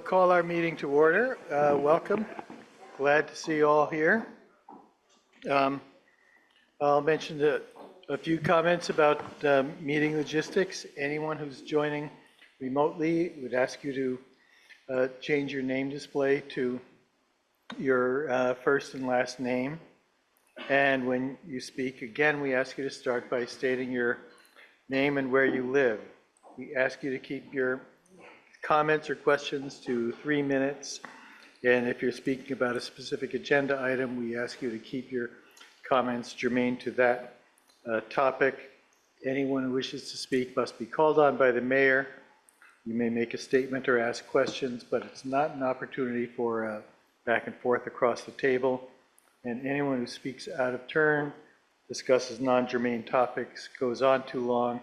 call our meeting to order. Welcome. Glad to see you all here. I'll mention a few comments about meeting logistics. Anyone who's joining remotely, would ask you to change your name display to your first and last name. And when you speak, again, we ask you to start by stating your name and where you live. We ask you to keep your comments or questions to 3 minutes. And if you're speaking about a specific agenda item, we ask you to keep your comments germane to that topic. Anyone who wishes to speak must be called on by the mayor. You may make a statement or ask questions, but it's not an opportunity for back and forth across the table. And anyone who speaks out of turn, discusses non-germane topics, goes on too long,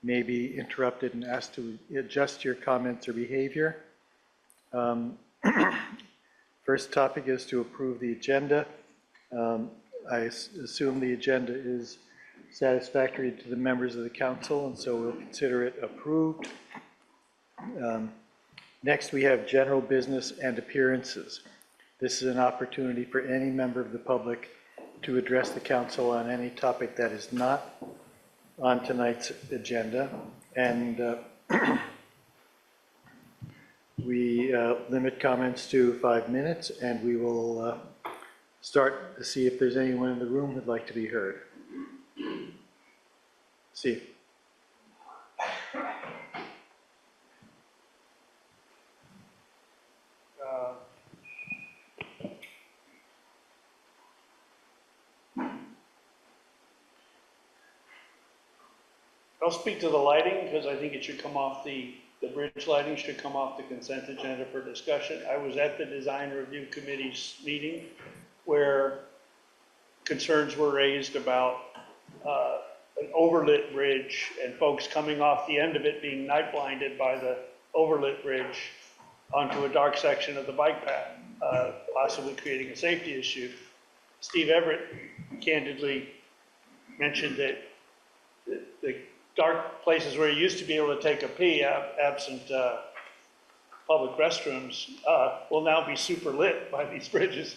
may be interrupted and asked to adjust your comments or behavior. First topic is to approve the agenda. I assume the agenda is satisfactory to the members of the council, and so we'll consider it approved. Next, we have general business and appearances. This is an opportunity for any member of the public to address the council on any topic that is not on tonight's agenda. And we limit comments to 5 minutes, and we will start to see if there's anyone in the room who'd like to be heard. Steve. I'll speak to the lighting because I think it should come off the bridge lighting should come off the consent agenda for discussion. I was at the design review committee's meeting where concerns were raised about an overlit bridge and folks coming off the end of it being night blinded by the overlit bridge onto a dark section of the bike path, possibly creating a safety issue. Steve Everett candidly mentioned that the dark places where you used to be able to take a pee absent public restrooms will now be super lit by these bridges,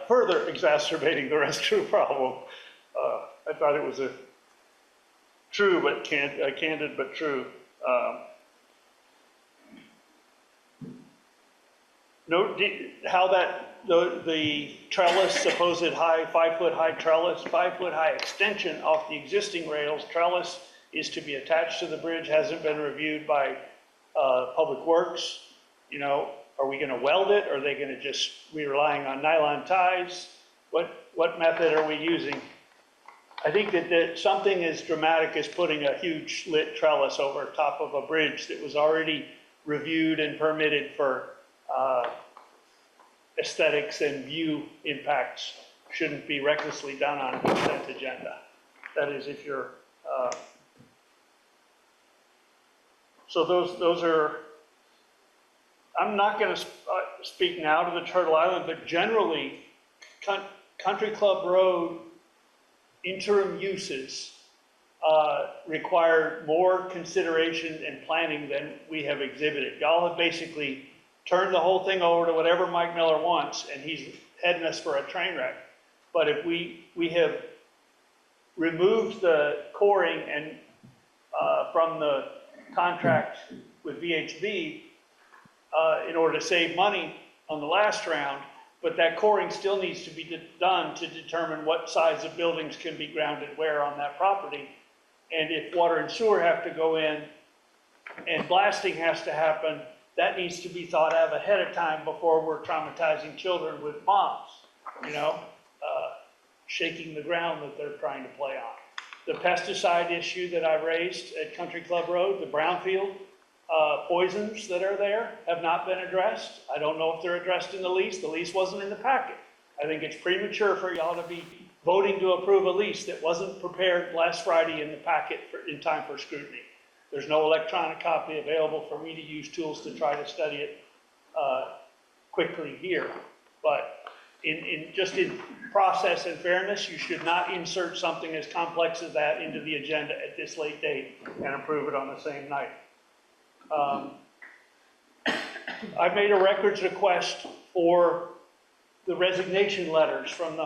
further exacerbating the restroom problem. I thought it was a true but candid but true. Note how that the trellis, supposed high, 5-foot high trellis, 5-foot high extension off the existing rails, trellis is to be attached to the bridge, hasn't been reviewed by Public Works. You know, are we going to weld it? Are they going to just be relying on nylon ties? What method are we using? I think that something as dramatic as putting a huge lit trellis over top of a bridge that was already reviewed and permitted for aesthetics and view impacts shouldn't be recklessly done on a consent agenda. That is, if you're so those are, I'm not going to speak now to the Turtle Island, but generally Country Club Road interim uses require more consideration and planning than we have exhibited. Y'all have basically turned the whole thing over to whatever Mike Miller wants, and he's heading us for a train wreck. But if we have removed the coring and from the contract with VHB in order to save money on the last round, but that coring still needs to be done to determine what size of buildings can be grounded where on that property. And if water and sewer have to go in and blasting has to happen, that needs to be thought of ahead of time before we're traumatizing children with bombs, you know, shaking the ground that they're trying to play on. The pesticide issue that I raised at Country Club Road, the brownfield poisons that are there have not been addressed. I don't know if they're addressed in the lease. The lease wasn't in the packet. I think it's premature for y'all to be voting to approve a lease that wasn't prepared last Friday in the packet in time for scrutiny. There's no electronic copy available for me to use tools to try to study it quickly here. But just in process and fairness, you should not insert something as complex as that into the agenda at this late date and approve it on the same night. I made a records request for the resignation letters from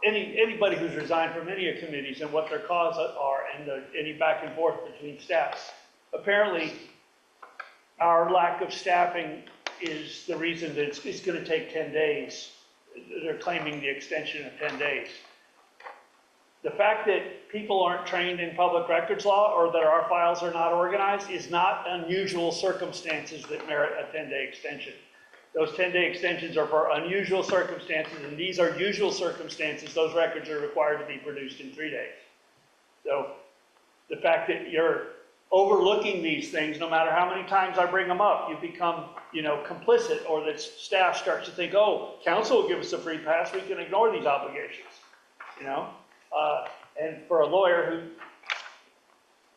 anybody who's resigned from any of committees and what their causes are and any back and forth between staffs. Apparently, our lack of staffing is the reason that it's going to take 10 days. They're claiming the extension of 10 days. The fact that people aren't trained in public records law or that our files are not organized is not unusual circumstances that merit a 10-day extension. Those 10-day extensions are for unusual circumstances, and these are usual circumstances. Those records are required to be produced in 3 days. So the fact that you're overlooking these things, no matter how many times I bring them up, you become, complicit, or the staff starts to think, oh, council will give us a free pass, we can ignore these obligations, and for a lawyer who,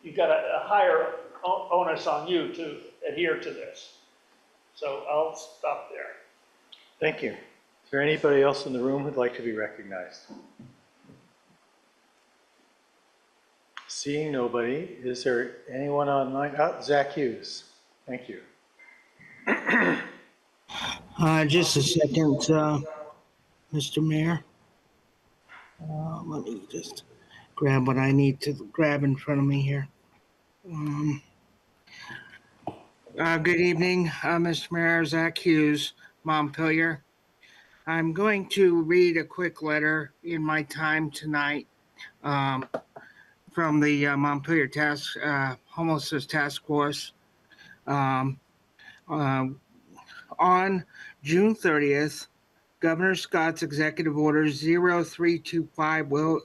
you've got a higher onus on you to adhere to this. So I'll stop there. Thank you. Is there anybody else in the room who'd like to be recognized? Seeing nobody, is there anyone online? Oh, Zach Hughes. Thank you. Just a second, Mr. Mayor. Let me just grab what I need to grab in front of me here. Good evening, Mr. Mayor, Zach Hughes, Montpelier. I'm going to read a quick letter in my time tonight from the Montpelier Homelessness Task Force. On June 30th, Governor Scott's Executive Order 0325 will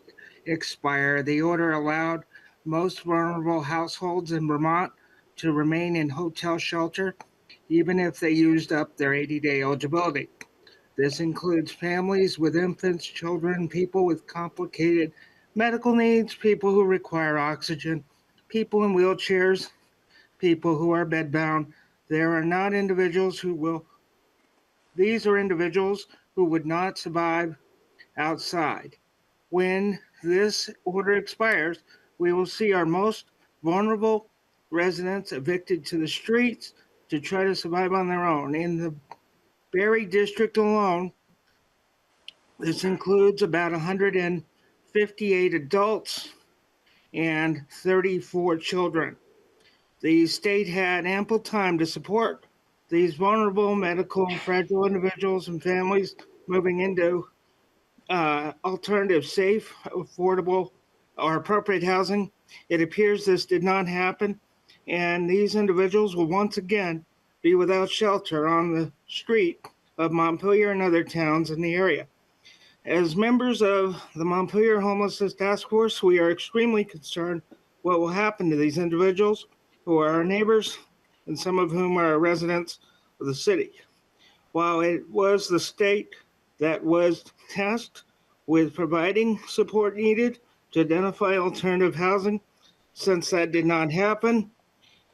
expire. The order allowed most vulnerable households in Vermont to remain in hotel shelter, even if they used up their 80-day eligibility. This includes families with infants, children, people with complicated medical needs, people who require oxygen, people in wheelchairs, people who are bedbound. These are individuals who would not survive outside. When this order expires, we will see our most vulnerable residents evicted to the streets to try to survive on their own. In the Barrie district alone, this includes about 158 adults and 34 children. The state had ample time to support these vulnerable, medical, fragile individuals and families moving into alternative, safe, affordable, or appropriate housing. It appears this did not happen, and these individuals will once again be without shelter on the street of Montpelier and other towns in the area. As members of the Montpelier Homelessness Task Force, we are extremely concerned what will happen to these individuals who are our neighbors and some of whom are residents of the city. While it was the state that was tasked with providing support needed to identify alternative housing, since that did not happen,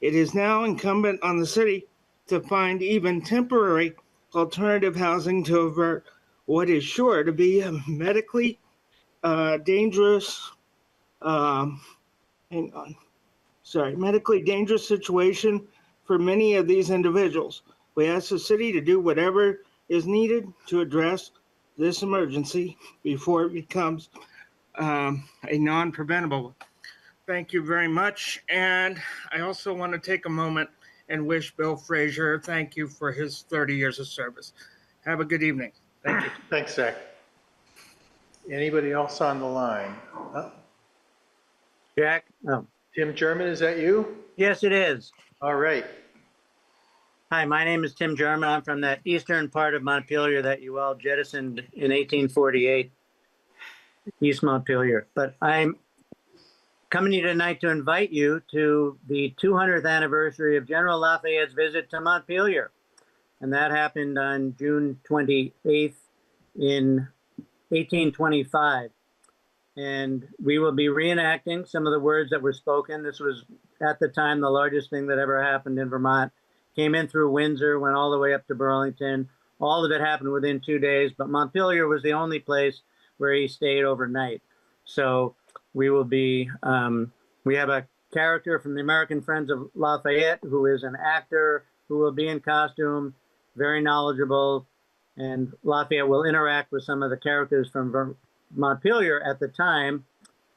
it is now incumbent on the city to find even temporary alternative housing to avert what is sure to be a medically dangerous medically dangerous situation for many of these individuals. We ask the city to do whatever is needed to address this emergency before it becomes a non-preventable one. Thank you very much. And I also want to take a moment and wish Bill Frazier thank you for his 30 years of service. Have a good evening. Thank you. Thanks, Zach. Anybody else on the line? Jack? Oh, Tim German, is that you? yes, it is. All right. Hi, my name is Tim German. I'm from that eastern part of Montpelier that you all jettisoned in 1848, East Montpelier. But I'm coming to you tonight to invite you to the 200th anniversary of General Lafayette's visit to Montpelier. And that happened on June 28th in 1825. And we will be reenacting some of the words that were spoken. This was, at the time, the largest thing that ever happened in Vermont. Came in through Windsor, went all the way up to Burlington. All of it happened within 2 days, but Montpelier was the only place where he stayed overnight. So we will be, we have a character from the American Friends of Lafayette who is an actor, who will be in costume, very knowledgeable, and Lafayette will interact with some of the characters from Montpelier at the time,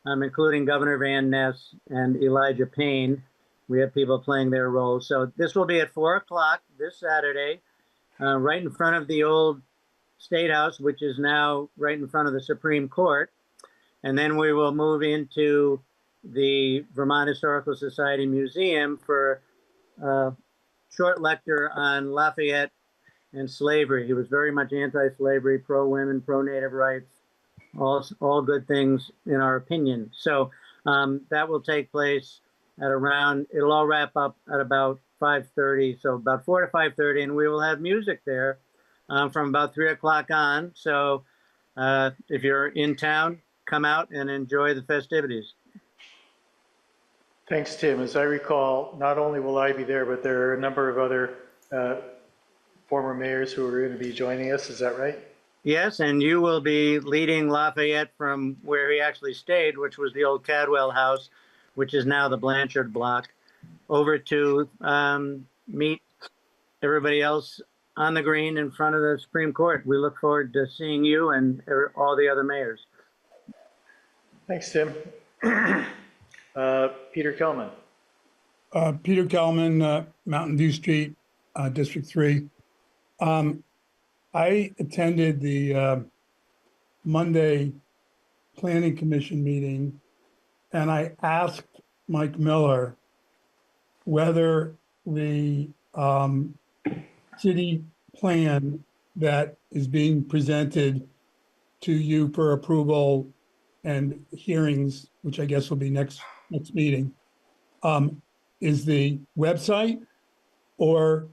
including Governor Van Ness and Elijah Payne. We have people playing their roles. So this will be at 4 o'clock this Saturday, right in front of the old State House, which is now right in front of the Supreme Court. And then we will move into the Vermont Historical Society Museum for a short lecture on Lafayette and slavery. He was very much anti-slavery, pro-women, pro-native rights, all good things in our opinion. So that will take place at around, it'll all wrap up at about 5:30, so about 4 to 5:30, and we will have music there from about 3 o'clock on. So if you're in town, come out and enjoy the festivities. Thanks, Tim. As I recall, not only will I be there, but there are a number of other former mayors who are going to be joining us. Is that right? Yes, and you will be leading Lafayette from where he actually stayed, which was the old Cadwell House, which is now the Blanchard Block, over to meet everybody else on the green in front of the Supreme Court. We look forward to seeing you and all the other mayors. Thanks, Tim. Peter Kelman. Peter Kelman, Mountain View Street, District 3. I attended the Monday Planning Commission meeting, and I asked Mike Miller whether the city plan that is being presented to you for approval and hearings, which I guess will be next meeting, is the website or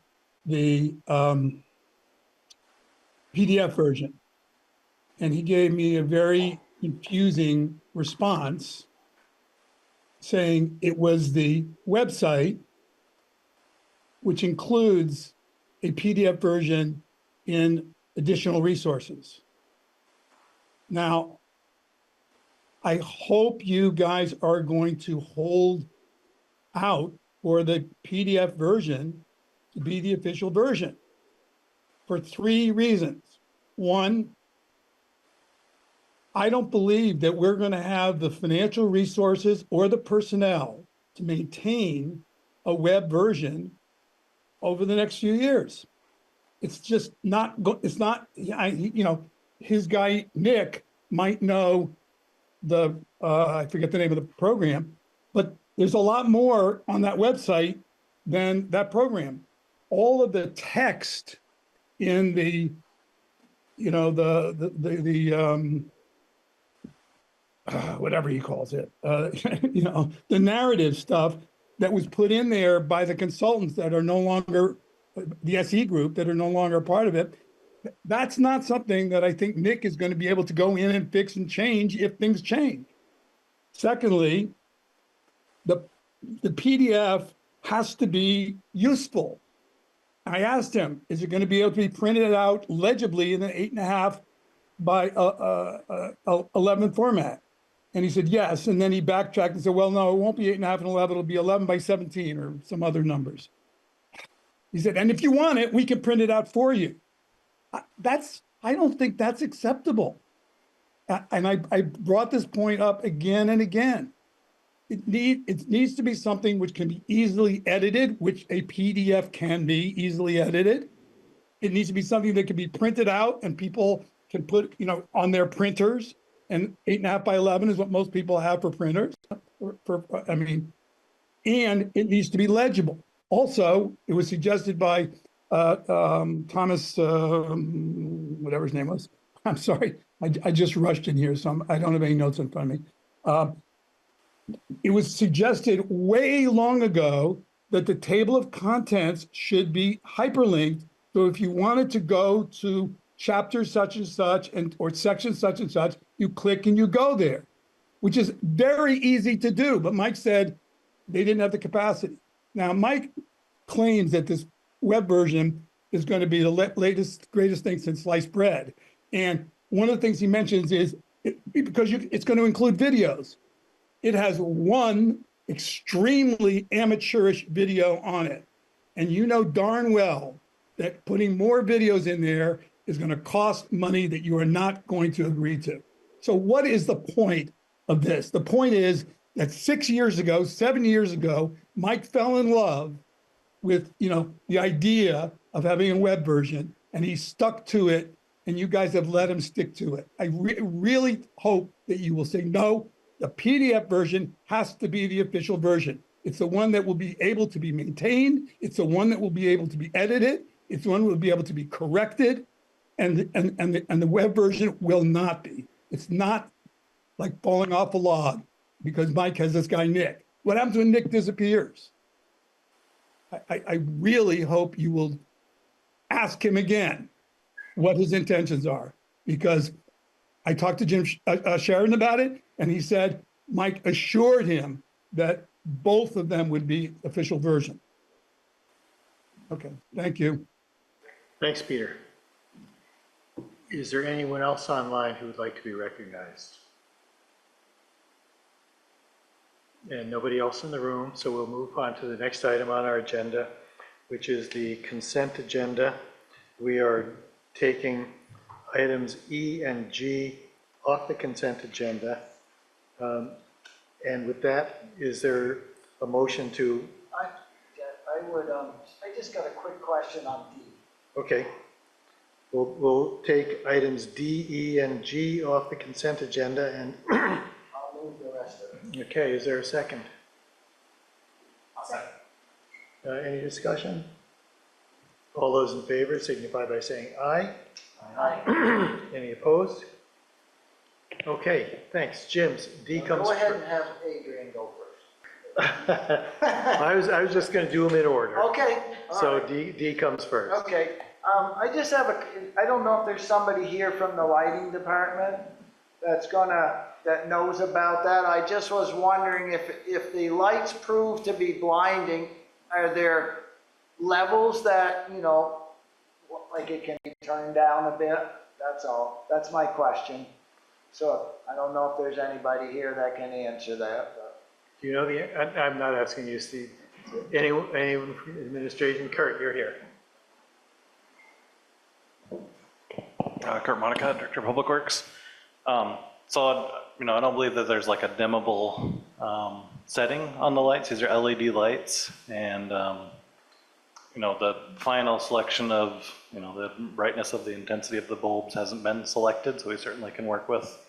the PDF version. And he gave me a very confusing response saying it was the website, which includes a PDF version in additional resources. Now, I hope you guys are going to hold out for the PDF version to be the official version for 3 reasons. One, I don't believe that we're going to have the financial resources or the personnel to maintain a web version over the next few years. It's just not, it's not, his guy, Nick, might know the, I forget the name of the program, but there's a lot more on that website than that program. All of the text in the, whatever he calls it, the narrative stuff that was put in there by the consultants that are no longer, the SE group that are no longer a part of it, that's not something that I think Nick is going to be able to go in and fix and change if things change. Secondly, the PDF has to be useful. I asked him, is it going to be able to be printed out legibly in an 8.5 by 11 format? And he said, yes. And then he backtracked and said, well, no, it won't be 8.5 and 11. It'll be 11 by 17 or some other numbers. He said, and if you want it, we can print it out for you. I don't think that's acceptable. And I brought this point up again and again. It needs to be something which can be easily edited, which a PDF can be easily edited. It needs to be something that can be printed out and people can put, on their printers. And 8.5 by 11 is what most people have for printers. And it needs to be legible. Also, it was suggested by Thomas, whatever his name was. I'm sorry, I just rushed in here, so I don't have any notes in front of me. It was suggested way long ago that the table of contents should be hyperlinked. So if you wanted to go to chapter such and such or section such and such, you click and you go there, which is very easy to do. But Mike said they didn't have the capacity. Now, Mike claims that this web version is going to be the latest, greatest thing since sliced bread. And one of the things he mentions is because it's going to include videos. It has one extremely amateurish video on it. And you know darn well that putting more videos in there is going to cost money that you are not going to agree to. So what is the point of this? The point is that 6 years ago, 7 years ago, Mike fell in love with, the idea of having a web version, and he stuck to it, and you guys have let him stick to it. I really hope that you will say, no, the PDF version has to be the official version. It's the one that will be able to be maintained. It's the one that will be able to be edited. It's the one that will be able to be corrected. And the web version will not be. It's not like falling off a log because Mike has this guy, Nick. What happens when Nick disappears? I really hope you will ask him again what his intentions are, because I talked to Jim Sheridan about it, and he said Mike assured him that both of them would be official version. Okay, thank you. Thanks, Peter. Is there anyone else online who would like to be recognized? And nobody else in the room, so we'll move on to the next item on our agenda, which is the consent agenda. We are taking items E and G off the consent agenda. And with that, is there a motion to? I just got a quick question on D. Okay. We'll take items D, E, and G off the consent agenda and I'll move the rest of it. okay, is there a second? I'll second. Any discussion? All those in favor signify by saying aye. Aye. Any opposed? Okay, thanks. Jim's D comes Go ahead first. and have Adrian go first. I was just going to do them in order. Okay. all So right. D comes first. Okay. I just have I don't know if there's somebody here from the lighting department that knows about that. I just was wondering if the lights prove to be blinding, are there levels that, like it can be turned down a bit? That's all. That's my question. So I don't know if there's anybody here that can answer that. But. Do you know I'm not asking you, Steve. Anyone from administration? Kurt, you're here. Kurt Monica, Director of Public Works. So, I don't believe that there's like a dimmable setting on the lights. These are LED lights, and the final selection of the brightness of the intensity of the bulbs hasn't been selected. So we certainly can work with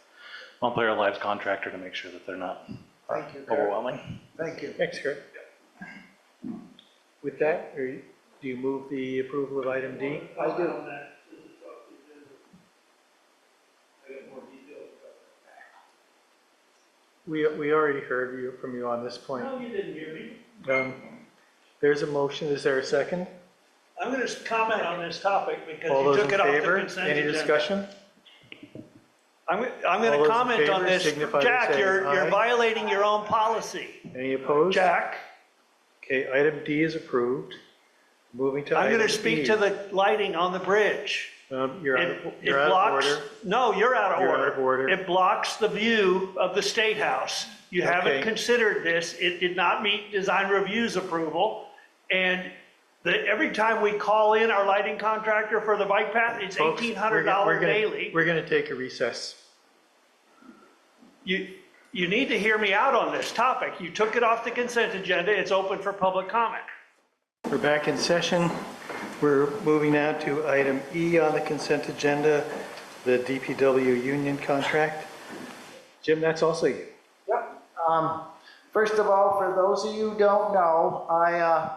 Montpelier Live's contractor to make sure that they're not Thank you, Kurt. overwhelming. Thank you. Thanks, Kurt. With that, do you move the approval of item D? I do. We already heard from you on this point. No, you didn't hear me. There's a motion. Is there a second? I'm going to comment on this topic because All you those took in it off the favor? consent Any agenda. discussion? I'm All going those to in comment on favor this. signify by Jack, saying you're aye. violating your own policy. Any opposed? Jack, Okay, item D is approved. Moving to I'm item going to speak E. to the lighting on the bridge. You're out It of blocks, order. no, you're out of You're order. out of order. It blocks the view of the State House. You Okay. haven't considered this. It did not meet design review's approval. And every time we call in our lighting contractor for the bike path, it's Folks, $1,800 daily. We're going to take a recess. You need to hear me out on this topic. You took it off the consent agenda. It's open for public comment. We're back in session. We're moving now to item E on the consent agenda, the DPW union contract. Jim, that's also you. Yep. First of all, for those of you who don't know, I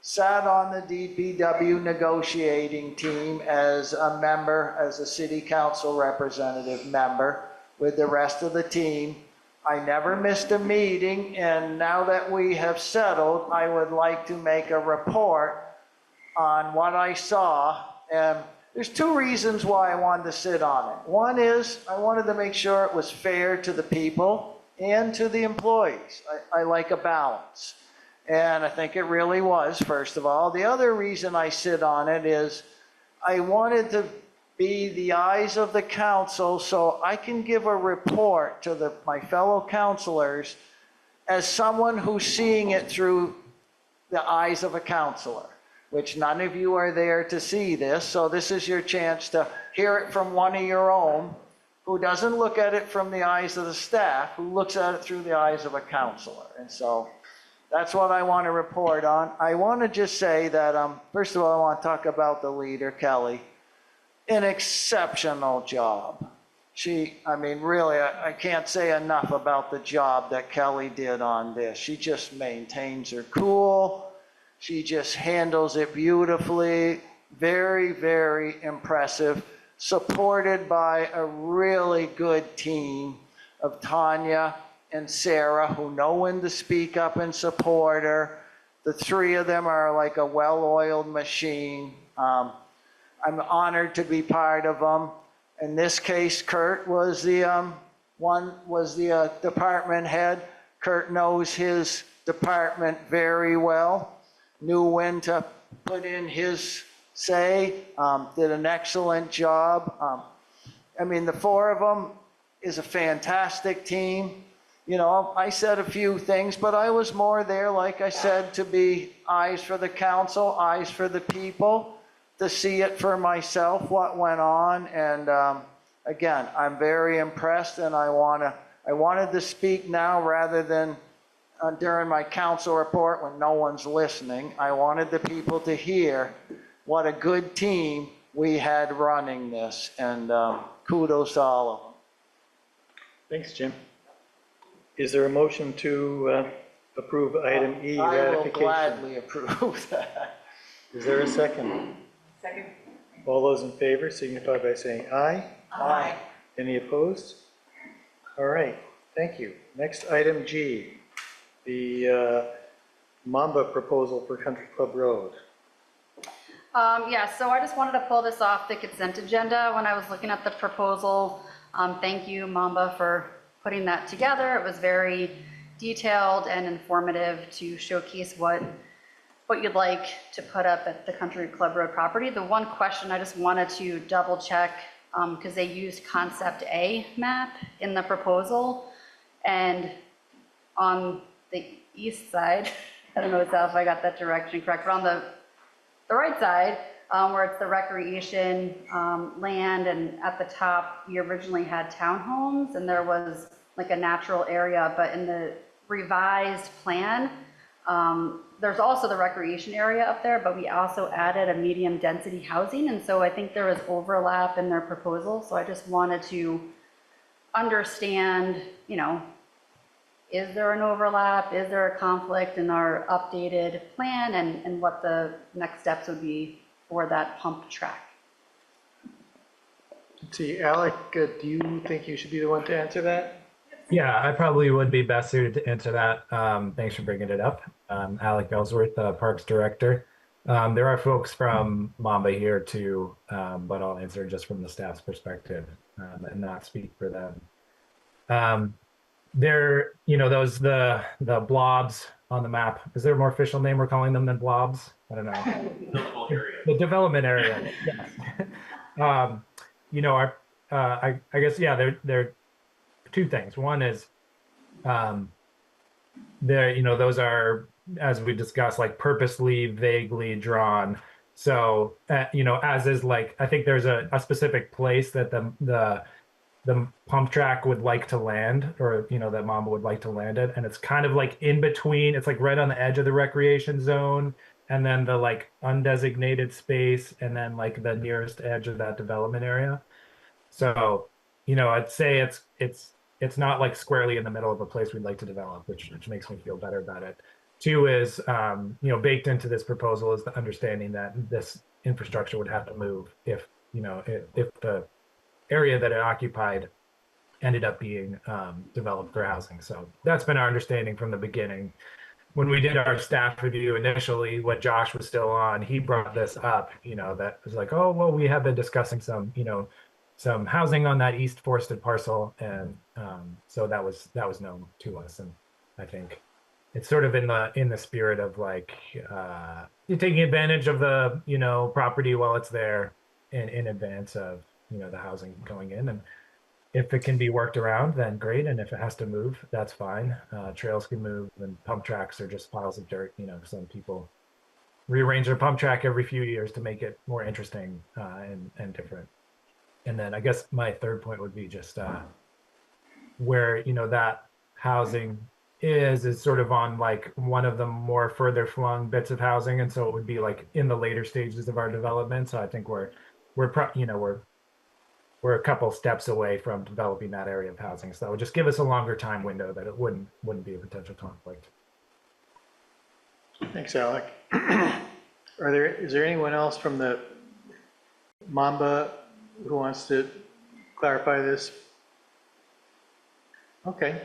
sat on the DPW negotiating team as a member, as a city council representative member with the rest of the team. I never missed a meeting, and now that we have settled, I would like to make a report on what I saw. And there's two reasons why I wanted to sit on it. One is I wanted to make sure it was fair to the people and to the employees. I like a balance. And I think it really was, first of all. The other reason I sit on it is I wanted to be the eyes of the council so I can give a report to my fellow councilors as someone who's seeing it through the eyes of a counselor. which none of you are there to see this, so this is your chance to hear it from one of your own who doesn't look at it from the eyes of the staff, who looks at it through the eyes of a counselor. And so that's what I want to report on. I want to just say that, first of all, I want to talk about the leader, Kelly. An exceptional job. I mean, really, I can't say enough about the job that Kelly did on this. She just maintains her cool. She just handles it beautifully. Very, very impressive. Supported by a really good team of Tanya and Sarah, who know when to speak up and support her. The three of them are like a well-oiled machine. I'm honored to be part of them. In this case, Kurt was the department head. Kurt knows his department very well, knew when to put in his say, did an excellent job. I mean, the four of them is a fantastic team. You know, I said a few things, but I was more there, like I said, to be eyes for the council, eyes for the people, to see it for myself, what went on. And again, I'm very impressed, and I wanted to speak now rather than during my council report when no one's listening. I wanted the people to hear what a good team we had running this, and kudos to all of them. Thanks, Jim. Is there a motion to approve item E, I will ratification? gladly approve that. Is there a second? Second. All those in favor signify by saying aye. Aye. Any opposed? All right, thank you. Next, item G, the Mamba proposal for Country Club Road. Yeah, so I just wanted to pull this off the consent agenda when I was looking at the proposal. Thank you, Mamba, for putting that together. It was very detailed and informative to showcase what you'd like to put up at the Country Club Road property. The one question I just wanted to double check, because they used Concept A map in the proposal, and on the east side, I don't know if I got that direction correct, but on the right side, where it's the recreation land, and at the top, we originally had townhomes, and there was like a natural area, but in the revised plan, there's also the recreation area up there, but we also added a medium density housing, and so I think there was overlap in their proposal, so I just wanted to understand, you know, is there an overlap? Is there a conflict in our updated plan, and what the next steps would be for that pump track? Let's see, Alec, do you think you should be the one to answer that? Yeah, I probably would be best suited to answer that. Thanks for bringing it up. Alec Ellsworth, Parks Director. There are folks from Mamba here too, but I'll answer just from the staff's perspective and not speak for them. There, you know, the blobs on the map. Is there a more official name we're calling them than blobs? I don't know. The development area. Yes. You know, I guess, yeah, they're two things. One is, you know, those are, as we discussed, like purposely vaguely drawn. So, you know, as is like, I think there's a specific place that the pump track would like to land, or, you know, that Mamba would like to land it. And it's kind of like in between, it's like right on the edge of the recreation zone, and then the like undesignated space, and then like the nearest edge of that development area. So, you know, I'd say it's not like squarely in the middle of a place we'd like to develop, which makes me feel better about it. Two is, you know, baked into this proposal is the understanding that this infrastructure would have to move if, you know, if the area that it occupied ended up being developed for housing. So that's been our understanding from the beginning. When we did our staff review initially, when Josh was still on, he brought this up, you know, that was like, oh, well, we have been discussing some, you know, some housing on that east forested parcel. And so that was known to us. And I think it's sort of in the spirit of like, you're taking advantage of the, you know, property while it's there in advance of, you know, the housing going in. And if it can be worked around, then great. And if it has to move, that's fine. Trails can move, and pump tracks are just piles of dirt. You know, some people rearrange their pump track every few years to make it more interesting and different. And then I guess my third point would be just where, you know, that housing is sort of on like one of the more further flung bits of housing. And so it would be like in the later stages of our development. So I think we're a couple steps away from developing that area of housing. So that would just give us a longer time window that it wouldn't be a potential conflict. Thanks, Alec. Is there anyone else from the Mamba who wants to clarify this? Okay.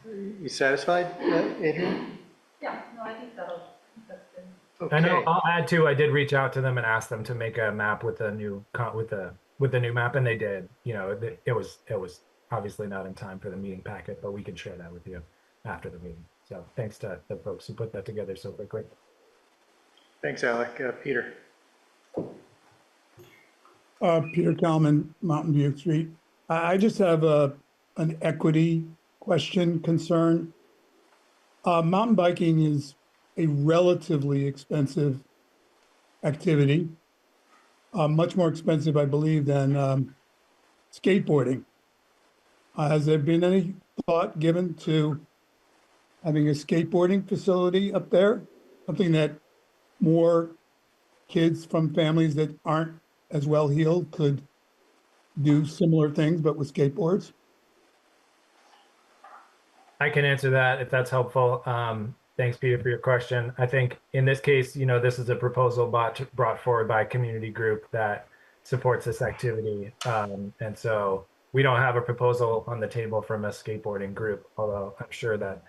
You satisfied, Adrian? Yeah, no, I think that's good. Okay. I know I'll add too, I did reach out to them and ask them to make a map with the new new map, and they did. You know, it was obviously not in time for the meeting packet, but we can share that with you after the meeting. So thanks to the folks who put that together so quickly. Thanks, Alec. Peter? Peter Kalman, Mountain View Street. I just have an equity question, concern. Mountain biking is a relatively expensive activity, much more expensive, I believe, than skateboarding. Has there been any thought given to having a skateboarding facility up there? Something that more kids from families that aren't as well heeled could do similar things, but with skateboards? I can answer that if that's helpful. Thanks, Peter, for your question. I think in this case, you know, this is a proposal brought forward by a community group that supports this activity. And so we don't have a proposal on the table from a skateboarding group, although I'm sure that,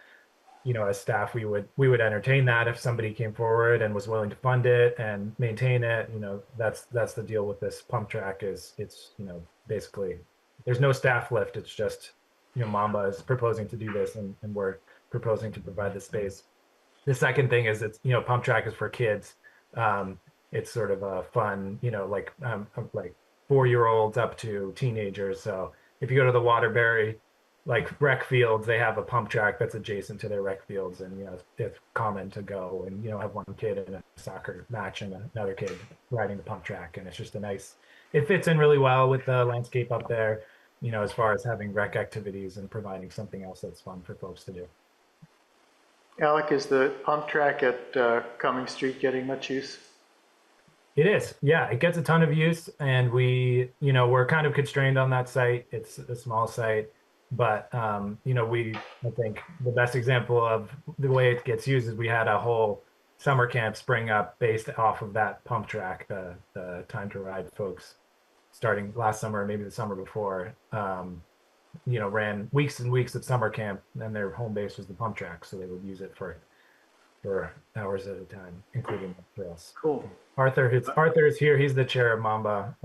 you know, as staff, we would entertain that if somebody came forward and was willing to fund it and maintain it. You know, that's the deal with this pump track is it's, you know, basically there's no staff lift. It's just, you know, Mamba is proposing to do this and we're proposing to provide the space. The second thing is it's, you know, pump track is for kids. It's sort of a fun, you know, like 4-year-olds up to teenagers. So if you go to the Waterbury, like rec fields, they have a pump track that's adjacent to their rec fields, and you know it's common to go and you know have one kid in a soccer match and another kid riding the pump track, and it's just it fits in really well with the landscape up there, you know, as far as having rec activities and providing something else that's fun for folks to do. Alec, is the pump track at Cummings Street getting much use? It is, yeah, it gets a ton of use, and we're kind of constrained on that site. It's a small site. But, you know, I think the best example of the way it gets used is we had a whole summer camp spring up based off of that pump track, the Time to Ride folks starting last summer, maybe the summer before, you know, ran weeks and weeks of summer camp, and their home base was the pump track. So they would use it for hours at a time, including the trails. Cool. Arthur is here. He's the chair of Mamba.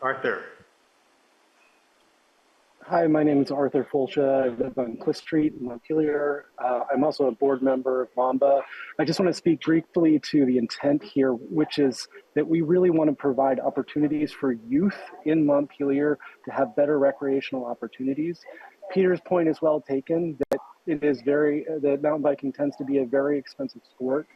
Arthur. Hi, my name is Arthur Fulcia. I live on Cliff Street in Montpelier. I'm also a board member of Mamba. I just want to speak briefly to the intent here, which is that we really want to provide opportunities for youth in Montpelier to have better recreational opportunities. Peter's point is well taken that that mountain biking tends to be a very expensive sport.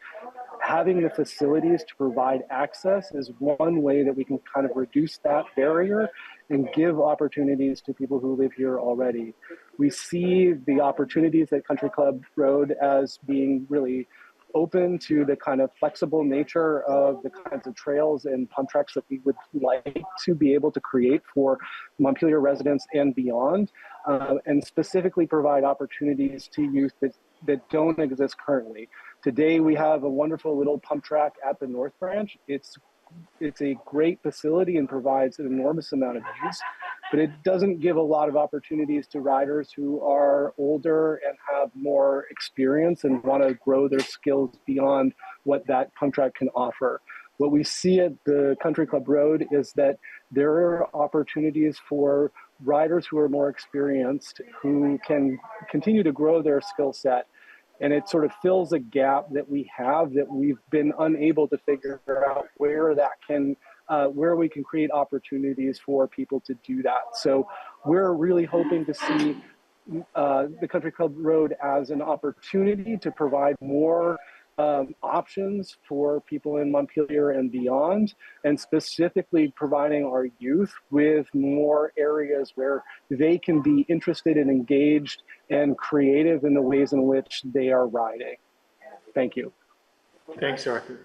Having the facilities to provide access is one way that we can kind of reduce that barrier and give opportunities to people who live here already. We see the opportunities at Country Club Road as being really open to the kind of flexible nature of the kinds of trails and pump tracks that we would like to be able to create for Montpelier residents and beyond, and specifically provide opportunities to youth that don't exist currently. Today, we have a wonderful little pump track at the North Branch. It's a great facility and provides an enormous amount of use, but it doesn't give a lot of opportunities to riders who are older and have more experience and want to grow their skills beyond what that pump track can offer. What we see at the Country Club Road is that there are opportunities for riders who are more experienced, who can continue to grow their skill set. And it sort of fills a gap that we have that we've been unable to figure out where we can create opportunities for people to do that. So we're really hoping to see the Country Club Road as an opportunity to provide more options for people in Montpelier and beyond, and specifically providing our youth with more areas where they can be interested and engaged and creative in the ways in which they are riding. Thank you. Thanks, Arthur.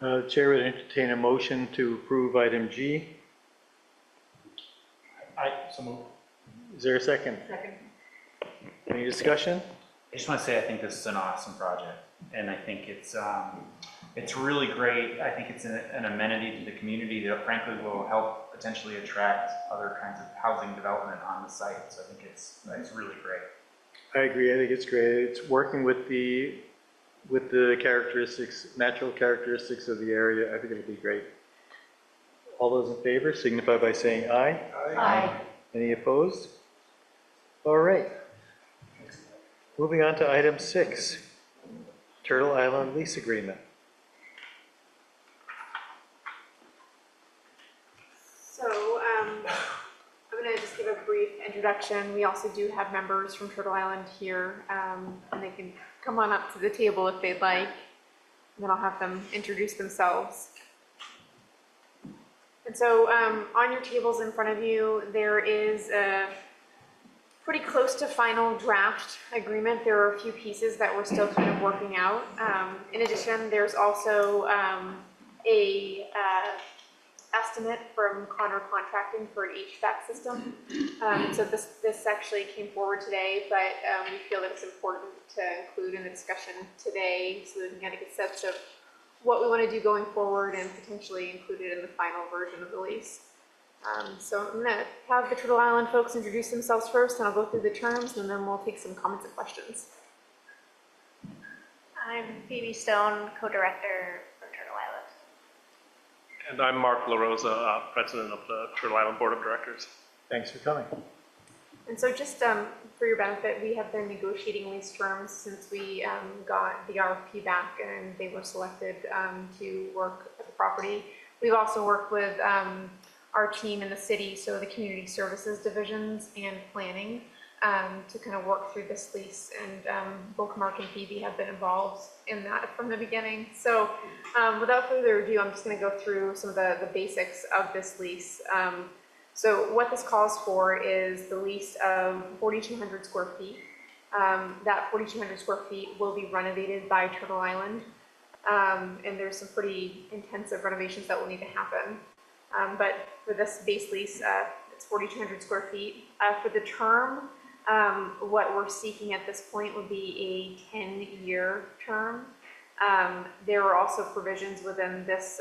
The chair would entertain a motion to approve item G. So move. Is there a second? Second. Any discussion? I just want to say I think this is an awesome project, and I think it's really great. I think it's an amenity to the community that frankly will help potentially attract other kinds of housing development on the site. So I think it's really great. I agree. I think it's great. It's working with the characteristics, natural characteristics of the area. I think it'll be great. All those in favor signify by saying aye. Aye. Any opposed? All right. Moving on to item 6, Turtle Island lease agreement. So I'm going to just give a brief introduction. We also do have members from Turtle Island here, and they can come on up to the table if they'd like, and then I'll have them introduce themselves. And so on your tables in front of you, there is a pretty close to final draft agreement. There are a few pieces that we're still kind of working out. In addition, there's also a estimate from Connor Contracting for an HVAC system. So this actually came forward today, but we feel that it's important to include in the discussion today so that we can get a sense of what we want to do going forward and potentially include it in the final version of the lease. So I'm going to have the Turtle Island folks introduce themselves first, and I'll go through the terms, and then we'll take some comments and questions. I'm Phoebe Stone, co-director for Turtle Island. And I'm Mark LaRosa, president of the Turtle Island Board of Directors. Thanks for coming. And so just for your benefit, we have been negotiating lease terms since we got the RFP back and they were selected to work at the property. We've also worked with our team in the city, so the community services divisions and planning, to kind of work through this lease. And both Mark and Phoebe have been involved in that from the beginning. So without further ado, I'm just going to go through some of the basics of this lease. So what this calls for is the lease of 4,200 square feet. That 4,200 square feet will be renovated by Turtle Island. And there's some pretty intensive renovations that will need to happen. But for this base lease, it's 4,200 square feet. For the term, what we're seeking at this point would be a 10-year term. There are also provisions within this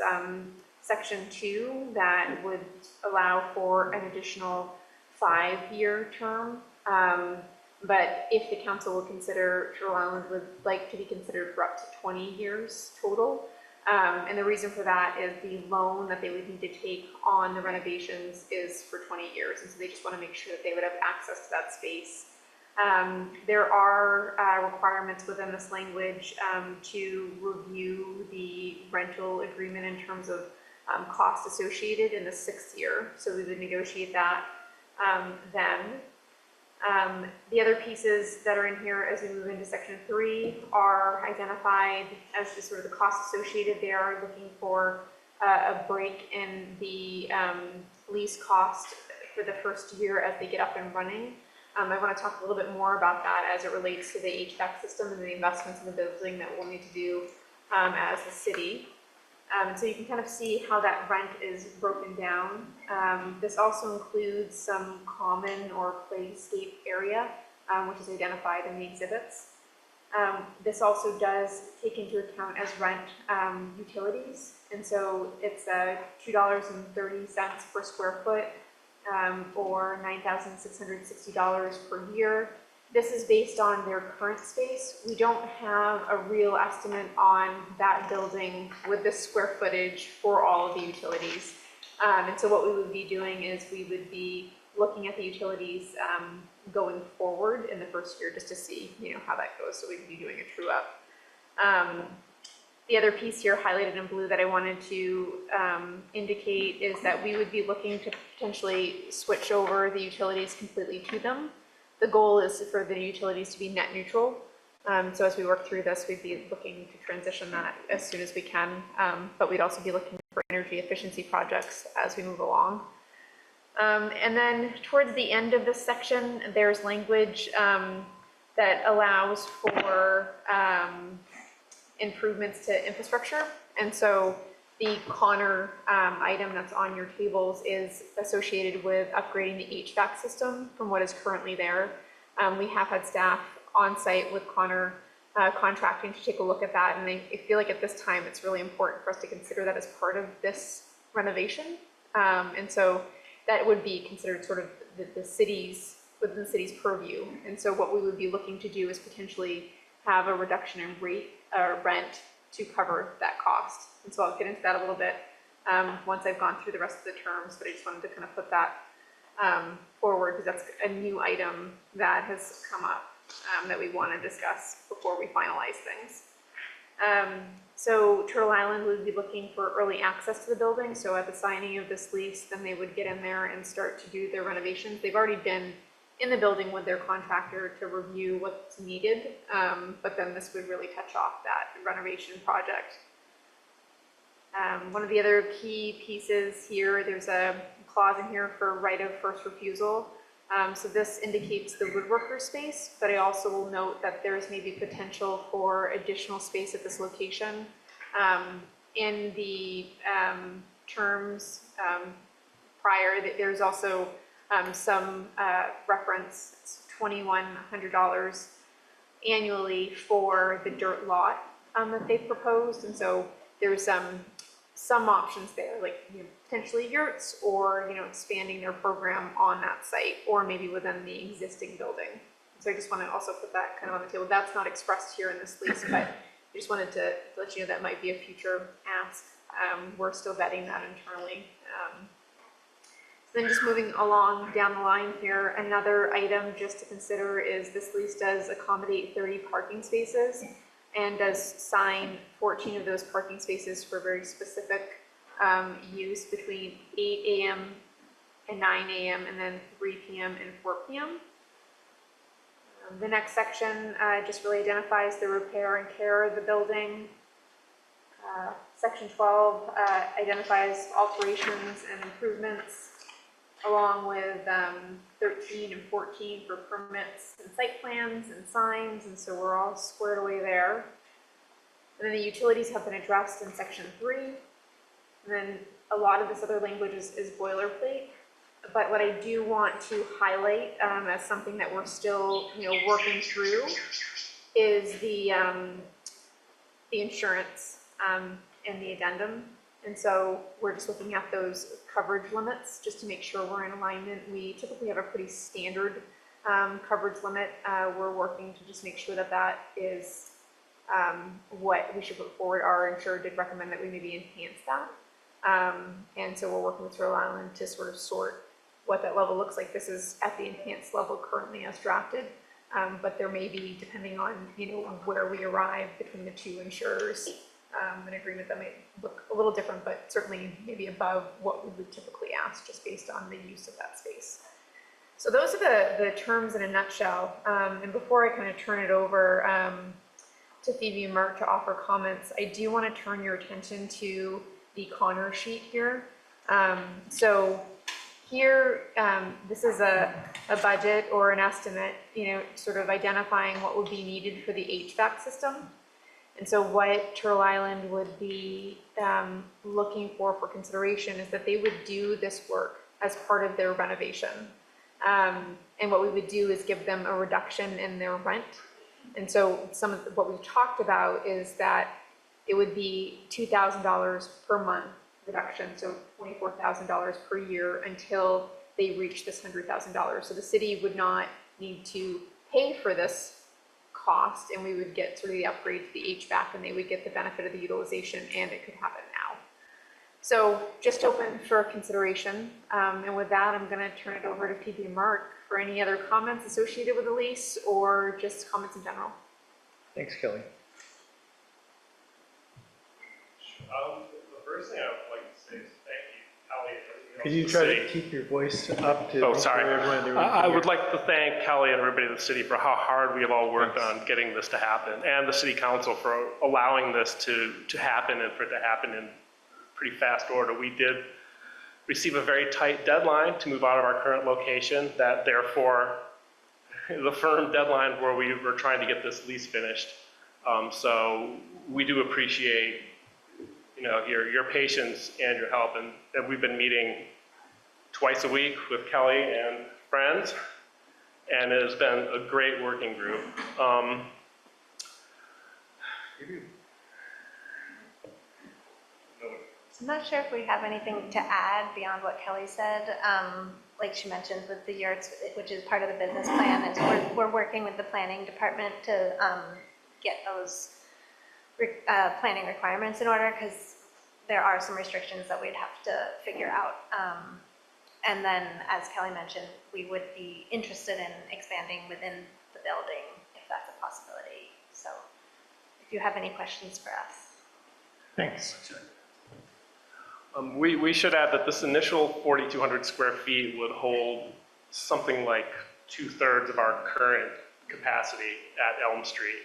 Section 2 that would allow for an additional 5-year term. But if the council will consider, Turtle Island would like to be considered for up to 20 years total. And the reason for that is the loan that they would need to take on the renovations is for 20 years. And so they just want to make sure that they would have access to that space. There are requirements within this language to review the rental agreement in terms of cost associated in the 6th year. So we would negotiate that then. The other pieces that are in here as we move into Section 3 are identified as just sort of the costs associated. They are looking for a break in the lease cost for the first year as they get up and running. I want to talk a little bit more about that as it relates to the HVAC system and the investments in the building that we'll need to do as a city. So you can kind of see how that rent is broken down. This also includes some common or playscape area, which is identified in the exhibits. This also does take into account as rent utilities. And so it's $2.30 per square foot or $9,660 per year. This is based on their current space. We don't have a real estimate on that building with the square footage for all of the utilities. And so what we would be doing is we would be looking at the utilities going forward in the first year just to see, how that goes. So we'd be doing a true up. The other piece here highlighted in blue that I wanted to indicate is that we would be looking to potentially switch over the utilities completely to them. The goal is for the utilities to be net neutral. So as we work through this, we'd be looking to transition that as soon as we can, but we'd also be looking for energy efficiency projects as we move along. And then towards the end of this section, there's language that allows for improvements to infrastructure. And so the Connor item that's on your tables is associated with upgrading the HVAC system from what is currently there. We have had staff on site with Connor contracting to take a look at that, and I feel like at this time it's really important for us to consider that as part of this renovation. And so that would be considered sort of the city's, within the city's purview. And so what we would be looking to do is potentially have a reduction in rent to cover that cost. And so I'll get into that a little bit once I've gone through the rest of the terms, but I just wanted to kind of put that forward because that's a new item that has come up that we want to discuss before we finalize things. So Turtle Island would be looking for early access to the building. So at the signing of this lease, then they would get in there and start to do their renovations. They've already been in the building with their contractor to review what's needed, but then this would really touch off that renovation project. One of the other key pieces here, there's a clause in here for right of first refusal. So this indicates the woodworker space, but I also will note that there's maybe potential for additional space at this location. In the terms prior, there's also some reference, it's $2,100 annually for the dirt lot that they've proposed. And so there's some options there, like potentially yurts or expanding their program on that site or maybe within the existing building. So I just want to also put that kind of on the table. That's not expressed here in this lease, but I just wanted to let you know that might be a future ask. We're still vetting that internally. Then just moving along down the line here, another item just to consider is this lease does accommodate 30 parking spaces and does sign 14 of those parking spaces for very specific use between 8 a.m. and 9 a.m. and then 3 p.m. and 4 p.m. The next section just really identifies the repair and care of the building. Section 12 identifies alterations and improvements, along with 13 and 14 for permits and site plans and signs, and so we're all squared away there. And then the utilities have been addressed in section 3, and then a lot of this other language is boilerplate. But what I do want to highlight as something that we're still working through is the insurance and the addendum. And so we're just looking at those coverage limits just to make sure we're in alignment. We typically have a pretty standard coverage limit. We're working to just make sure that that is what we should put forward. Our insurer did recommend that we maybe enhance that. And so we're working with Turtle Island to sort of sort what that level looks like. This is at the enhanced level currently as drafted, but there may be, depending on where we arrive between the two insurers, an agreement that may look a little different, but certainly maybe above what we would typically ask just based on the use of that space. So those are the terms in a nutshell. And before I kind of turn it over to Phoebe and Mark to offer comments, I do want to turn your attention to the Connor sheet here. So here, this is a budget or an estimate, sort of identifying what would be needed for the HVAC system. And so what Turtle Island would be looking for consideration is that they would do this work as part of their renovation. And what we would do is give them a reduction in their rent. And so some of what we've talked about is that it would be $2,000 per month reduction, so $24,000 per year until they reach this $100,000. So the city would not need to pay for this cost, and we would get sort of the upgrade to the HVAC, and they would get the benefit of the utilization, and it could happen now. So just open for consideration. And with that, I'm going to turn it over to Phoebe and Mark for any other comments associated with the lease or just comments in general. Thanks, Kelly. The first thing I would like to say is thank you, Kelly, for Could you try to keep your voice up to? Oh, sorry. for everyone to I would hear? like to thank Kelly and everybody in the city for how hard we have all worked on getting this to happen, and the city council for allowing this to happen and for it to happen in pretty fast order. We did receive a very tight deadline to move out of our current location, that therefore the firm deadline where we were trying to get this lease finished. So we do appreciate, you know, your patience and your help, and we've been meeting twice a week with Kelly and friends, and it has been a great working group. I'm not sure if we have anything to add beyond what Kelly said. Like she mentioned with the yurts, which is part of the business plan, and we're working with the planning department to get those planning requirements in order, because there are some restrictions that we'd have to figure out. And then, as Kelly mentioned, we would be interested in expanding within the building if that's a possibility. So if you have any questions for us. Thanks. We should add that this initial 4,200 square feet would hold something like 2/3 of our current capacity at Elm Street.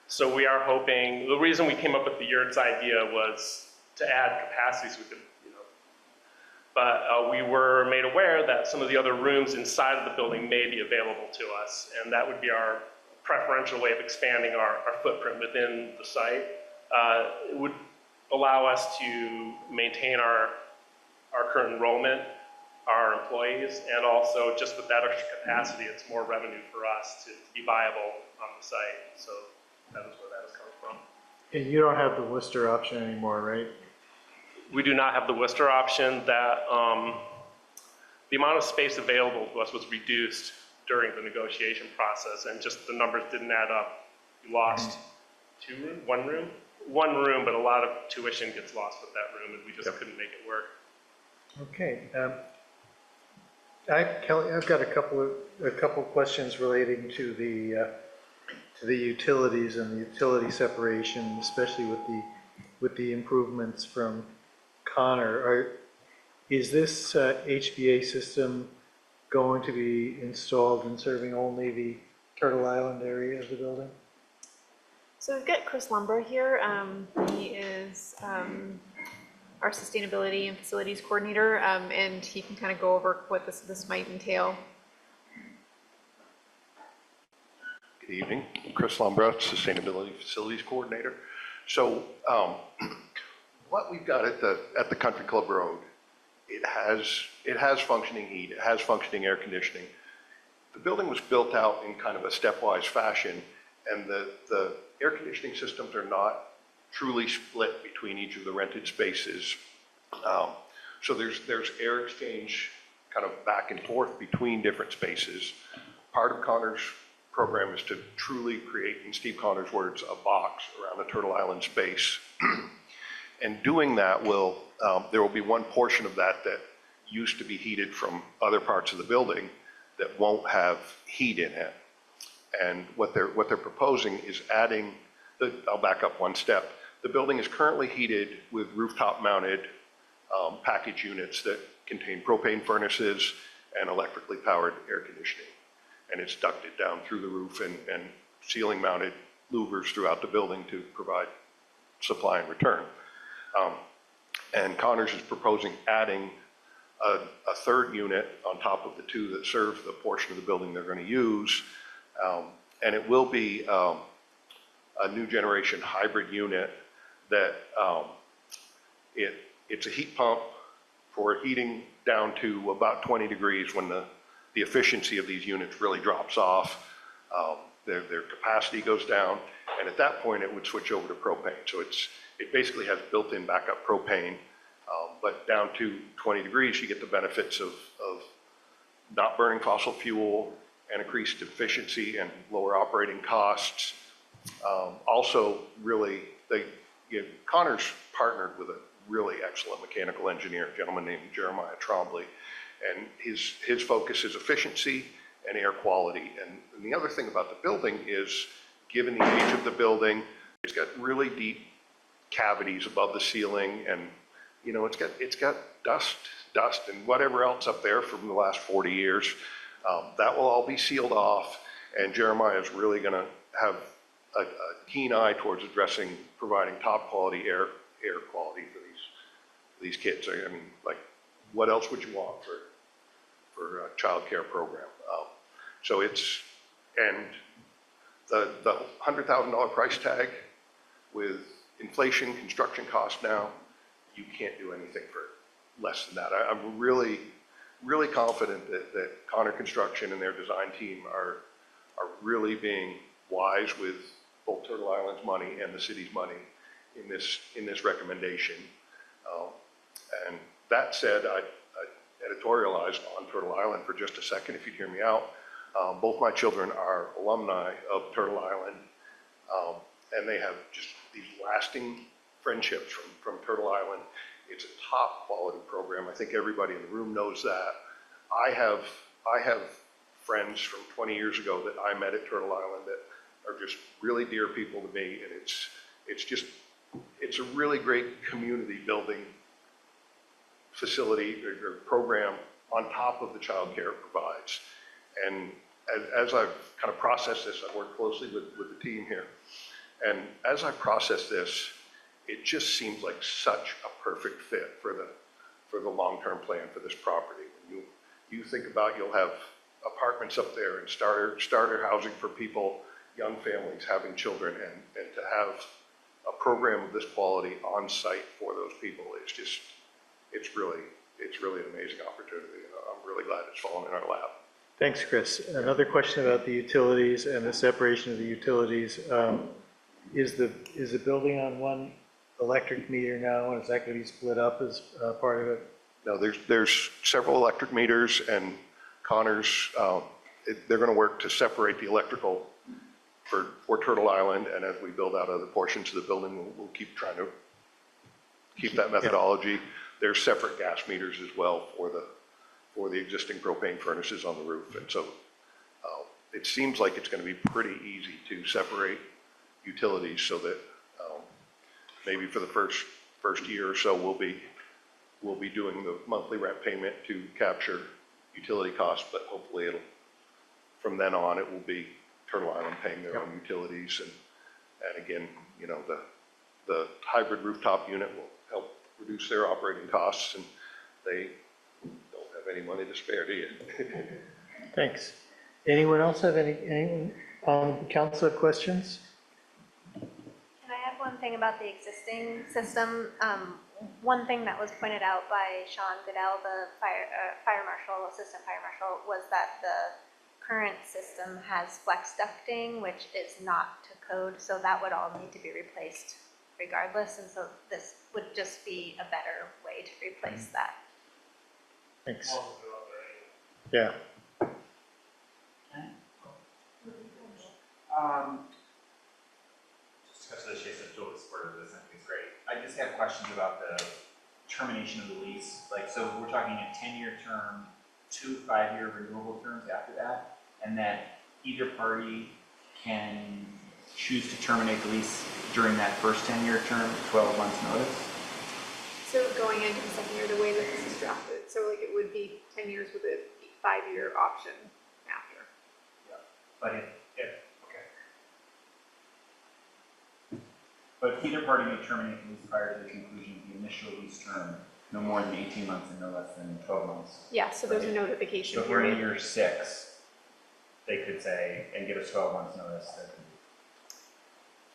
So we are hoping, the reason we came up with the yurts idea was to add capacity so we could, you know, but we were made aware that some of the other rooms inside of the building may be available to us, and that would be our preferential way of expanding our footprint within the site. It would allow us to maintain our current enrollment, our employees, and also just with that extra capacity, it's more revenue for us to be viable on the site. So that is where that is coming from. And you don't have the Worcester option anymore, right? We do not have the Worcester option. That the amount of space available to us was reduced during the negotiation process, and just the numbers didn't add up. We lost one room, but a lot of tuition gets lost with that room, and we just couldn't make it work. Okay. Kelly, I've got a couple questions relating to the utilities and the utility separation, especially with the improvements from Connor. Is this HVA system going to be installed and serving only the Turtle Island area of the building? So we've got Chris Lumber here. He is our sustainability and facilities coordinator, and he can kind of go over what this might entail. Good evening, Chris Lumbra, Sustainability Facilities Coordinator. So what we've got at the Country Club Road, it has functioning heat, it has functioning air conditioning. The building was built out in kind of a stepwise fashion, and the air conditioning systems are not truly split between each of the rented spaces. So there's air exchange kind of back and forth between different spaces. Part of Connor's program is to truly create, in Steve Connor's words, a box around the Turtle Island space. And doing that there will be one portion of that used to be heated from other parts of the building that won't have heat in it. And what they're proposing is adding, I'll back up one step. The building is currently heated with rooftop mounted package units that contain propane furnaces and electrically powered air conditioning. And it's ducted down through the roof and ceiling mounted louvers throughout the building to provide supply and return. And Connors is proposing adding a third unit on top of the two that serve the portion of the building they're going to use. And it will be a new generation hybrid unit that it's a heat pump for heating down to about 20 degrees when the efficiency of these units really drops off. Their capacity goes down, and at that point it would switch over to propane. So it basically has built-in backup propane, but down to 20 degrees you get the benefits of not burning fossil fuel and increased efficiency and lower operating costs. Also, really, Connor's partnered with a really excellent mechanical engineer, a gentleman named Jeremiah Trombley, and his focus is efficiency and air quality. And the other thing about the building is, given the age of the building, it's got really deep cavities above the ceiling, and it's got dust dust and whatever else up there from the last 40 years. That will all be sealed off, and Jeremiah is really going to have a keen eye towards addressing, providing top quality air quality for these kids. I mean, like, what else would you want for a child care program? So it's, and the $100,000 price tag with inflation, construction costs now, you can't do anything for less than that. I'm really confident that Connor Construction and their design team are really being wise with both Turtle Island's money and the city's money in this recommendation. And that said, I editorialized on Turtle Island for just a second, if you'd hear me out. Both my children are alumni of Turtle Island, and they have just these lasting friendships from Turtle Island. It's a top quality program. I think everybody in the room knows that. I have friends from 20 years ago that I met at Turtle Island that are just really dear people to me, and it's a really great community building facility or program on top of the child care it provides. And as I've kind of processed this, I've worked closely with the team here, and as I process this, it just seems like such a perfect fit for the long-term plan for this property. When you think about, you'll have apartments up there and starter housing for people, young families having children, and to have a program of this quality on site for those people is just, it's really an amazing opportunity. I'm really glad it's fallen in our lap. Thanks, Chris. Another question about the utilities and the separation of the utilities. Is the building on one electric meter now, and is that going to be split up as part of it? No, there's several electric meters, and Connor's, they're going to work to separate the electrical for Turtle Island, and as we build out other portions of the building, we'll keep trying to keep that methodology. Yeah. There's separate gas meters as well for the existing propane furnaces on the roof, and so it seems like it's going to be pretty easy to separate utilities, so that maybe for the first year or so we'll be doing the monthly rent payment to capture utility costs, but hopefully from then on it will be Turtle Island paying their own utilities, and again, you know, the hybrid rooftop unit will help reduce their operating costs, and they don't have any money to spare, do you? Thanks. Anyone else have anyone on the council have questions? Can I add one thing about the existing system? One thing that was pointed out by Sean Goodell, the assistant fire marshal, was that the current system has flex ducting, which is not to code, so that would all need to be replaced regardless, and so this would just be a better way to replace that. Thanks. Yeah. Just to cut to the chase, I'm totally supportive of this. I think it's great. I just have questions about the termination of the lease. Like, so we're talking a 10-year term, 2 5-year renewable terms after that, and that either party can choose to terminate the lease during that first 10-year term, 12 months notice. So going into the second year, the way that this is drafted, so like it would be 10 years with a 5-year option after. Yeah. But But either party may terminate the lease prior to the conclusion of the initial lease term, no more than 18 months and no less than 12 months. Yeah, so there's a notification So if we're in period. year 6, they could say, and give us 12 months notice.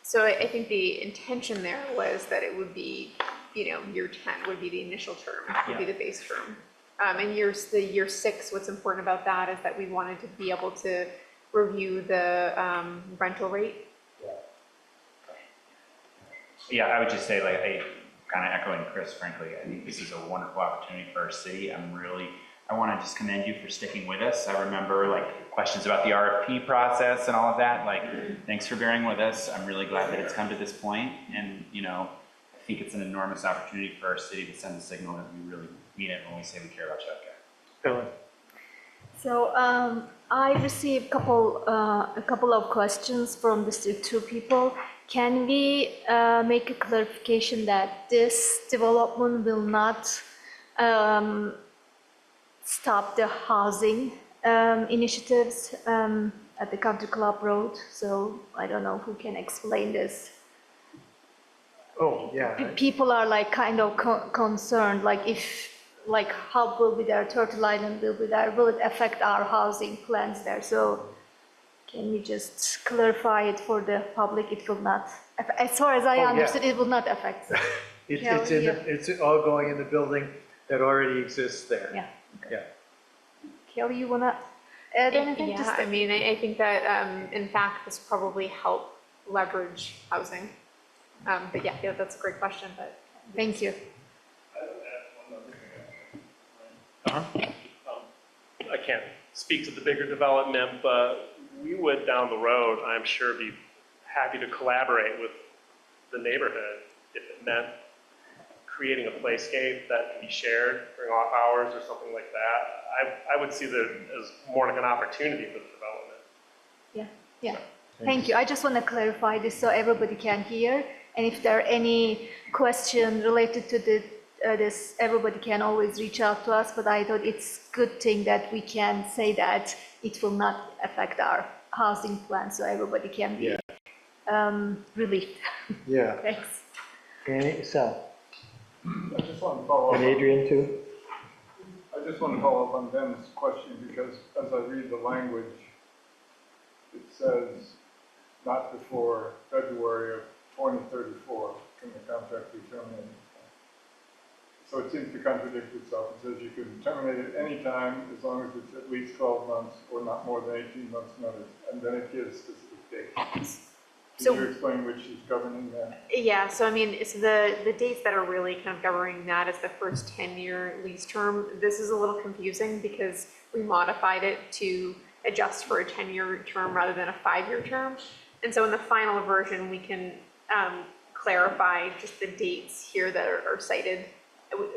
So I think the intention there was that it would be, you know, year 10 would be the initial term, would be the base term. And the year 6, what's important about that is that we wanted to be able to review the rental rate. Yeah, I would just say, like, kind of echoing Chris, frankly, I think this is a wonderful opportunity for our city. I want to just commend you for sticking with us. I remember, like, questions about the RFP process and all of that. Like, thanks for bearing with us. I'm really glad that it's come to this point. And, you know, I think it's an enormous opportunity for our city to send a signal that we really mean it when we say we care about childcare. So I received a couple of questions from the two people. Can we make a clarification that this development will not stop the housing initiatives at the Country Club Road. So I don't know who can explain this. Oh, yeah. People are like kind of concerned, like if like hub will be there, Turtle Island will be there, will it affect our housing plans there? So can you just clarify it for the public? It will not, as far as I understood, it will not affect. It's all going in the building that already exists there. Yeah. Okay. Yeah. Kelly, you wanna add anything? Yeah, I mean, I think that in fact, this probably help leverage housing. But yeah, that's a great question, but Thank you. I can't speak to the bigger development, but we would down the road, I'm sure, be happy to collaborate with the neighborhood if it meant creating a playscape that can be shared during off hours or something like that. I would see that as more like an opportunity for the development. Yeah. Thank you. I just want to clarify this so everybody can hear. And if there are any questions related to this, everybody can always reach out to us. But I thought it's a good thing that we can say that it will not affect our housing plan, so everybody can be relieved. Yeah. Thanks. Annie, Sal, I just want to follow up. and Adrian too. I just want to follow up on Ben's question because as I read the language, it says not before February of 2034 can the contract be terminated. So it seems to contradict itself. It says you can terminate it any time as long as it's at least 12 months or not more than 18 months notice. And then it gives specific dates. Can you explain which is governing that? yeah, so I mean, it's the dates that are really kind of governing that is the first 10-year lease term. This is a little confusing because we modified it to adjust for a 10-year term rather than a 5-year term. And so in the final version, we can clarify just the dates here that are cited.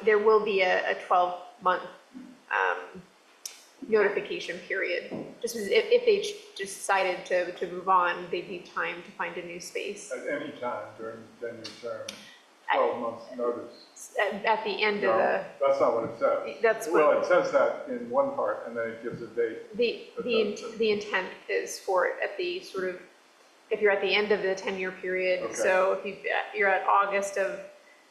There will be a 12-month notification period. Just as if they decided to move on, they'd need time to find a new space. At any time during the 10-year term, 12 months notice. At the end of the... That's not what it says. That's well, it says that in one part and then it gives a date. The intent is for it at the sort of, if you're at the end of the 10-year period, Okay. so if you're at August of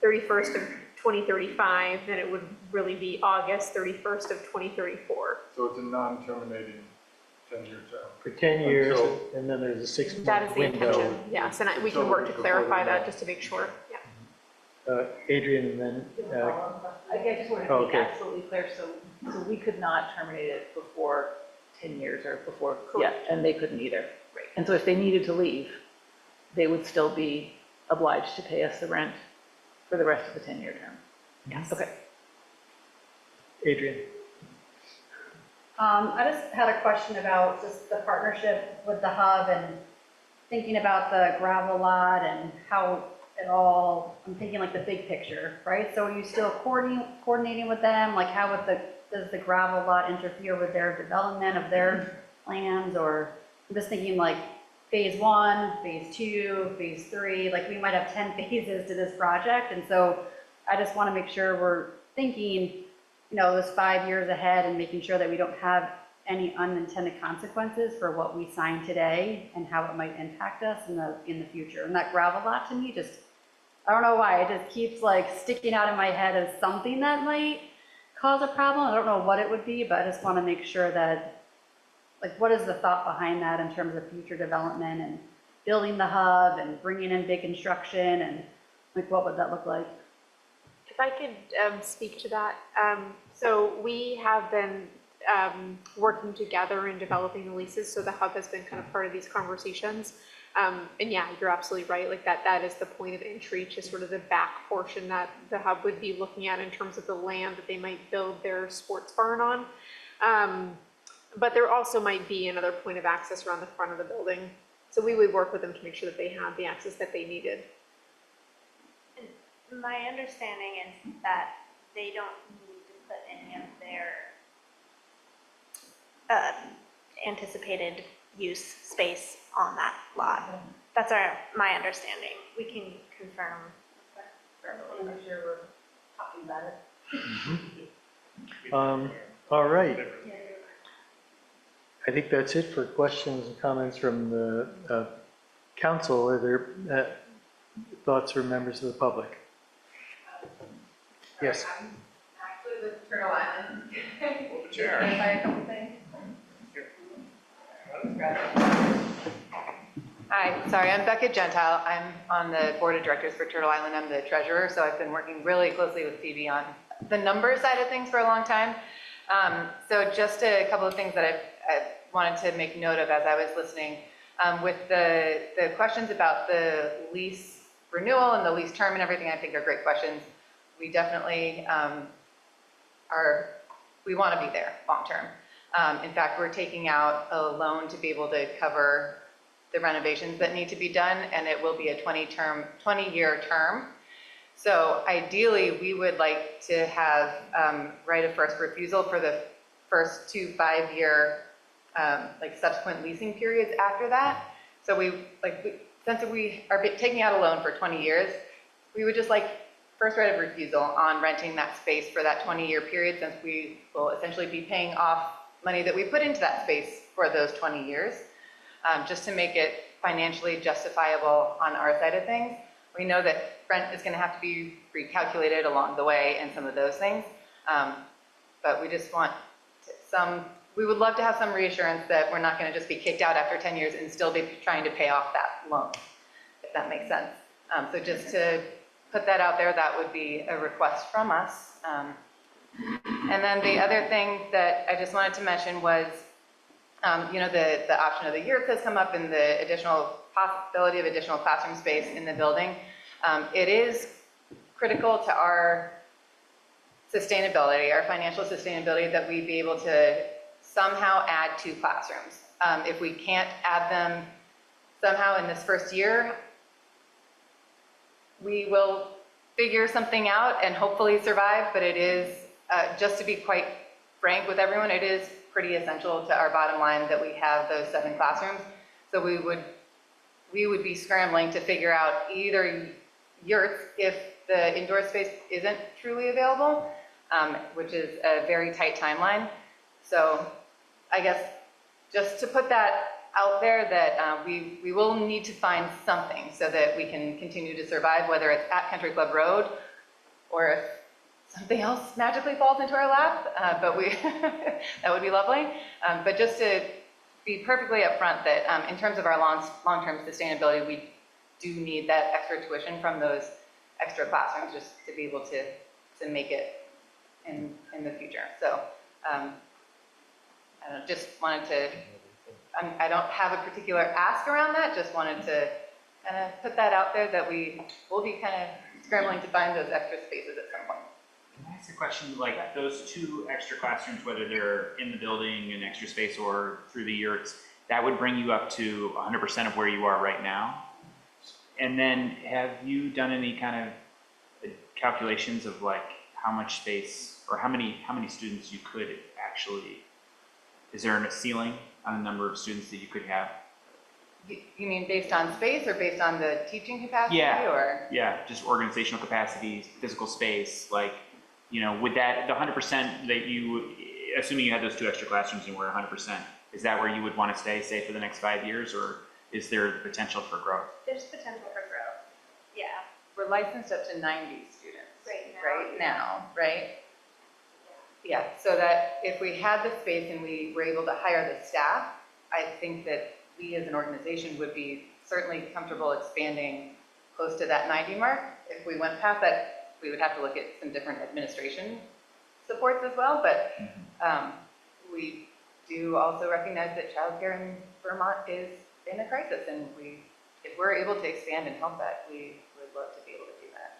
31st of 2035, then it would really be August 31st of 2034. So it's a non-terminating 10-year term. For 10 years, and then there's a 6-month That is the window. intention, yes, and we can work to clarify that just to make sure, yeah. Adrian, and then, I just wanted to be absolutely clear, so we could not terminate it before 10 years or before, yeah, and they couldn't either. Right. And so if they needed to leave, they would still be obliged to pay us the rent for the rest of the 10-year term. Yes. Okay. Adrian. I just had a question about just the partnership with the hub and thinking about the gravel lot and how it all, I'm thinking like the big picture, right? So are you still coordinating with them? Like how does the gravel lot interfere with their development of their plans? Or I'm just thinking like phase 1, phase 2, phase 3, like we might have 10 phases to this project. And so I just want to make sure we're thinking, this 5 years ahead and making sure that we don't have any unintended consequences for what we sign today and how it might impact us in the future. And that gravel lot to me just, I don't know why, it just keeps like sticking out in my head as something that might cause a problem. I don't know what it would be, but I just want to make sure that, like, what is the thought behind that in terms of future development and building the hub and bringing in big construction and like, what would that look like? If I could speak to that. So we have been working together in developing the leases, so the hub has been kind of part of these conversations. And yeah, you're absolutely right, like that is the point of entry to sort of the back portion that the hub would be looking at in terms of the land that they might build their sports barn on. But there also might be another point of access around the front of the building. So we would work with them to make sure that they had the access that they needed. My understanding is that they don't need to put any of their anticipated use space on that lot. That's my understanding. We can confirm. I'm sure we're talking about it. All right. I think that's it for questions and comments from the council. Are there thoughts from members of the public? Yes. I'm actually with Turtle Island. Well, the chair. Can I say a couple things? Hi, sorry, I'm Becca Gentile. I'm on the board of directors for Turtle Island. I'm the treasurer, so I've been working really closely with Phoebe on the number side of things for a long time. So just a couple of things that I wanted to make note of as I was listening. With the questions about the lease renewal and the lease term and everything, I think are great questions. We definitely we want to be there long term. In fact, we're taking out a loan to be able to cover the renovations that need to be done, and it will be a 20-year term. So ideally, we would like to have right of first refusal for the first 2 5-year subsequent leasing periods after that. So since we are taking out a loan for 20 years, we would just like first right of refusal on renting that space for that 20-year period, since we will essentially be paying off money that we put into that space for those 20 years, just to make it financially justifiable on our side of things. We know that rent is going to have to be recalculated along the way and some of those things, but we just want we would love to have some reassurance that we're not going to just be kicked out after 10 years and still be trying to pay off that loan, if that makes sense. So just to put that out there, that would be a request from us. And then the other thing that I just wanted to mention was, the option of the yurts has come up, and the additional possibility of additional classroom space in the building. It is critical to our sustainability, our financial sustainability, that we be able to somehow add 2 classrooms. If we can't add them somehow in this first year, we will figure something out and hopefully survive, but it is, just to be quite frank with everyone, it is pretty essential to our bottom line that we have those 7 classrooms. So we would be scrambling to figure out either yurts if the indoor space isn't truly available, which is a very tight timeline. So I guess just to put that out there, that we will need to find something so that we can continue to survive, whether it's at Country Club Road or if something else magically falls into our lap, but that would be lovely. But just to be perfectly upfront that in terms of our long-term sustainability, we do need that extra tuition from those extra classrooms just to be able to make it in the future. So I just wanted to, I don't have a particular ask around that, just wanted to kind of put that out there that we will be kind of scrambling to find those extra spaces at some point. Can I ask a question, like those 2 extra classrooms, whether they're in the building in extra space or through the yurts, that would bring you up to 100% of where you are right now? And then have you done any kind of calculations of like how much space or how many students you could actually, is there a ceiling on the number of students that you could have? You mean based on space or based on the teaching capacity? Yeah, yeah, just organizational capacity, physical space, like, would that, the 100% that you, assuming you had those 2 extra classrooms and were 100%, is that where you would want to stay, say, for the next 5 years, or is there the potential for growth? There's potential for growth, yeah. We're licensed up to 90 students right now, right? Yeah, so that if we had the space and we were able to hire the staff, I think that we as an organization would be certainly comfortable expanding close to that 90 mark. If we went past that, we would have to look at some different administration supports as well, but we do also recognize that childcare in Vermont is in a crisis, and if we're able to expand and help that, we would love to be able to do that.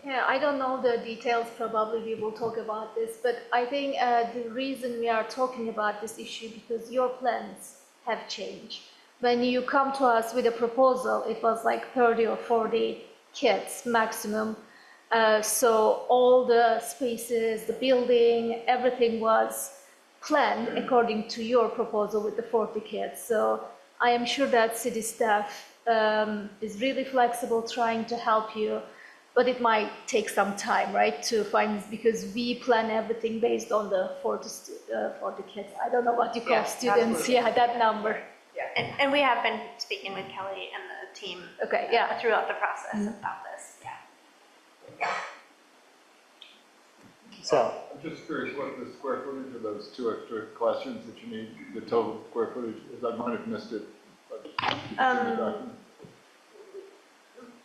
Yeah, I don't know the details, probably we will talk about this, but I think the reason we are talking about this issue because your plans have changed. When you come to us with a proposal, it was like 30 or 40 kids maximum. So all the spaces, the building, everything was planned according to your proposal with the 40 kids. So I am sure that city staff is really flexible, trying to help you. But it might take some time, right, to find, because we plan everything based on the 40 kids. I don't know what you call Yeah, students, absolutely. yeah, that number. And we have been speaking with Kelly and the team. Okay, yeah. Throughout the process about this, yeah. So, I'm just curious what the square footage of those 2 extra classrooms that you need, the total square footage is. I might have missed it. But it's in the document.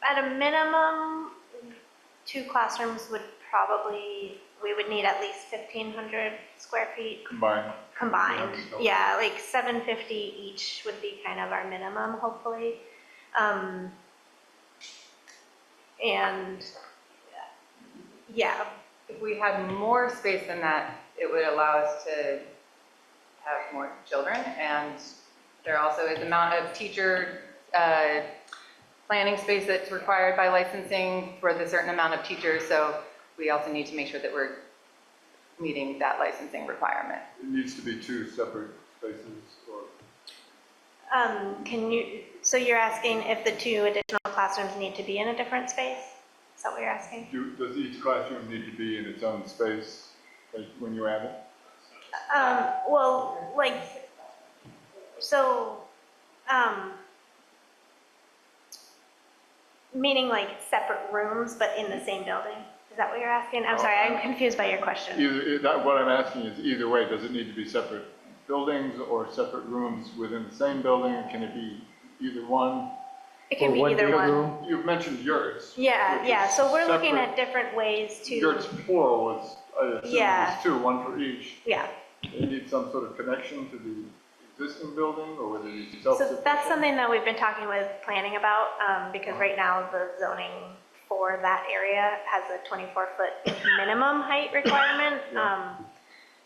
At a minimum, 2 classrooms would probably, we would need at least 1,500 square feet Combined. combined. Yeah, like 750 each would be kind of our minimum, hopefully. And yeah, If we had more space than that, it would allow us to have more children. And there also is amount of teacher planning space that's required by licensing for the certain amount of teachers. So we also need to make sure that we're meeting that licensing requirement. It needs to be 2 separate spaces or? so you're asking if the 2 additional classrooms need to be in a different space? Is that what you're asking? Does each classroom need to be in its own space when you add it? Well, like, so, meaning like separate rooms, but in the same building? Is that what you're asking? I'm sorry, I'm confused by your question. What I'm asking is either way, does it need to be separate buildings or separate rooms within the same building? Or can it be either one? It can be either one. You've mentioned yurts. Yeah, so we're looking separate. at different ways to. Yurts plural was, I assume Yeah. it's 2, 1 for each. Yeah. You need some sort of connection to the existing building, or whether it's So self-sufficient? that's something that we've been talking with planning about, because right now the zoning for that area has a 24-foot minimum height requirement.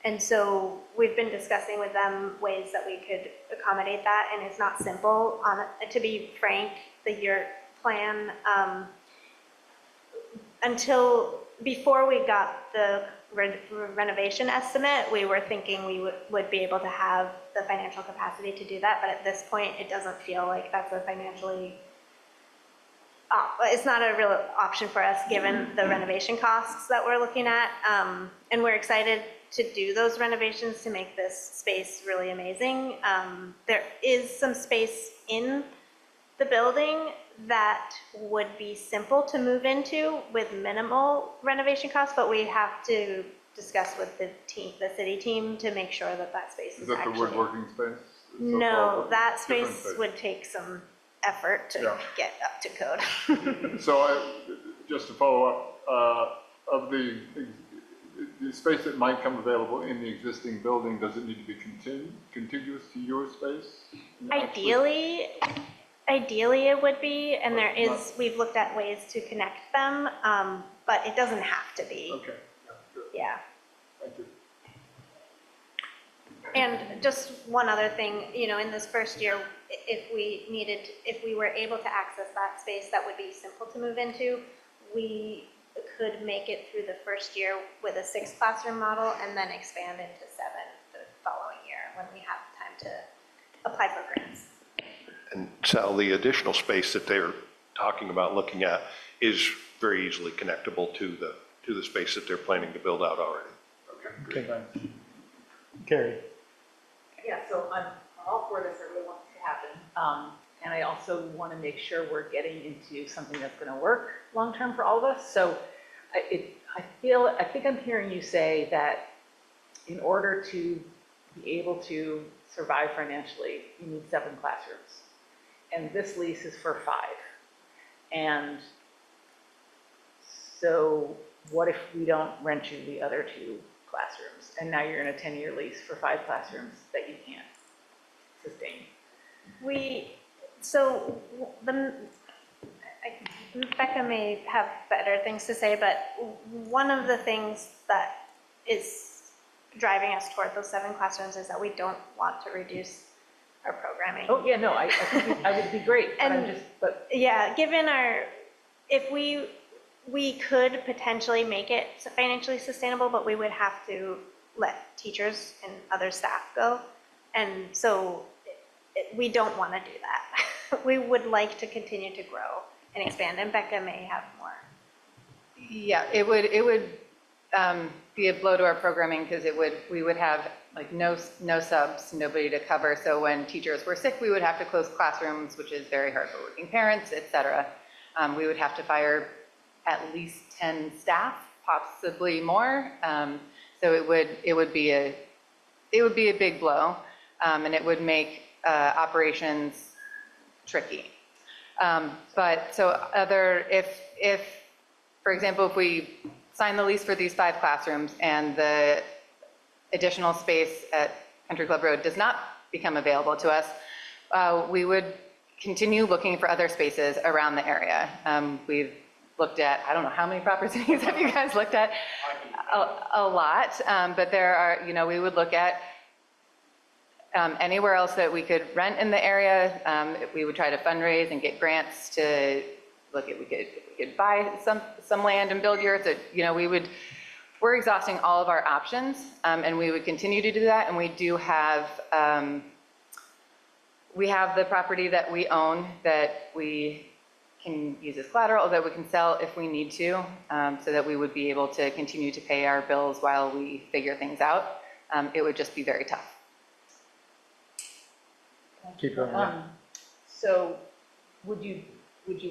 And so we've been discussing with them ways that we could accommodate that, and it's not simple. To be frank, the yurt plan, before we got the renovation estimate, we were thinking we would be able to have the financial capacity to do that, but at this point, it doesn't feel like that's a financially, it's not a real option for us given the renovation costs that we're looking at. And we're excited to do those renovations to make this space really amazing. There is some space in the building that would be simple to move into with minimal renovation costs, but we have to discuss with the city team to make sure that that space is Is that the actually. woodworking space? No, that different space would take some effort to Yeah. get up to code. So just to follow up, of the space that might come available in the existing building, does it need to be contiguous to your space? Ideally it would be, and we've looked at ways to connect them, but it doesn't have to be. Okay. Good. Yeah. Thank you. And just one other thing, in this first year, if we were able to access that space that would be simple to move into, we could make it through the first year with a 6 classroom model and then expand into 7 the following year when we have time to apply for grants. And Sal, the additional space that they're talking about looking at is very easily connectable to the space that they're planning to build out already. Okay, thanks. Carrie. Yeah, so I'm all for this, I really want it to happen. And I also want to make sure we're getting into something that's going to work long-term for all of us. So I think I'm hearing you say that in order to be able to survive financially, you need 7 classrooms. And this lease is for 5. And so what if we don't rent you the other 2 classrooms? And now you're in a 10-year lease for 5 classrooms that you can't sustain. Becca may have better things to say, but one of the things that is driving us toward those 7 classrooms is that we don't want to reduce our programming. Oh, yeah, no, I think I would be great, but Yeah, if we could potentially make it financially sustainable, but we would have to let teachers and other staff go. And so we don't want to do that. We would like to continue to grow and expand, and Becca may have more Yeah, it would be a blow to our programming because we would have like no subs, nobody to cover. So when teachers were sick, we would have to close classrooms, which is very hard for working parents, et cetera. We would have to fire at least 10 staff, possibly more. So it would be a big blow, and it would make operations tricky. But so if, for example, if we sign the lease for these 5 classrooms and the additional space at Country Club Road does not become available to us, we would continue looking for other spaces around the area. We've looked at, I don't know how many properties have you guys looked at? A lot, but there are, we would look at anywhere else that we could rent in the area. We would try to fundraise and get grants to look at, we could buy some land and build yurts. We're exhausting all of our options, and we would continue to do that. And we do have, the property that we own that we can use as collateral, that we can sell if we need to, so that we would be able to continue to pay our bills while we figure things out. It would just be very tough. Keep going. So would you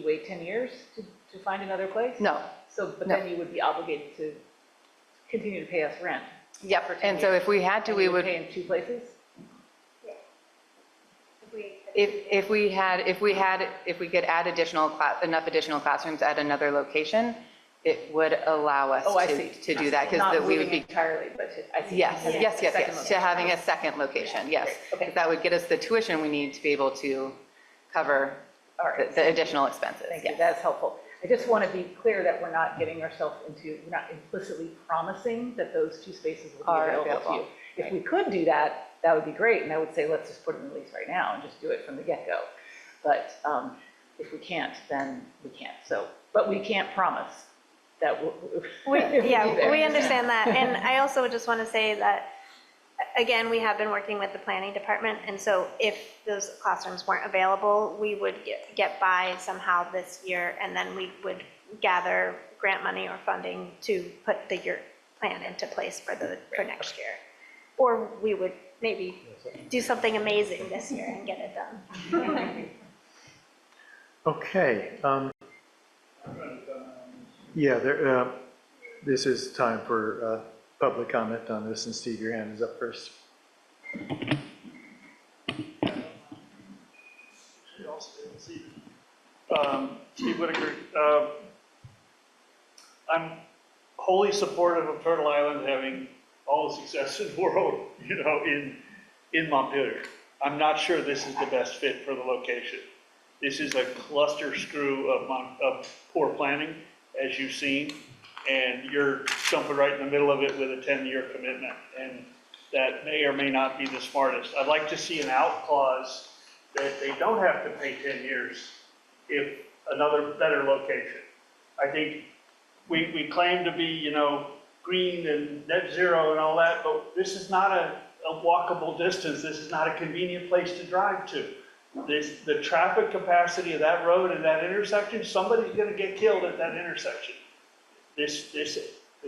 wait 10 years to find another place? No. So, but No. then you would be obligated to continue to pay us rent. Yep, and so if we had to, And we you would, pay in 2 places? if we could add enough additional classrooms at another location, it would allow us Oh, I see. to do that, Not because we would moving be. entirely, but I see. Yes, Having yes, a yes, second yes, to location. having a second location, yes. Okay. That would get us the tuition we need to be able to cover the additional expenses. Thank you, yes. that's helpful. I just want to be clear that we're not getting ourselves we're not implicitly promising that those 2 spaces will be Are available to you. available. If we could do that, that would be great, and I would say, let's just put it in the lease right now and just do it from the get-go. But if we can't, then we can't. So, but we can't promise that We if do that. we understand that. And I also just want to say that, again, we have been working with the planning department, and so if those classrooms weren't available, we would get by somehow this year, and then we would gather grant money or funding to put the yurt plan into place for next year. Or we would maybe do something amazing this year and get it done. Okay. Yeah, this is time for public comment on this, and Steve, your hand is up first. Steve Whitaker. I'm wholly supportive of Turtle Island having all the success in the world, in Montpelier. I'm not sure this is the best fit for the location. This is a cluster screw of poor planning, as you've seen, and you're jumping right in the middle of it with a 10-year commitment, and that may or may not be the smartest. I'd like to see an out clause that they don't have to pay 10 years if another better location. I think we claim to be, green and net zero and all that, but this is not a walkable distance. This is not a convenient place to drive to. The traffic capacity of that road and that intersection, somebody's going to get killed at that intersection. The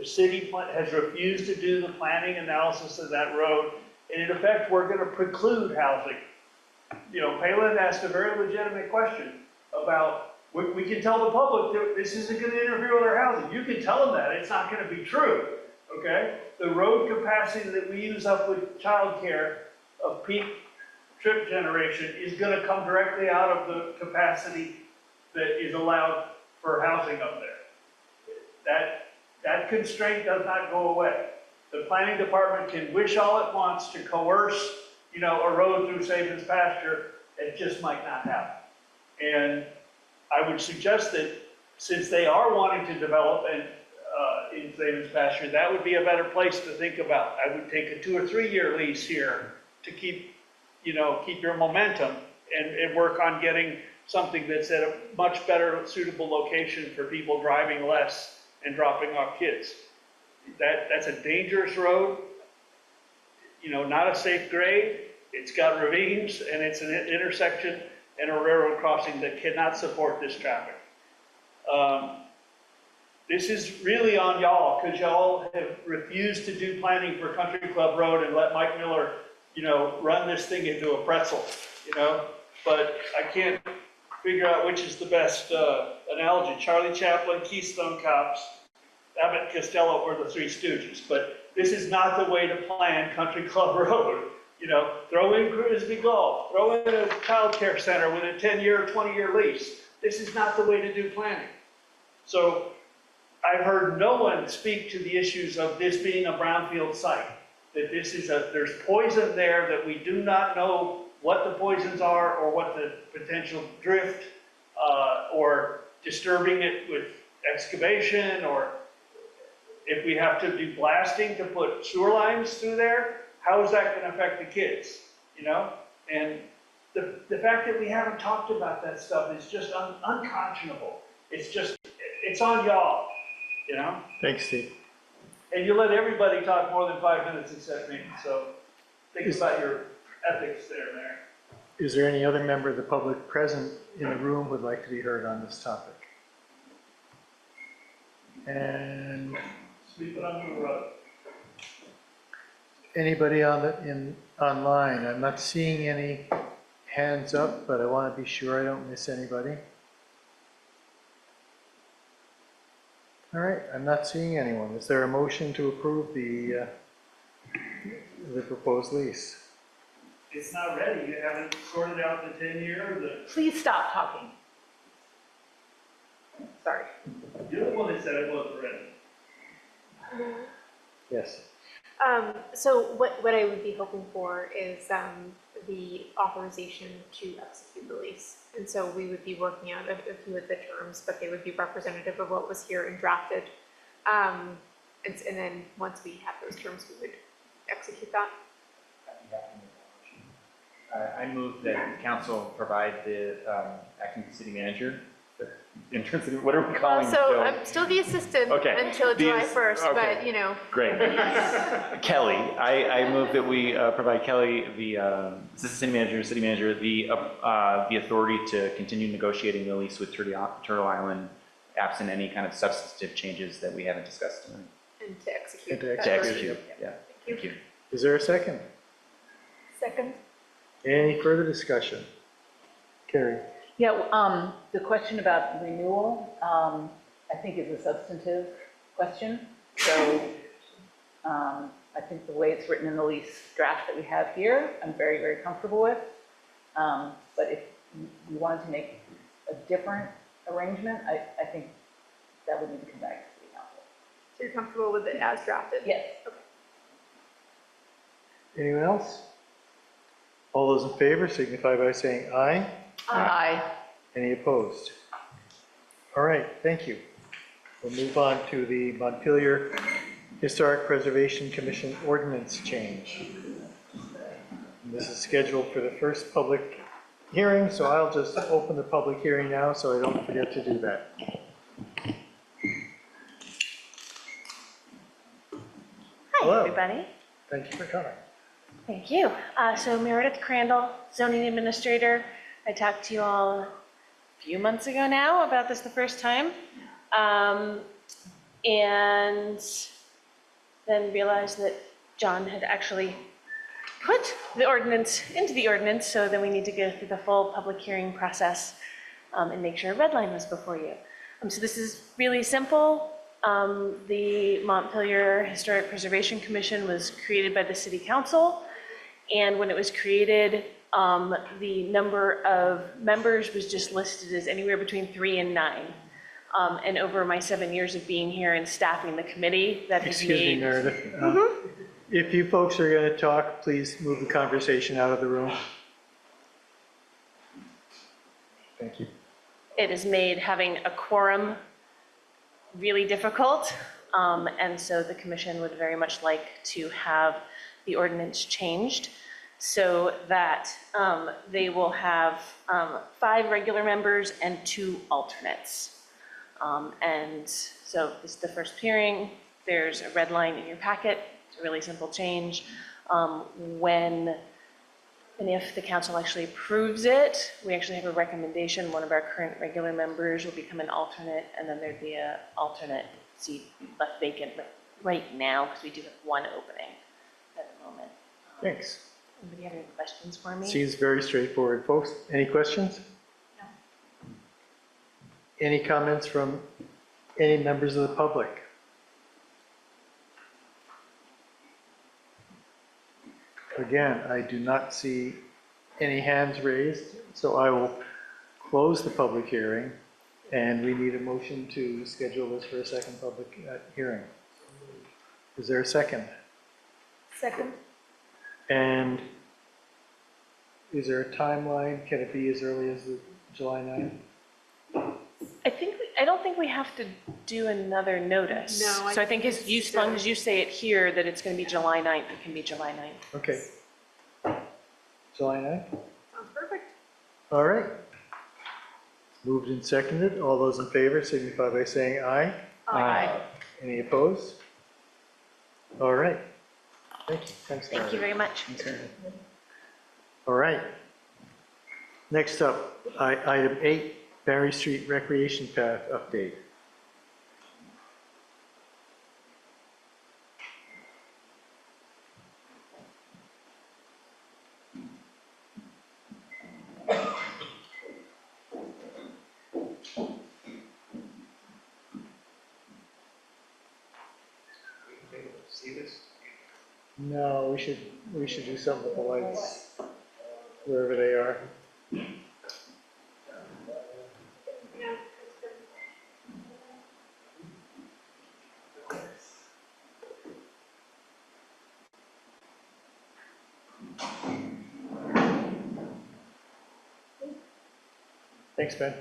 city has refused to do the planning analysis of that road, and in effect, we're going to preclude housing. Palin asked a very legitimate question about, we can tell the public that this isn't going to interfere with our housing. You can tell them that. It's not going to be true, okay? The road capacity that we use up with childcare of peak trip generation is going to come directly out of the capacity that is allowed for housing up there. That constraint does not go away. The planning department can wish all it wants to coerce, a road through Sabins pasture. It just might not happen. And I would suggest that since they are wanting to develop in Sabins pasture, that would be a better place to think about. I would take a 2 or 3 year lease here to keep your momentum and work on getting something that's at a much better suitable location for people driving less and dropping off kids. That's a dangerous road, not a safe grade. It's got ravines, and it's an intersection and a railroad crossing that cannot support this traffic. this is really on y'all, because y'all have refused to do planning for Country Club Road and let Mike Miller, run this thing into a pretzel, But I can't figure out which is the best analogy. Charlie Chaplin, Keystone Cops, Abbott Costello, or the Three Stooges. But this is not the way to plan Country Club Road. Throw in Frisbee Golf, throw in a child care center with a 10-year, 20-year lease. This is not the way to do planning. So I've heard no one speak to the issues of this being a brownfield site, that there's poison there, that we do not know what the poisons are or what the potential drift or disturbing it with excavation, or if we have to do blasting to put sewer lines through there, how is that going to affect the kids, And the fact that we haven't talked about that stuff is just unconscionable. It's on y'all, Thanks, Steve. And you let everybody talk more than 5 minutes except me, so think about your ethics there, Mayor. Is there any other member of the public present in the room who would like to be heard on this topic? And Sweep it under the rug. anybody online? I'm not seeing any hands up, but I want to be sure I don't miss anybody. All right, I'm not seeing anyone. Is there a motion to approve the proposed lease? It's not ready. You haven't sorted out the 10-year, Please stop talking. Sorry. You're the one that said it wasn't ready. Yes. So what I would be hoping for is the authorization to execute the lease. And so we would be working out a few of the terms, but they would be representative of what was here and drafted. And then once we have those terms, we would execute that. I move that the council provide the acting city manager, in terms of, what are we calling? So I'm still the assistant until July 1st, but Great. Kelly, I move that we provide Kelly, the assistant city manager, the authority to continue negotiating the lease with Turtle Island, absent any kind of substantive changes that we haven't discussed tonight. And to execute. To execute, yeah. Thank you. Is there a second? Second. Any further discussion? Carrie? Yeah, the question about renewal, I think is a substantive question. So I think the way it's written in the lease draft that we have here, I'm very, very comfortable with. But if we wanted to make a different arrangement, I think that would need to come back to city council. So you're comfortable with it as drafted? Yes. Okay. Anyone else? All those in favor signify by saying aye. Aye. Any opposed? All right, thank you. We'll move on to the Montpelier Historic Preservation Commission ordinance change. And this is scheduled for the first public hearing, so I'll just open the public hearing now so I don't forget to do that. Hi, Hello. everybody. Thank you for coming. Thank you. So Meredith Crandall, zoning administrator. I talked to you all a few months ago now about this the first time. And then realized that John had actually put the ordinance into the ordinance, so then we need to go through the full public hearing process and make sure a red line was before you. So this is really simple. The Montpelier Historic Preservation Commission was created by the City Council, and when it was created, the number of members was just listed as anywhere between 3 and 9. And over my 7 years of being here and staffing the committee, that has made... Excuse me, Meredith. If you folks are going to talk, please move the conversation out of the room. Thank you. It has made having a quorum really difficult. And so the commission would very much like to have the ordinance changed so that they will have 5 regular members and 2 alternates. And so this is the first hearing. There's a red line in your packet. It's a really simple change. When And if the council actually approves it, we actually have a recommendation. One of our current regular members will become an alternate, and then there'd be an alternate seat left vacant right now, because we do have one opening at the moment. Thanks. Anybody have any questions for me? Seems very straightforward, folks. Any questions? No. Any comments from any members of the public? Again, I do not see any hands raised, so I will close the public hearing, and we need a motion to schedule this for a second public hearing. Is there a second? Second. And is there a timeline? Can it be as early as the July 9th? I don't think we have to do another notice. No, So I think as long as you say it here that it's going to be July 9th, it can be July 9th. Okay. July 9th? Sounds perfect. All right. Moved and seconded. All those in favor signify by saying aye. Aye. Any opposed? All right. Thank you. Thanks, Thank Mary. you very much. All right. Next up, item 8, Barry Street Recreation Path update. See this? No, we should do something with the lights, wherever they are. Thanks, Ben.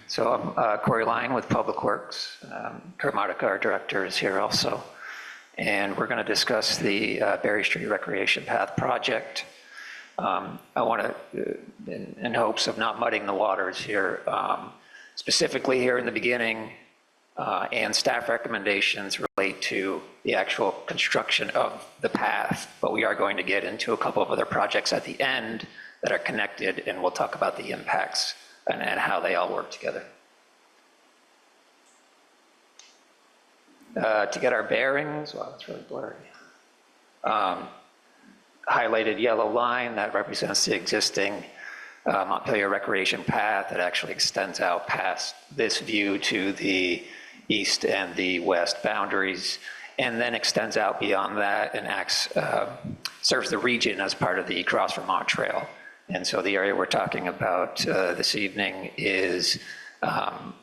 So I'm Corey Lyon with Public Works. Kurt Modica, our director, is here also. And we're going to discuss the Berry Street Recreation Path project. I want to, in hopes of not muddying the waters here, specifically here in the beginning, and staff recommendations relate to the actual construction of the path, but we are going to get into a couple of other projects at the end that are connected, and we'll talk about the impacts and how they all work together. To get our bearings, wow, it's really blurry. Highlighted yellow line that represents the existing Montpelier recreation path that actually extends out past this view to the east and the west boundaries, and then extends out beyond that and serves the region as part of the Cross Vermont Trail. And so the area we're talking about this evening is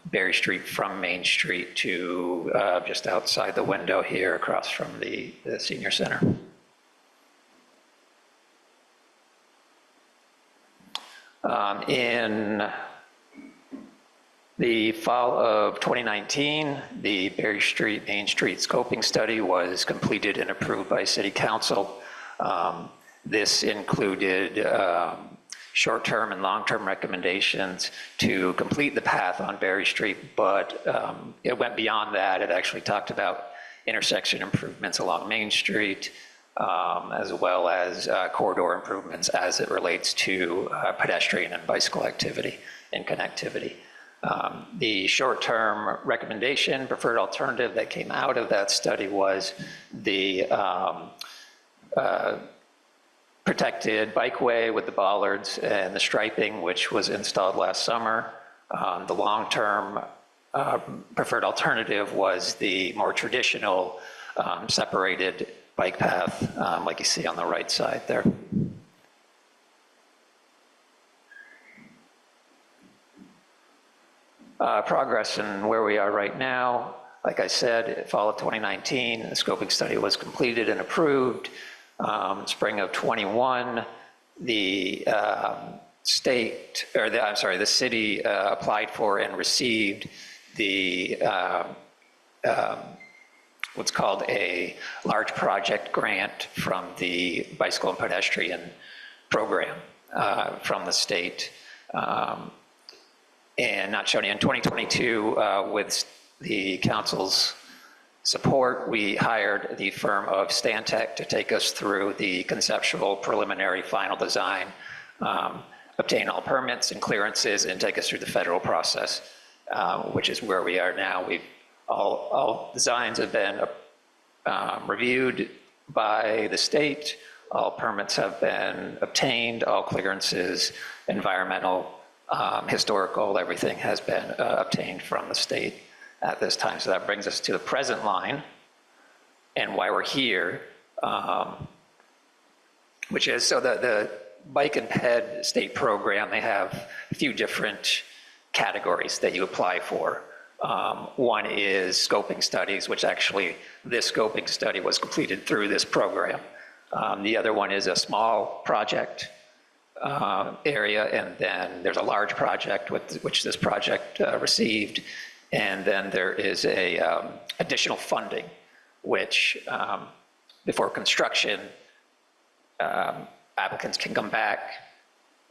Berry Street from Main Street to just outside the window here across from the senior center. In the fall of 2019, the Berry Street Main Street scoping study was completed and approved by City Council. This included short-term and long-term recommendations to complete the path on Berry Street, but it went beyond that. It actually talked about intersection improvements along Main Street, as well as corridor improvements as it relates to pedestrian and bicycle activity and connectivity. The short-term recommendation, preferred alternative that came out of that study was the protected bikeway with the bollards and the striping, which was installed last summer. The long-term preferred alternative was the more traditional separated bike path, like you see on the right side there. Progress and where we are right now. Like I said, fall of 2019, the scoping study was completed and approved. Spring of 21, the the city applied for and received the what's called a large project grant from the bicycle and pedestrian program from the state. And not shown in 2022, with the council's support, we hired the firm of Stantec to take us through the conceptual, preliminary, final design, obtain all permits and clearances, and take us through the federal process, which is where we are now. All designs have been reviewed by the state. All permits have been obtained, all clearances, environmental, historical, everything has been obtained from the state at this time. So that brings us to the present line and why we're here, which is, so the Bike and Ped state program, they have a few different categories that you apply for. One is scoping studies, which actually this scoping study was completed through this program. The other one is a small project area, and then there's a large project which this project received, and then there is a additional funding, which before construction, applicants can come back,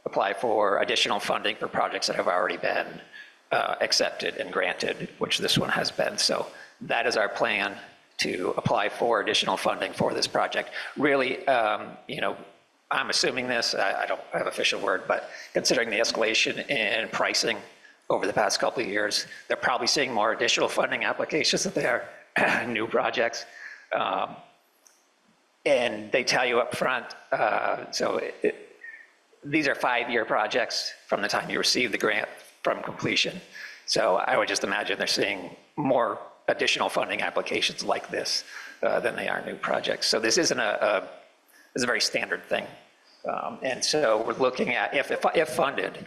apply for additional funding for projects that have already been accepted and granted, which this one has been. So that is our plan, to apply for additional funding for this project. Really, you know, I'm assuming this, I don't have official word, but considering the escalation in pricing over the past couple of years, they're probably seeing more additional funding applications than they are new projects. And they tell you up front, these are 5-year projects from the time you receive the grant from completion. So I would just imagine they're seeing more additional funding applications like this than they are new projects. So this isn't this is a very standard thing. And so we're looking at, if funded,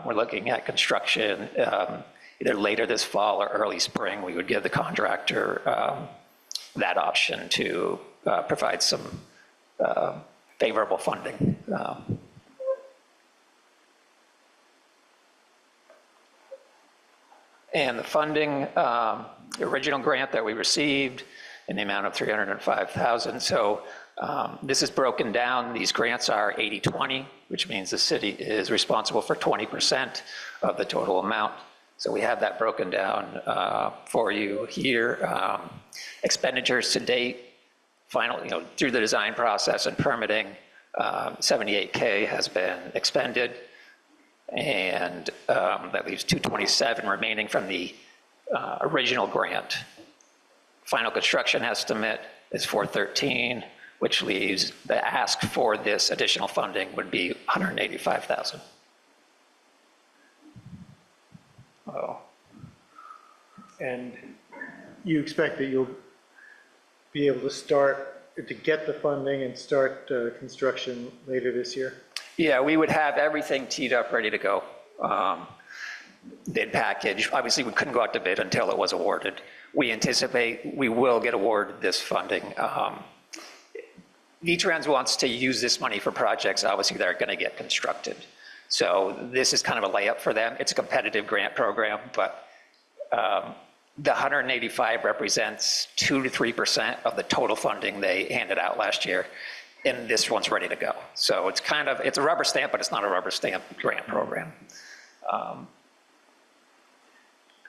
we're looking at construction either later this fall or early spring. We would give the contractor that option to provide some favorable funding. And the funding, the original grant that we received in the amount of $305,000. So this is broken down. These grants are 80-20, which means the city is responsible for 20% of the total amount. So we have that broken down for you here. Expenditures to date, final, through the design process and permitting, $78K has been expended, and that leaves $227 remaining from the original grant. Final construction estimate is $413, which leaves the ask for this additional funding would be $185,000. Oh. And you expect that you'll be able to get the funding and start construction later this year? Yeah, we would have everything teed up, ready to go. Bid package, obviously we couldn't go out to bid until it was awarded. We anticipate we will get awarded this funding. V-Trans wants to use this money for projects, obviously, that are going to get constructed. So this is kind of a layup for them. It's a competitive grant program, but the 185 represents 2 to 3% of the total funding they handed out last year, and this one's ready to go. So it's it's a rubber stamp, but it's not a rubber stamp grant program.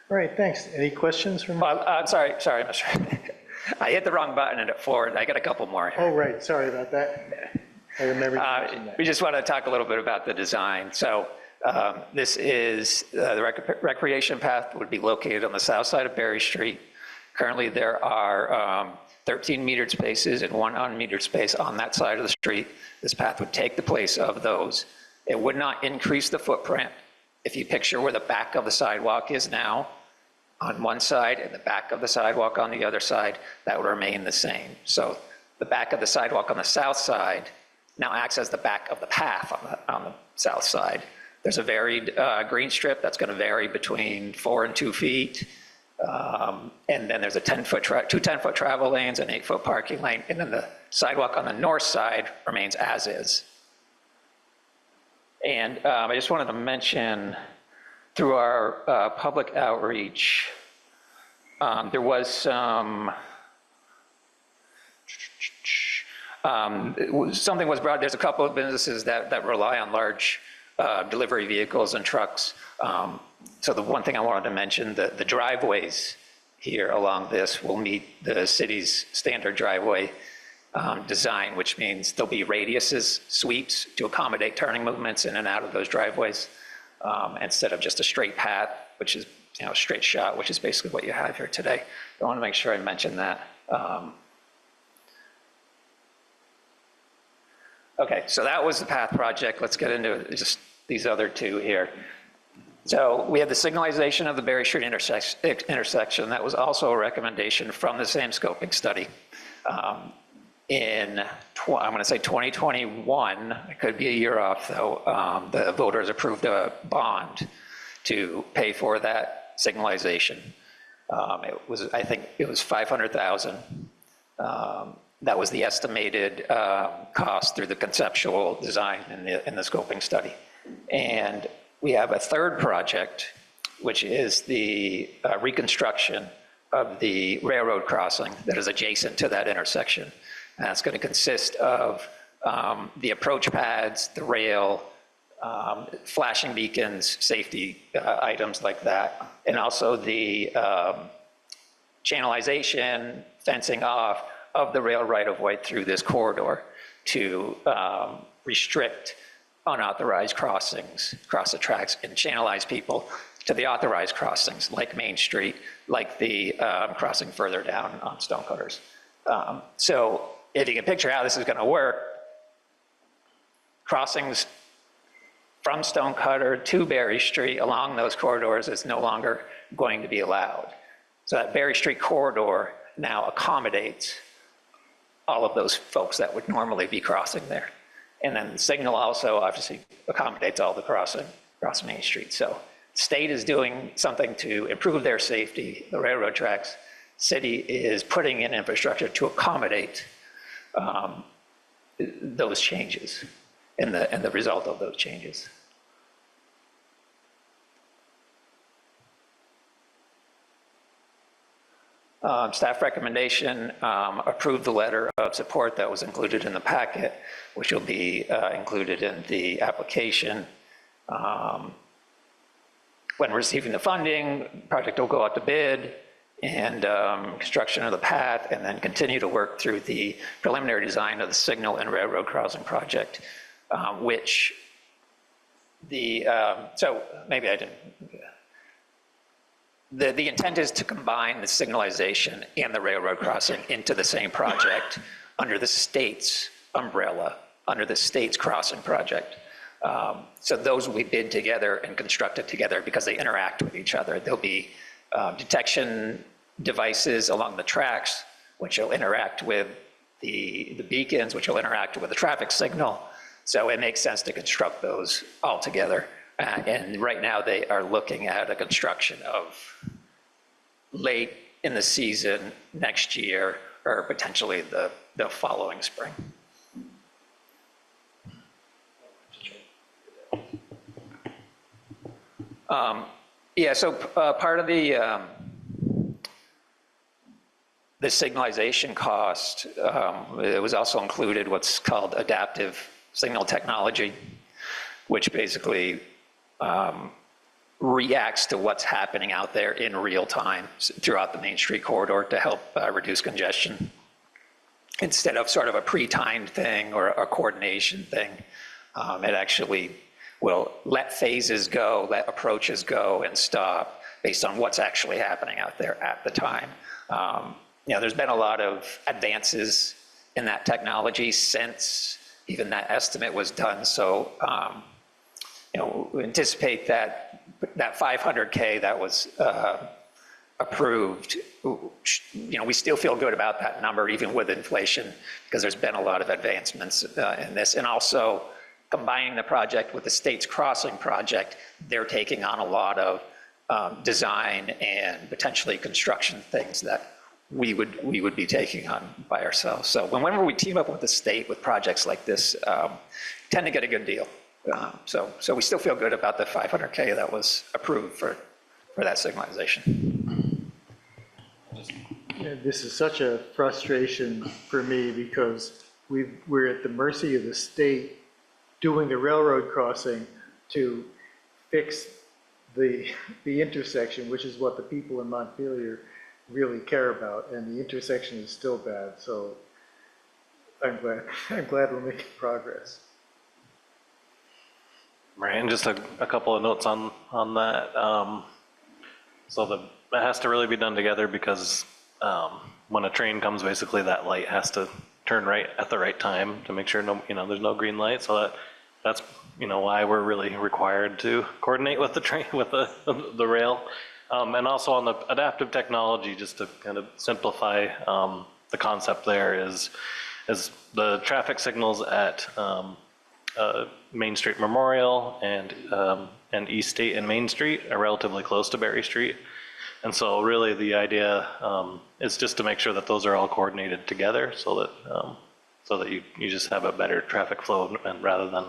All right, thanks. Any questions from? I'm sorry, Mr. I hit the wrong button and it forwarded. I got a couple more here. Oh, right, sorry about that. I remember you mentioned that. We just want to talk a little bit about the design. So this is the recreation path would be located on the south side of Berry Street. Currently there are 13 metered spaces and 1 unmetered space on that side of the street. This path would take the place of those. It would not increase the footprint. If you picture where the back of the sidewalk is now, on one side and the back of the sidewalk on the other side, that would remain the same. So the back of the sidewalk on the south side now acts as the back of the path on the south side. There's a varied green strip that's going to vary between 4 and 2 feet. And then there's a 2 10-foot travel lanes, an 8-foot parking lane, and then the sidewalk on the north side remains as is. And I just wanted to mention, through our public outreach, there was some, something was brought, there's a couple of businesses that rely on large delivery vehicles and trucks. So the one thing I wanted to mention, the driveways here along this will meet the city's standard driveway design, which means there'll be radiuses, sweeps to accommodate turning movements in and out of those driveways, instead of just a straight path, which is, a straight shot, which is basically what you have here today. I want to make sure I mention that. Okay, so that was the path project. Let's get into just these other two here. So we have the signalization of the Berry Street intersection. That was also a recommendation from the same scoping study. I'm going to say 2021, it could be a year off though, the voters approved a bond to pay for that signalization. I think it was $500,000. That was the estimated cost through the conceptual design in the scoping study. And we have a third project, which is the reconstruction of the railroad crossing that is adjacent to that intersection. And that's going to consist of the approach pads, the rail, flashing beacons, safety items like that, and also the channelization, fencing off of the rail right-of-way through this corridor to restrict unauthorized crossings across the tracks and channelize people to the authorized crossings, like Main Street, like the crossing further down on Stonecutters. So if you can picture how this is going to work, crossings from Stonecutter to Berry Street along those corridors is no longer going to be allowed. So that Berry Street corridor now accommodates all of those folks that would normally be crossing there. And then the signal also obviously accommodates all the crossing across Main Street. So the state is doing something to improve their safety, the railroad tracks. City is putting in infrastructure to accommodate those changes and the result of those changes. Staff recommendation, approved the letter of support that was included in the packet, which will be included in the application. When receiving the funding, project will go out to bid and construction of the path, and then continue to work through the preliminary design of the signal and railroad crossing project, which so maybe I didn't. The intent is to combine the signalization and the railroad crossing into the same project under the state's umbrella, under the state's crossing project. So those will be bid together and constructed together because they interact with each other. There'll be detection devices along the tracks, which will interact with the beacons, which will interact with the traffic signal. So it makes sense to construct those all together. And right now they are looking at a construction of late in the season next year, or potentially the following spring. Yeah, so part of the signalization cost, it was also included what's called adaptive signal technology, which basically reacts to what's happening out there in real time throughout the Main Street corridor to help reduce congestion. Instead of sort of a pre-timed thing or a coordination thing, it actually will let phases go, let approaches go and stop based on what's actually happening out there at the time. There's been a lot of advances in that technology since even that estimate was done. So, we anticipate that 500K that was approved, we still feel good about that number even with inflation because there's been a lot of advancements in this. And also combining the project with the state's crossing project, they're taking on a lot of design and potentially construction things that we would be taking on by ourselves. So whenever we team up with the state with projects like this, tend to get a good deal. So we still feel good about the 500K that was approved for that signalization. Yeah, this is such a frustration for me because we're at the mercy of the state doing the railroad crossing to fix the intersection, which is what the people in Montpelier really care about, and the intersection is still bad, so I'm glad we're making progress. Right, and just a couple of notes on that. That has to really be done together because when a train comes, basically that light has to turn right at the right time to make sure there's no green light. So that's why we're really required to coordinate with the train, with the rail. And also on the adaptive technology, just to kind of simplify the concept there is the traffic signals at Main Street Memorial and East State and Main Street are relatively close to Berry Street. And so really the idea is just to make sure that those are all coordinated together so that you just have a better traffic flow, and rather than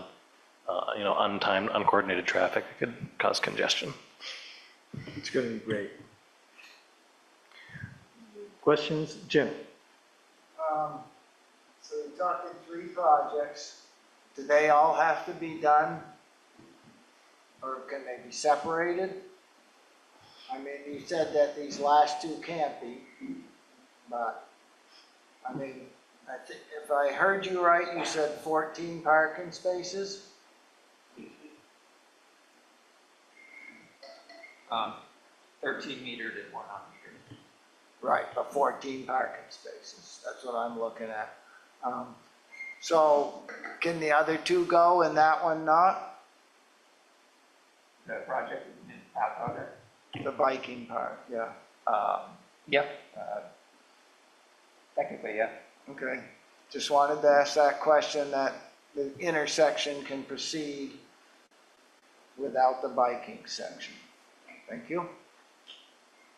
untimed, uncoordinated traffic, it could cause congestion. It's going to be great. Questions? Jim? So you're talking 3 projects. Do they all have to be done? Or can they be separated? I mean, you said that these last 2 can't be, but, I mean, I think if I heard you right, you said 14 parking spaces? 13 metered and 1 unmetered. Right, but 14 parking spaces, that's what I'm looking at. So can the other 2 go and that one not? The project in Path Hugger? The biking part, yeah. Yep. Technically, yeah. Okay, just wanted to ask that question, that the intersection can proceed without the biking section. Thank you.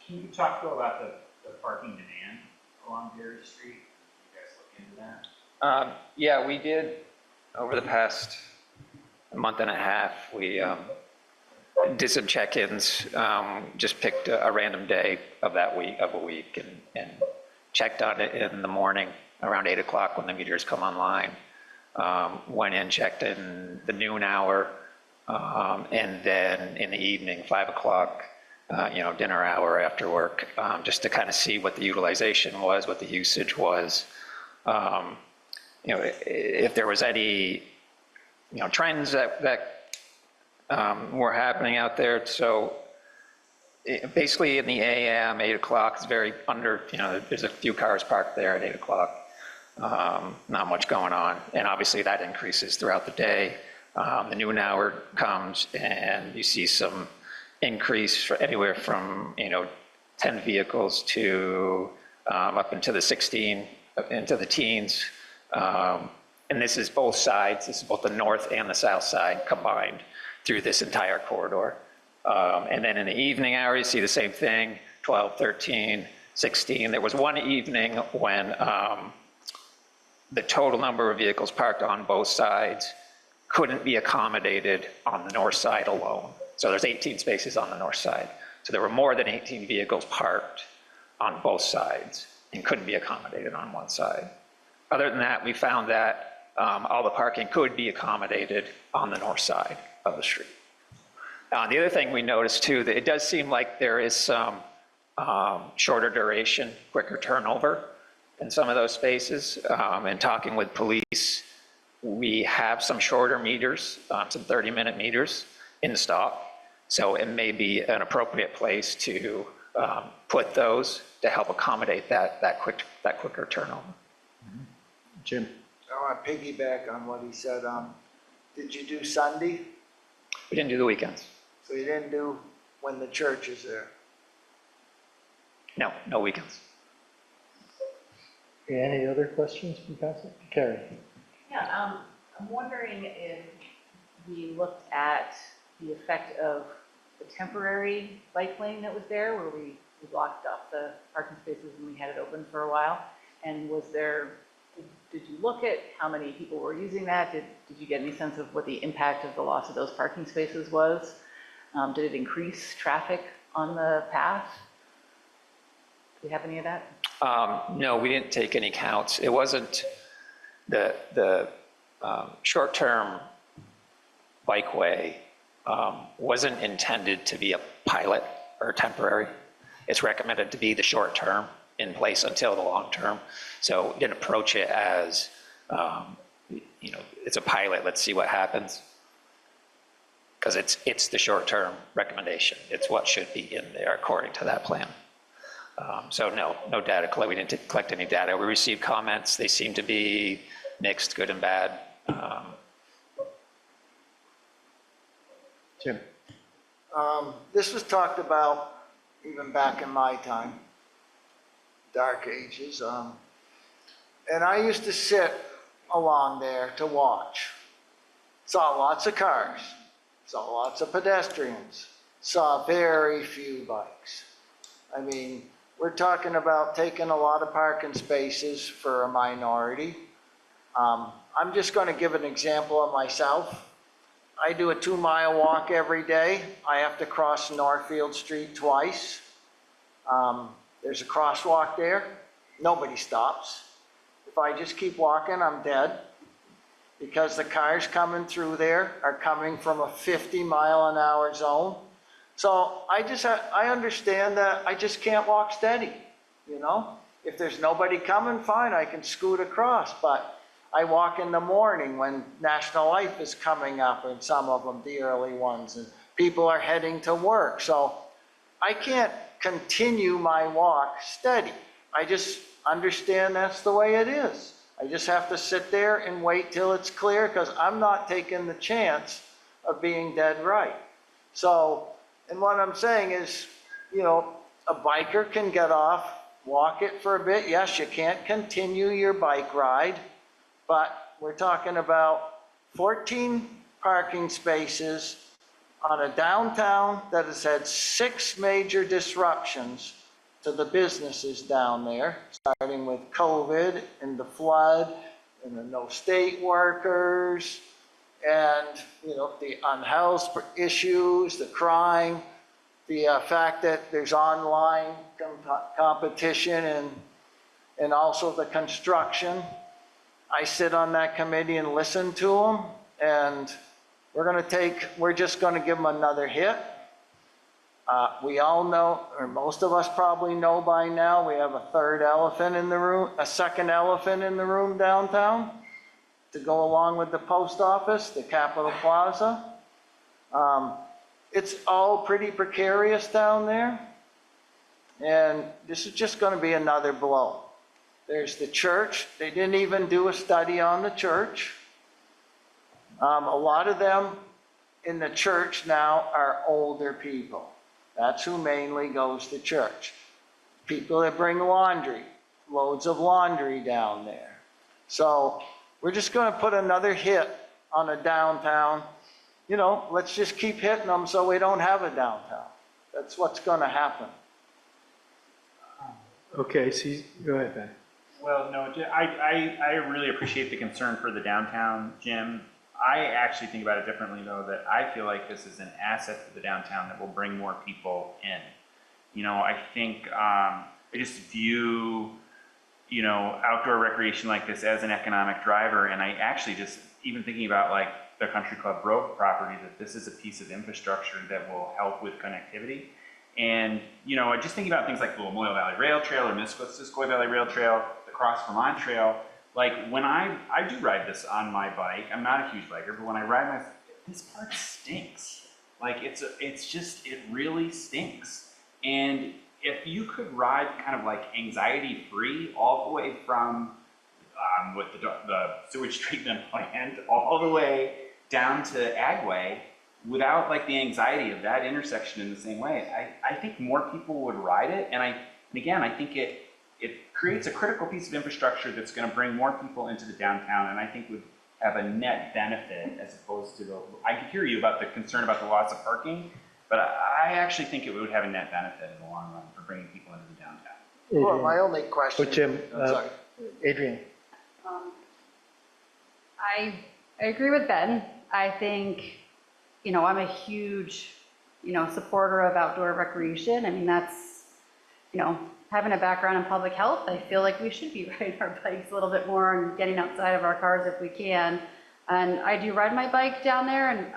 Can you talk though about the parking demand along Berry Street? You guys look into that? Yeah, we did over the past month and a half. We did some check-ins, just picked a random day of a week and checked on it in the morning around 8 o'clock when the meters come online. Went in, checked in the noon hour, and then in the evening, 5 o'clock, dinner hour after work, just to kind of see what the utilization was, what the usage was. If there was any, trends that were happening out there. So basically in the AM, 8 o'clock is very under, there's a few cars parked there at 8 o'clock. Not much going on. And obviously that increases throughout the day. The noon hour comes and you see some increase for anywhere from, 10 vehicles to up into the 16, into the teens. And this is both sides. This is both the north and the south side combined through this entire corridor. And then in the evening hour, you see the same thing, 12, 13, 16. There was one evening when the total number of vehicles parked on both sides couldn't be accommodated on the north side alone. So there's 18 spaces on the north side. So there were more than 18 vehicles parked on both sides and couldn't be accommodated on one side. Other than that, we found that all the parking could be accommodated on the north side of the street. The other thing we noticed too, that it does seem like there is some shorter duration, quicker turnover in some of those spaces. And talking with police, we have some shorter meters, some 30-minute meters in stock. So it may be an appropriate place to put those to help accommodate that quicker turnover. Jim? I want to piggyback on what he said. Did you do Sunday? We didn't do the weekends. So you didn't do when the church is there? No, no weekends. Any other questions from council? Carrie? Yeah, I'm wondering if we looked at the effect of the temporary bike lane that was there, where we blocked off the parking spaces and we had it open for a while. And did you look at how many people were using that? Did you get any sense of what the impact of the loss of those parking spaces was? Did it increase traffic on the path? Do you have any of that? No, we didn't take any counts. It wasn't the short-term bikeway wasn't intended to be a pilot or temporary. It's recommended to be the short term in place until the long term. So didn't approach it as, it's a pilot, let's see what happens. Because it's the short term recommendation. It's what should be in there according to that plan. So no data, we didn't collect any data. We received comments, they seem to be mixed, good and bad. Jim. This was talked about even back in my time, dark ages. And I used to sit along there to watch. Saw lots of cars, saw lots of pedestrians, saw very few bikes. I mean, we're talking about taking a lot of parking spaces for a minority. I'm just going to give an example of myself. I do a 2-mile walk every day. I have to cross Northfield Street twice. There's a crosswalk there. Nobody stops. If I just keep walking, I'm dead, because the cars coming through there are coming from a 50-mile-an-hour zone. So I understand that I just can't walk steady, If there's nobody coming, fine, I can scoot across, but I walk in the morning when National Life is coming up, and some of them, the early ones, and people are heading to work. So I can't continue my walk steady. I just understand that's the way it is. I just have to sit there and wait till it's clear, because I'm not taking the chance of being dead right. So, and what I'm saying is, a biker can get off, walk it for a bit. Yes, you can't continue your bike ride, but we're talking about 14 parking spaces on a downtown that has had 6 major disruptions to the businesses down there, starting with COVID and the flood and the no state workers and, the unhoused issues, the crime, the fact that there's online competition and also the construction. I sit on that committee and listen to them, and we're just going to give them another hit. We all know, or most of us probably know by now, we have a second elephant in the room downtown to go along with the post office, the Capitol Plaza. It's all pretty precarious down there, and this is just going to be another blow. There's the church. They didn't even do a study on the church. A lot of them in the church now are older people. That's who mainly goes to church. People that bring laundry, loads of laundry down there. So we're just going to put another hit on a downtown. Let's just keep hitting them so we don't have a downtown. That's what's going to happen. Okay, so go ahead, Ben. Well, no, I really appreciate the concern for the downtown, Jim. I actually think about it differently, though, that I feel like this is an asset for the downtown that will bring more people in. I think I just view, outdoor recreation like this as an economic driver, and I actually just, even thinking about like the Country Club Road property, that this is a piece of infrastructure that will help with connectivity. And, I just think about things like the Lamoille Valley Rail Trail or Missisquoi Valley Rail Trail, the Cross Vermont Trail. Like when I do ride this on my bike, I'm not a huge biker, but when I ride this part stinks. Like it really stinks. And if you could ride kind of like anxiety free all the way from with the sewage treatment plant all the way down to Agway, without like the anxiety of that intersection in the same way, I think more people would ride it. And again, I think it creates a critical piece of infrastructure that's going to bring more people into the downtown, and I think would have a net benefit as opposed to I can hear you about the concern about the lots of parking, but I actually think it would have a net benefit in the long run for bringing people into the downtown. Well, my only question. But Jim, sorry. Adrian. I agree with Ben. I think, I'm a huge, supporter of outdoor recreation. I mean, that's, having a background in public health, I feel like we should be riding our bikes a little bit more and getting outside of our cars if we can. And I do ride my bike down there, and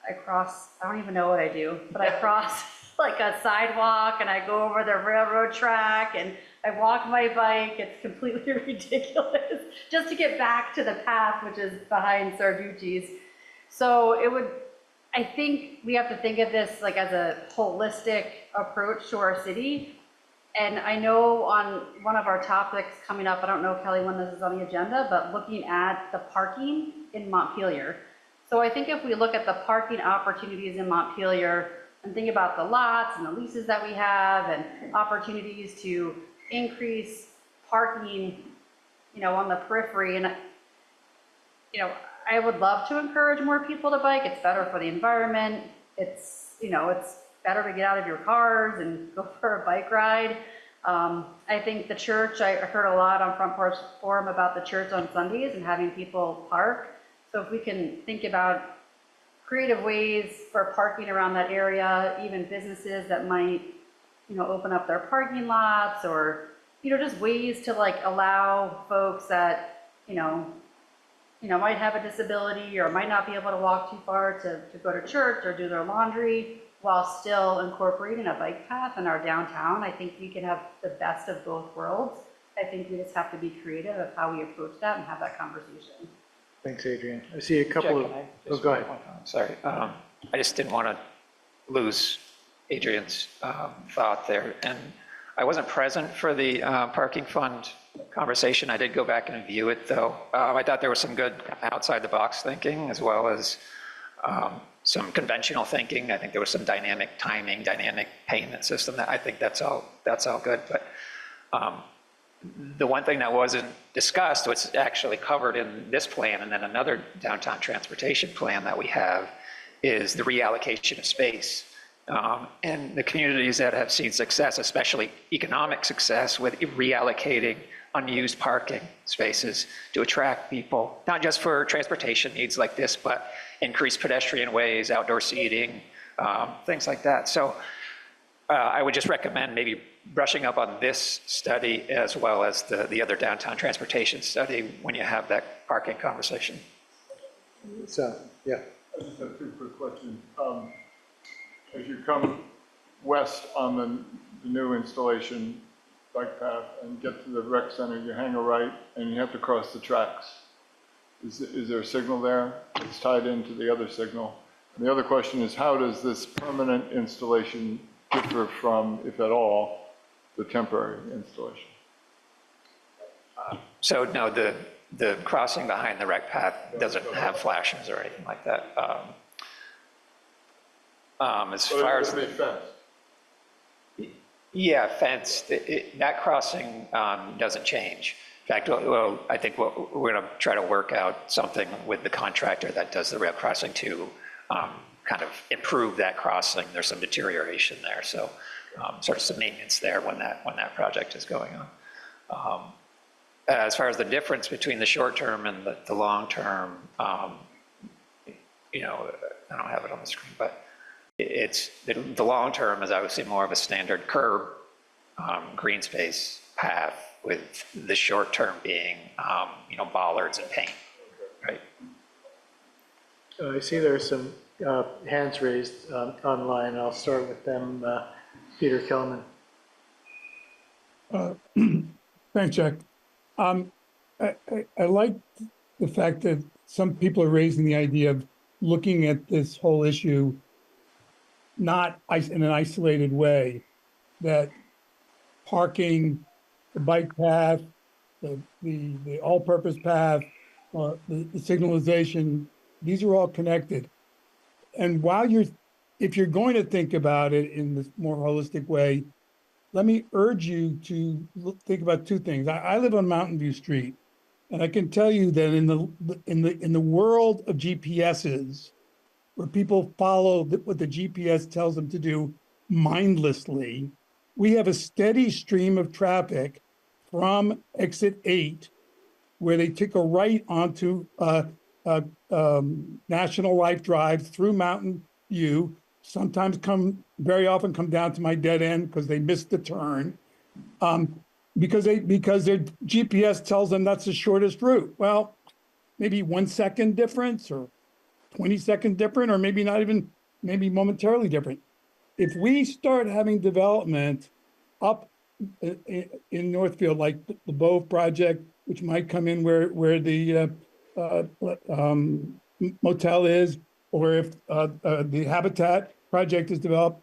I cross, I don't even know what I do, but I cross like a sidewalk and I go over the railroad track and I walk my bike. It's completely ridiculous just to get back to the path, which is behind Sarducci's. So it would, I think we have to think of this like as a holistic approach to our city. And I know on one of our topics coming up, I don't know, Kelly, when this is on the agenda, but looking at the parking in Montpelier. So I think if we look at the parking opportunities in Montpelier and think about the lots and the leases that we have and opportunities to increase parking, you know, on the periphery. And, you know, I would love to encourage more people to bike. It's better for the environment. It's, you know, it's better to get out of your cars and go for a bike ride. I think the church, I heard a lot on Front Porch Forum about the church on Sundays and having people park. So if we can think about creative ways for parking around that area, even businesses that might, you know, open up their parking lots or, you know, just ways to like allow folks that, you know, might have a disability or might not be able to walk too far to go to church or do their laundry while still incorporating a bike path in our downtown. I think we can have the best of both worlds. I think we just have to be creative of how we approach that and have that conversation. Thanks, Adrian. I see a couple of, oh, go ahead. Sorry, I just didn't want to lose Adrian's thought there. And I wasn't present for the parking fund conversation. I did go back and view it, though. I thought there was some good outside-the-box thinking, as well as some conventional thinking. I think there was some dynamic timing, dynamic payment system. That I think that's all good. But the one thing that wasn't discussed, what's actually covered in this plan, and then another downtown transportation plan that we have, is the reallocation of space. And the communities that have seen success, especially economic success, with reallocating unused parking spaces to attract people, not just for transportation needs like this, but increased pedestrian ways, outdoor seating, things like that. So I would just recommend maybe brushing up on this study as well as the other downtown transportation study when you have that parking conversation. So, yeah. I just have two quick questions. As you come west on the new installation bike path and get to the rec center, you hang a right and you have to cross the tracks. Is there a signal there? It's tied into the other signal. And the other question is, how does this permanent installation differ from, if at all, the temporary installation? So no, the crossing behind the rec path doesn't have flashes or anything like that. As far as yeah, fenced. That crossing doesn't change. In fact, well, I think we're going to try to work out something with the contractor that does the rail crossing to kind of improve that crossing. There's some deterioration there, so sort of some maintenance there when that project is going on. As far as the difference between the short term and the long term, you know, I don't have it on the screen, but it's the long term is obviously more of a standard curb green space path, with the short term being you know, bollards and paint, right? I see there are some hands raised online. I'll start with them. Peter Kelman. Thanks, Jack. I like the fact that some people are raising the idea of looking at this whole issue not in an isolated way, that parking, the bike path, the all-purpose path, the signalization, these are all connected. And if you're going to think about it in this more holistic way, let me urge you to think about two things. I live on Mountain View Street, and I can tell you that in the world of GPSs, where people follow what the GPS tells them to do mindlessly, we have a steady stream of traffic from exit 8, where they take a right onto National Life Drive through Mountain View, sometimes very often come down to my dead end because they missed the turn, because their GPS tells them that's the shortest route. Well, maybe 1 second difference or 20 seconds different, or maybe not even, maybe momentarily different. If we start having development up in Northfield, like the Bove project, which might come in where the motel is, or if the Habitat project is developed,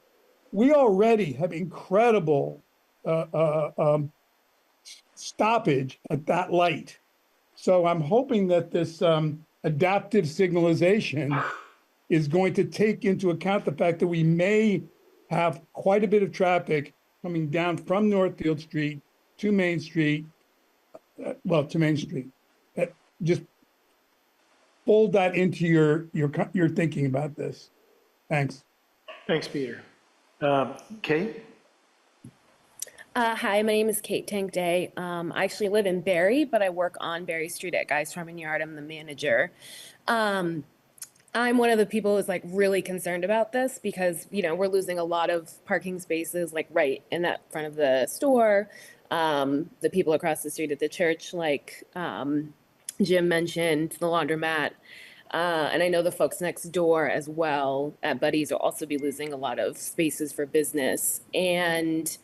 we already have incredible stoppage at that light. So I'm hoping that this adaptive signalization is going to take into account the fact that we may have quite a bit of traffic coming down from Northfield Street to Main Street, to Main Street. Just fold that into your thinking about this. Thanks. Thanks, Peter. Kate? Hi, my name is Kate Tank Day. I actually live in Barry, but I work on Barry Street at Guy's Farm and Yard. I'm the manager. I'm one of the people who's like really concerned about this because, you know, we're losing a lot of parking spaces like right in that front of the store. The people across the street at the church, like Jim mentioned, the laundromat. And I know the folks next door as well at Buddy's will also be losing a lot of spaces for business. And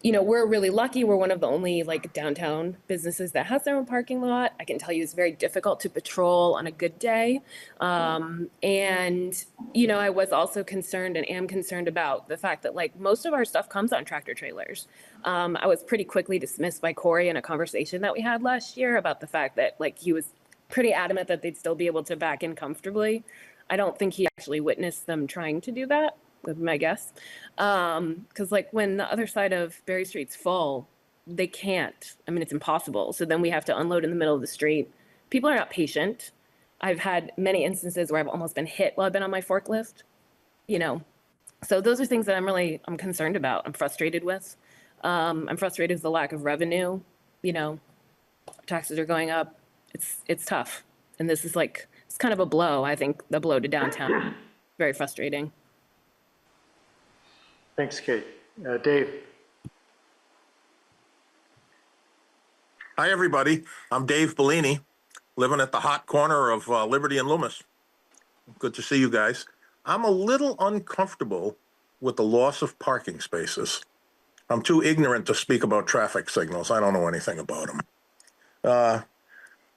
you know, we're really lucky. We're one of the only like downtown businesses that has their own parking lot. I can tell you it's very difficult to patrol on a good day. And, you know, I was also concerned and am concerned about the fact that like most of our stuff comes on tractor trailers. I was pretty quickly dismissed by Corey in a conversation that we had last year about the fact that like he was pretty adamant that they'd still be able to back in comfortably. I don't think he actually witnessed them trying to do that. Would be my guess. Because like when the other side of Berry Street's full, they can't. I mean, it's impossible. So then we have to unload in the middle of the street. People are not patient. I've had many instances where I've almost been hit while I've been on my forklift, you know. So those are things that I'm concerned about. I'm frustrated with. I'm frustrated with the lack of revenue. You know, taxes are going up. It's tough. And this is like, it's kind of a blow, I think, the blow to downtown. Very frustrating. Thanks, Kate. Dave? Hi, everybody. I'm Dave Bellini, living at the hot corner of Liberty and Loomis. Good to see you guys. I'm a little uncomfortable with the loss of parking spaces. I'm too ignorant to speak about traffic signals. I don't know anything about them.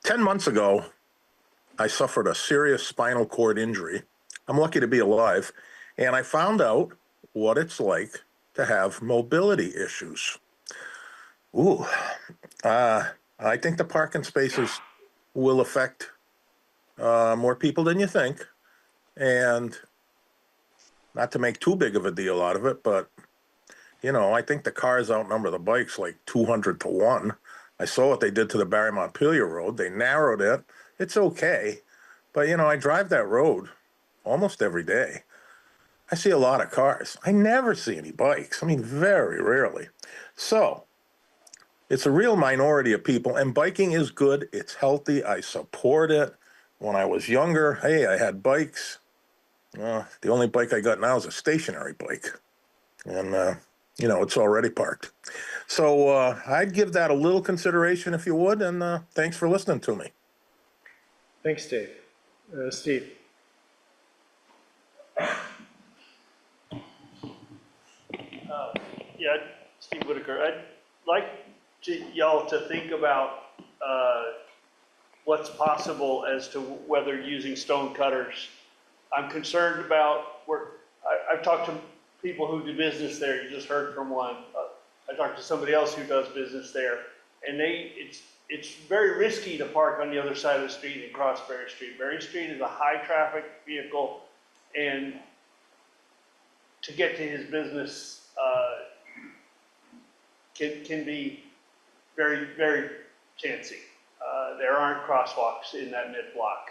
10 months ago, I suffered a serious spinal cord injury. I'm lucky to be alive, and I found out what it's like to have mobility issues. Ooh, I think the parking spaces will affect more people than you think. And not to make too big of a deal out of it, but, you know, I think the cars outnumber the bikes like 200 to 1. I saw what they did to the Barry Montpelier road. They narrowed it. It's okay. But, you know, I drive that road almost every day. I see a lot of cars. I never see any bikes. I mean, very rarely. So it's a real minority of people, and biking is good. It's healthy. I support it. When I was younger, hey, I had bikes. The only bike I got now is a stationary bike. And, you know, it's already parked. So I'd give that a little consideration if you would, and thanks for listening to me. Thanks, Dave. Steve? Yeah, Steve Whitaker. I'd like y'all to think about what's possible as to whether using stone cutters. I'm concerned about I've talked to people who do business there. You just heard from one. I talked to somebody else who does business there, and it's very risky to park on the other side of the street and cross Berry Street. Berry Street is a high traffic vehicle, and to get to his business can be very, very chancy. There aren't crosswalks in that mid-block.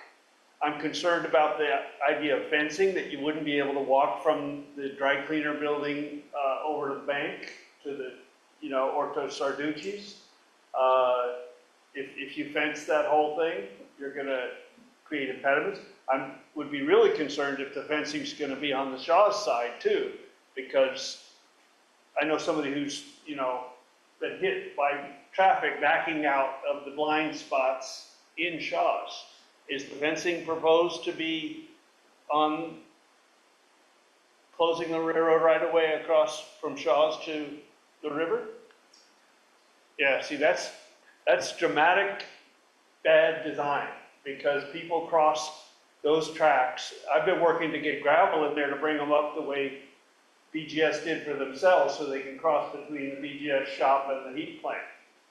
I'm concerned about the idea of fencing, that you wouldn't be able to walk from the dry cleaner building over to the bank to the, you know, or to Sarducci's. If you fence that whole thing, you're gonna create impediments. I would be really concerned if the fencing's gonna be on the Shaw's side too, because I know somebody who's, you know, been hit by traffic backing out of the blind spots in Shaw's. Is the fencing proposed to be on closing the railroad right away across from Shaw's to the river? Yeah, see, that's dramatic, bad design, because people cross those tracks. I've been working to get gravel in there to bring them up the way BGS did for themselves, so they can cross between the BGS shop and the heat plant.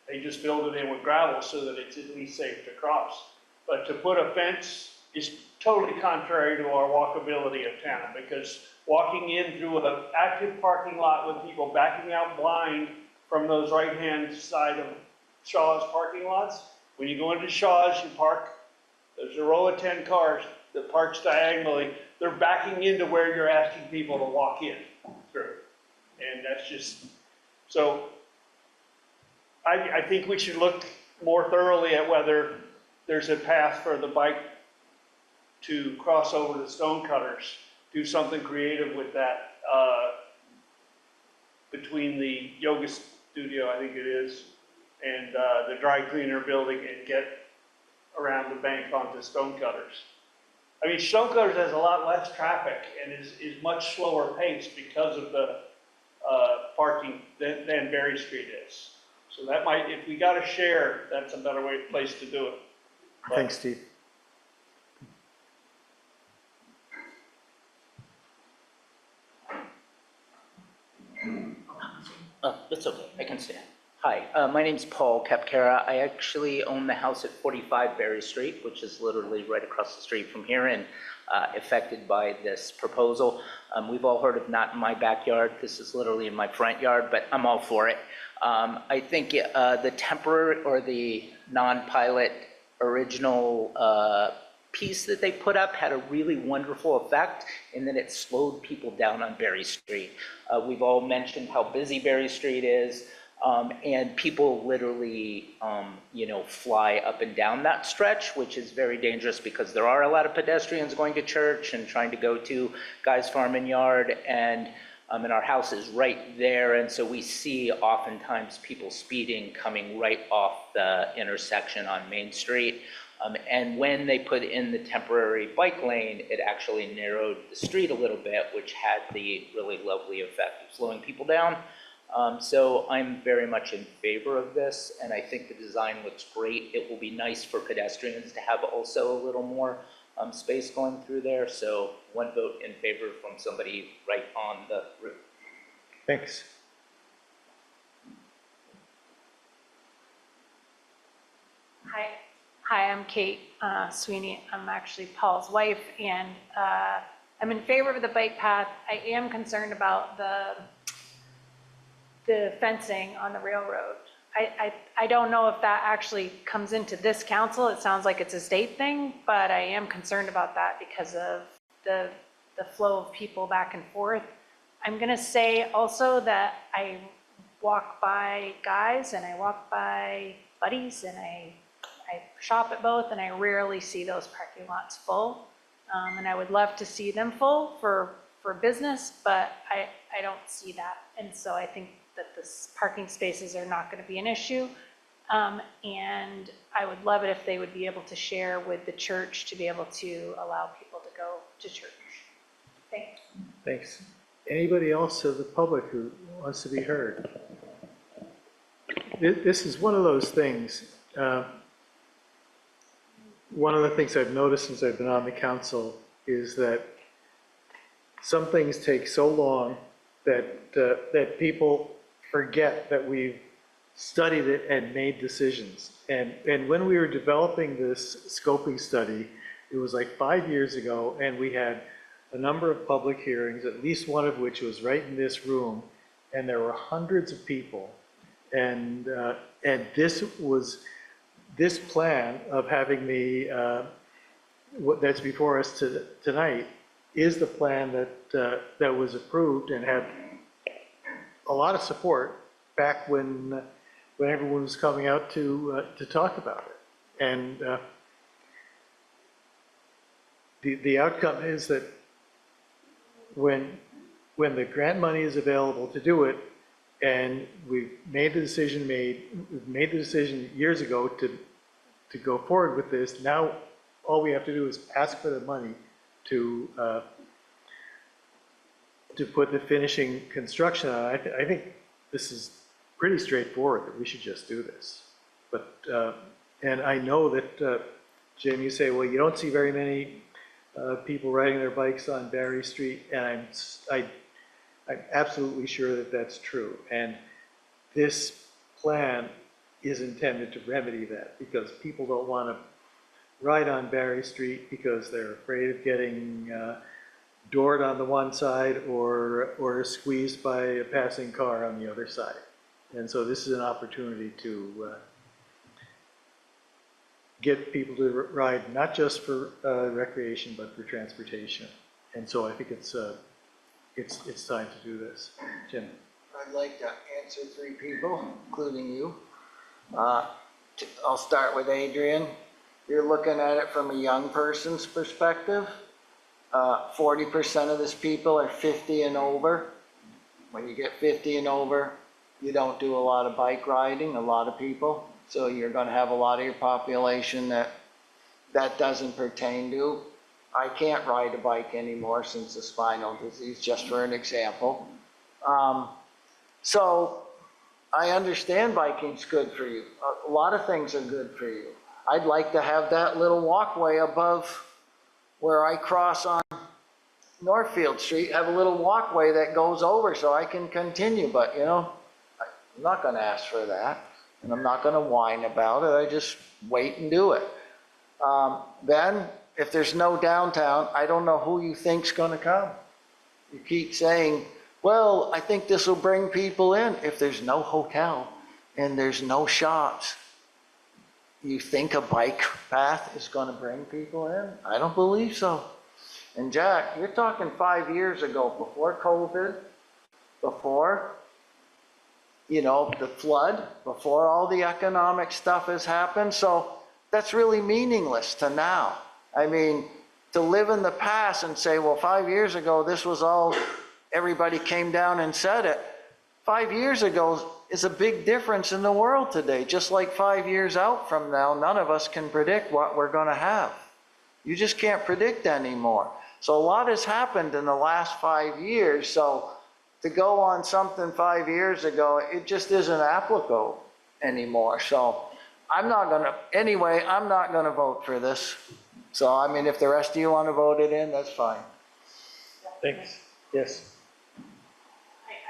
They just filled it in with gravel so that it's at least safe to cross. But to put a fence is totally contrary to our walkability of town, because walking in through an active parking lot with people backing out blind from those right-hand side of Shaw's parking lots, when you go into Shaw's, you park, there's a row of 10 cars that parks diagonally. They're backing into where you're asking people to walk in through. And that's just, so I think we should look more thoroughly at whether there's a path for the bike to cross over the Stonecutters, do something creative with that between the yoga studio, I think it is, and the dry cleaner building, and get around the bank onto Stonecutters. I mean, Stonecutters has a lot less traffic and is much slower paced because of the parking than Berry Street is. So that might, if we got to share, that's a better place to do it. But Thanks, Steve. That's okay, I can stand. Hi, my name's Paul Capcara. I actually own the house at 45 Berry Street, which is literally right across the street from here and affected by this proposal. We've all heard of not in my backyard. This is literally in my front yard, but I'm all for it. I think the temporary or the non-pilot original piece that they put up had a really wonderful effect in that it slowed people down on Berry Street. We've all mentioned how busy Berry Street is. And people literally, fly up and down that stretch, which is very dangerous because there are a lot of pedestrians going to church and trying to go to Guy's Farm and Yard, and our house is right there, and so we see oftentimes people speeding coming right off the intersection on Main Street. And when they put in the temporary bike lane, it actually narrowed the street a little bit, which had the really lovely effect of slowing people down. So I'm very much in favor of this, and I think the design looks great. It will be nice for pedestrians to have also a little more space going through there. So one vote in favor from somebody right on the route. Thanks. Hi, I'm Kate Sweeney. I'm actually Paul's wife, and I'm in favor of the bike path. I am concerned about the fencing on the railroad. I don't know if that actually comes into this council. It sounds like it's a state thing, but I am concerned about that because of the flow of people back and forth. I'm gonna say also that I walk by Guys and I walk by Buddies and I shop at both, and I rarely see those parking lots full. And I would love to see them full for business, but I don't see that. And so I think that the parking spaces are not going to be an issue. And I would love it if they would be able to share with the church to be able to allow people to go to church. Thanks. Thanks. Anybody else of the public who wants to be heard? This is one of those things. One of the things I've noticed since I've been on the council is that some things take so long that people forget that we've studied it and made decisions. And when we were developing this scoping study, it was like 5 years ago, and we had a number of public hearings, at least one of which was right in this room, and there were hundreds of people. And this plan of having what that's before us tonight is the plan that was approved and had a lot of support back when everyone was coming out to talk about it. And the outcome is that when the grant money is available to do it, and we've made the decision years ago to go forward with this, now all we have to do is ask for the money to put the finishing construction on. I think this is pretty straightforward, that we should just do this. But, and I know that, Jim, you say, well, you don't see very many people riding their bikes on Barry Street, and I'm absolutely sure that that's true. And this plan is intended to remedy that, because people don't want to ride on Barry Street because they're afraid of getting doored on the one side or squeezed by a passing car on the other side. And so this is an opportunity to get people to ride, not just for recreation, but for transportation. And so I think it's time to do this. Jim? I'd like to answer 3 people, including you. I'll start with Adrian. You're looking at it from a young person's perspective. 40% of this people are 50 and over. When you get 50 and over, you don't do a lot of bike riding, a lot of people. So you're going to have a lot of your population that doesn't pertain to. I can't ride a bike anymore since the spinal disease, just for an example. So I understand biking's good for you. A lot of things are good for you. I'd like to have that little walkway above where I cross on Northfield Street, have a little walkway that goes over so I can continue. But, you know, I'm not going to ask for that, and I'm not going to whine about it. I just wait and do it. Then, if there's no downtown, I don't know who you think's going to come. You keep saying, well, I think this will bring people in. If there's no hotel and there's no shops, you think a bike path is going to bring people in? I don't believe so. And Jack, you're talking 5 years ago, before COVID, before, you know, the flood, before all the economic stuff has happened. So that's really meaningless to now. I mean, to live in the past and say, well, 5 years ago, this was all, everybody came down and said it. 5 years ago is a big difference in the world today. Just like 5 years out from now, none of us can predict what we're going to have. You just can't predict anymore. So a lot has happened in the last 5 years. So to go on something 5 years ago, it just isn't applicable anymore. So I'm not going to, anyway, I'm not going to vote for this. So, I mean, if the rest of you want to vote it in, that's fine. Thanks. Yes.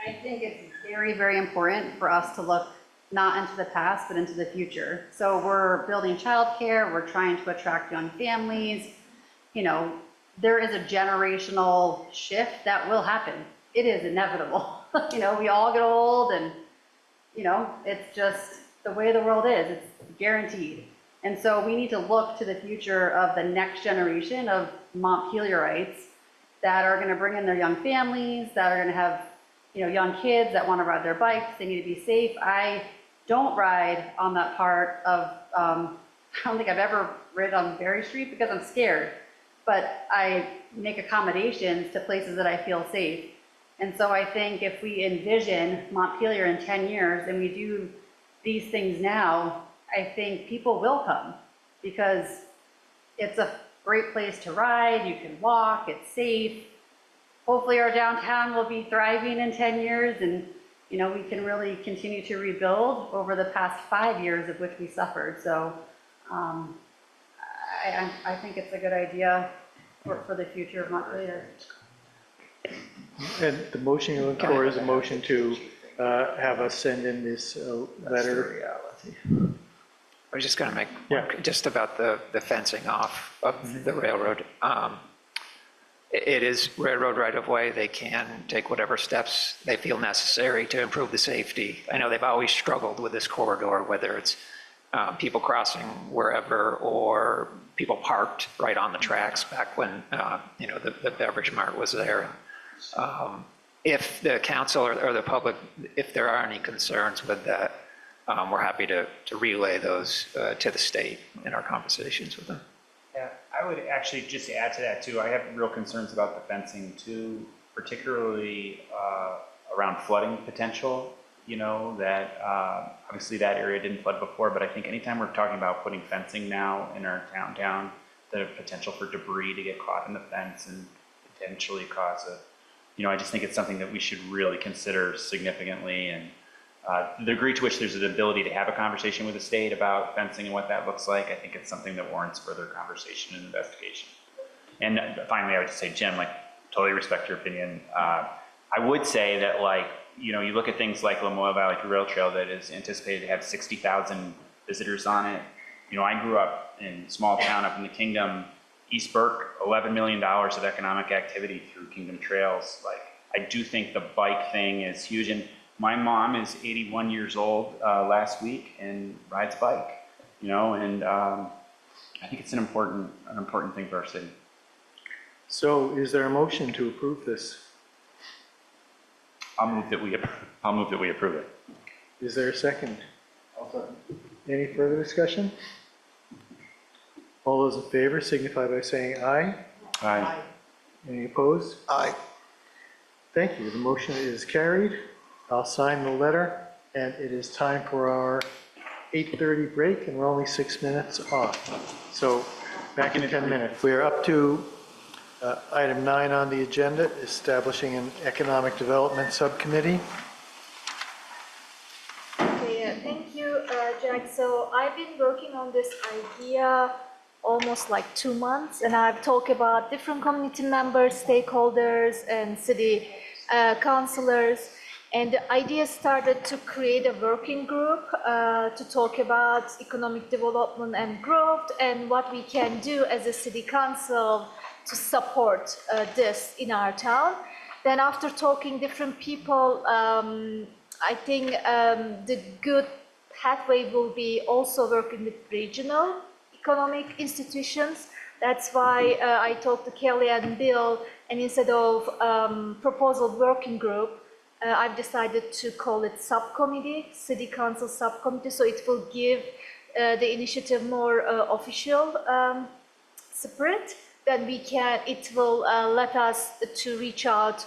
I think it's very, very important for us to look not into the past, but into the future. So we're building childcare, we're trying to attract young families. You know, there is a generational shift that will happen. It is inevitable. You know, we all get old, and, you know, it's just the way the world is. It's guaranteed. And so we need to look to the future of the next generation of Montpelierites that are going to bring in their young families, that are going to have, you know, young kids that want to ride their bikes. They need to be safe. I don't ride on that part of, I don't think I've ever ridden on Berry Street because I'm scared, but I make accommodations to places that I feel safe. And so I think if we envision Montpelier in 10 years and we do these things now, I think people will come, because it's a great place to ride. You can walk, it's safe. Hopefully our downtown will be thriving in 10 years, and, you know, we can really continue to rebuild over the past 5 years of which we suffered. So I think it's a good idea for the future of Montpelier. And the motion you're looking for is a motion to have us send in this letter. I was just going to make just about the fencing off of the railroad. It is railroad right-of-way. They can take whatever steps they feel necessary to improve the safety. I know they've always struggled with this corridor, whether it's people crossing wherever or people parked right on the tracks back when you know, the beverage mart was there. If the council or the public, if there are any concerns with that, we're happy to relay those to the state in our conversations with them. Yeah, I would actually just add to that too. I have real concerns about the fencing too, particularly around flooding potential. You know, that obviously that area didn't flood before, but I think anytime we're talking about putting fencing now in our downtown, the potential for debris to get caught in the fence and potentially cause I just think it's something that we should really consider significantly. And the degree to which there's an ability to have a conversation with the state about fencing and what that looks like, I think it's something that warrants further conversation and investigation. And finally, I would just say, Jim, totally respect your opinion. I would say that you look at things like Lamoille Valley Rail Trail that is anticipated to have 60,000 visitors on it. I grew up in a small town up in the Kingdom, East Burke, $11 million of economic activity through Kingdom Trails. I do think the bike thing is huge. And my mom is 81 years old last week and rides a bike, and I think it's an important thing for our city. So is there a motion to approve this? I'll move that we approve it. Is there a second? I'll second. Any further discussion? All those in favor signify by saying aye. Aye. Any opposed? Aye. Thank you. The motion is carried. I'll sign the letter, and it is time for our 8:30 break, and we're only 6 minutes off. So back in 10 minutes. We're up to item 9 on the agenda, establishing an economic development subcommittee. Okay, thank you, Jack. So I've been working on this idea almost like 2 months, and I've talked about different community members, stakeholders, and city councilors. And the idea started to create a working group to talk about economic development and growth and what we can do as a city council to support this in our town. Then after talking different people, I think the good pathway will be also working with regional economic institutions. That's why I talked to Kelly and Bill, and instead of proposal working group, I've decided to call it subcommittee, city council subcommittee, so it will give the initiative more official spirit. Then it will let us to reach out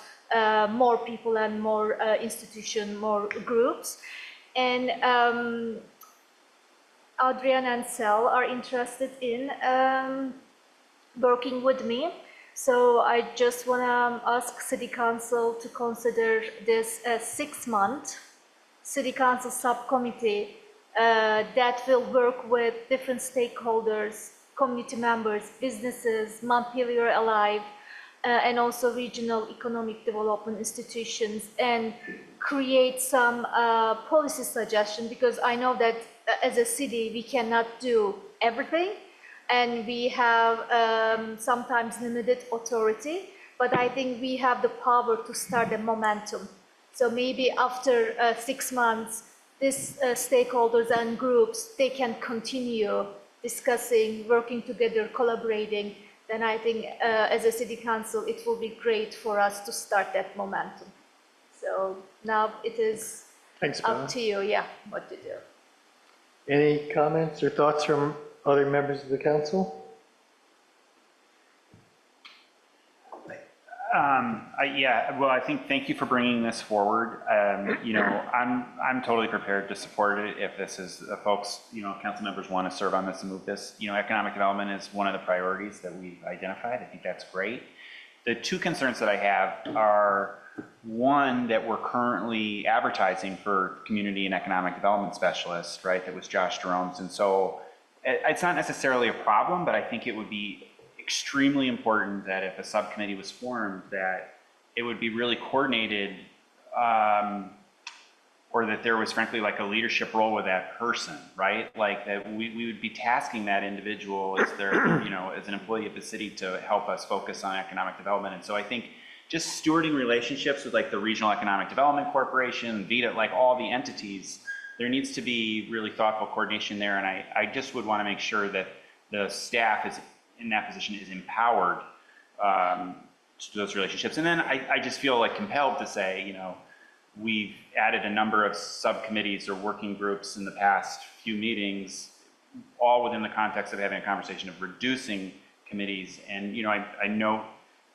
more people and more institutions, more groups. And Adrian and Sel are interested in working with me. So I just want to ask City Council to consider this a 6-month City Council subcommittee that will work with different stakeholders, community members, businesses, Montpelier Alive, and also regional economic development institutions, and create some policy suggestion, because I know that as a city we cannot do everything, and we have sometimes limited authority, but I think we have the power to start a momentum. So maybe after 6 months, these stakeholders and groups, they can continue discussing, working together, collaborating. Then I think as a city council, it will be great for us to start that momentum. So now it is up to you, what to do. Any comments or thoughts from other members of the council? I think thank you for bringing this forward. I'm totally prepared to support it if this is folks, council members want to serve on this and move this. Economic development is one of the priorities that we've identified. I think that's great. The 2 concerns that I have are, one, that we're currently advertising for community and economic development specialists, right? That was Josh Jerome's. And so it's not necessarily a problem, but I think it would be extremely important that if a subcommittee was formed, that it would be really coordinated, or that there was frankly like a leadership role with that person, right? Like that we would be tasking that individual as their, as an employee of the city to help us focus on economic development. And so I think just stewarding relationships with like the Regional Economic Development Corporation, VITA, like all the entities, there needs to be really thoughtful coordination there. And I just would want to make sure that the staff is in that position is empowered to those relationships. And then I just feel like compelled to say, we've added a number of subcommittees or working groups in the past few meetings, all within the context of having a conversation of reducing committees. And, I know,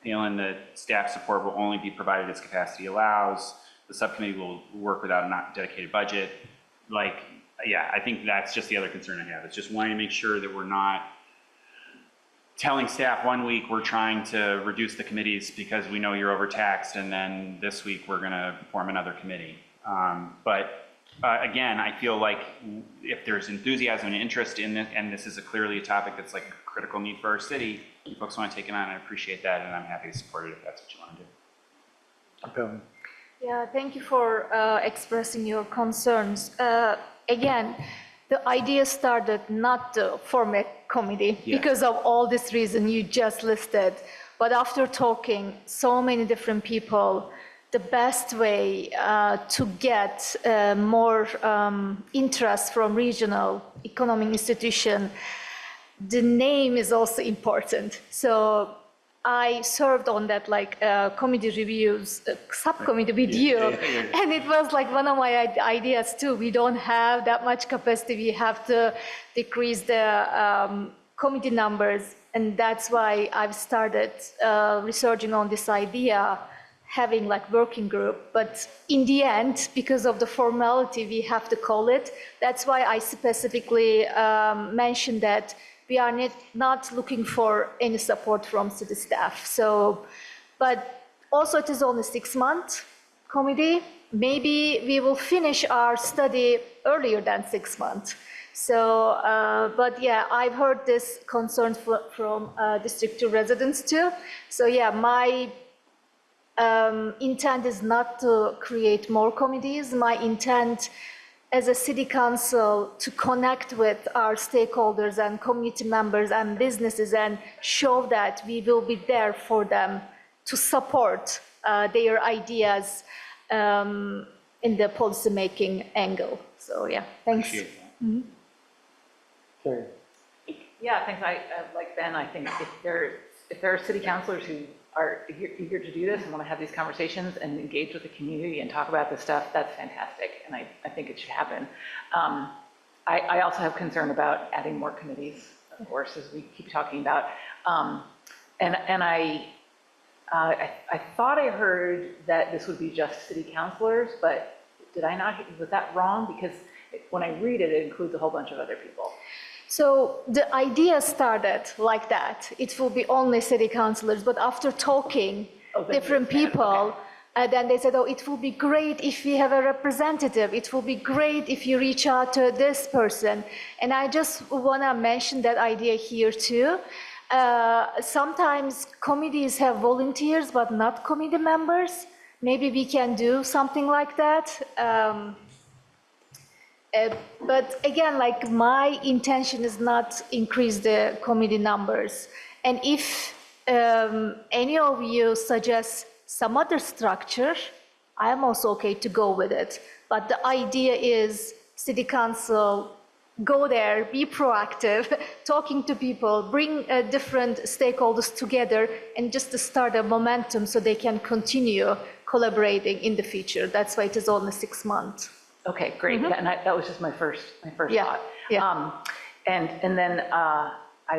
Palin, that staff support will only be provided as capacity allows. The subcommittee will work without a not dedicated budget. I think that's just the other concern I have. It's just wanting to make sure that we're not telling staff 1 week we're trying to reduce the committees because we know you're overtaxed, and then this week we're going to form another committee. Again, I feel like if there's enthusiasm and interest in it, and this is clearly a topic that's like a critical need for our city, you folks want to take it on, I appreciate that, and I'm happy to support it if that's what you want to do. Yeah, thank you for expressing your concerns. Again, the idea started not to form a committee because of all this reason you just listed, but after talking so many different people, the best way to get more interest from regional economic institution, the name is also important. So I served on that like committee reviews, subcommittee with you, and it was like one of my ideas too. We don't have that much capacity. We have to decrease the committee numbers, and that's why I've started researching on this idea, having like working group. But in the end, because of the formality, we have to call it. That's why I specifically mentioned that we are not looking for any support from city staff. So, but also it is only 6-month committee. Maybe we will finish our study earlier than 6 months. So, but yeah, I've heard this concern from District 2 residents too. So yeah, my intent is not to create more committees. My intent as a city council to connect with our stakeholders and community members and businesses and show that we will be there for them to support their ideas in the policymaking angle. So yeah, thanks. Appreciate that. Yeah, thanks. Like Ben, I think if there are city councilors who are eager to do this and want to have these conversations and engage with the community and talk about this stuff, that's fantastic, and I think it should happen. I also have concern about adding more committees, of course, as we keep talking about. And I thought I heard that this would be just city councilors, but did I not, was that wrong? Because when I read it, it includes a whole bunch of other people. So the idea started like that. It will be only city councilors, but after talking different people, then they said, oh, it will be great if we have a representative. It will be great if you reach out to this person. And I just want to mention that idea here too. Sometimes committees have volunteers, but not committee members. Maybe we can do something like that. But again, like my intention is not increase the committee numbers. And if any of you suggest some other structure, I am also okay to go with it. But the idea is city council, go there, be proactive, talking to people, bring different stakeholders together and just to start a momentum so they can continue collaborating in the future. That's why it is only 6 months. Okay, great. Yeah, and that was just my first thought. Yeah. And then I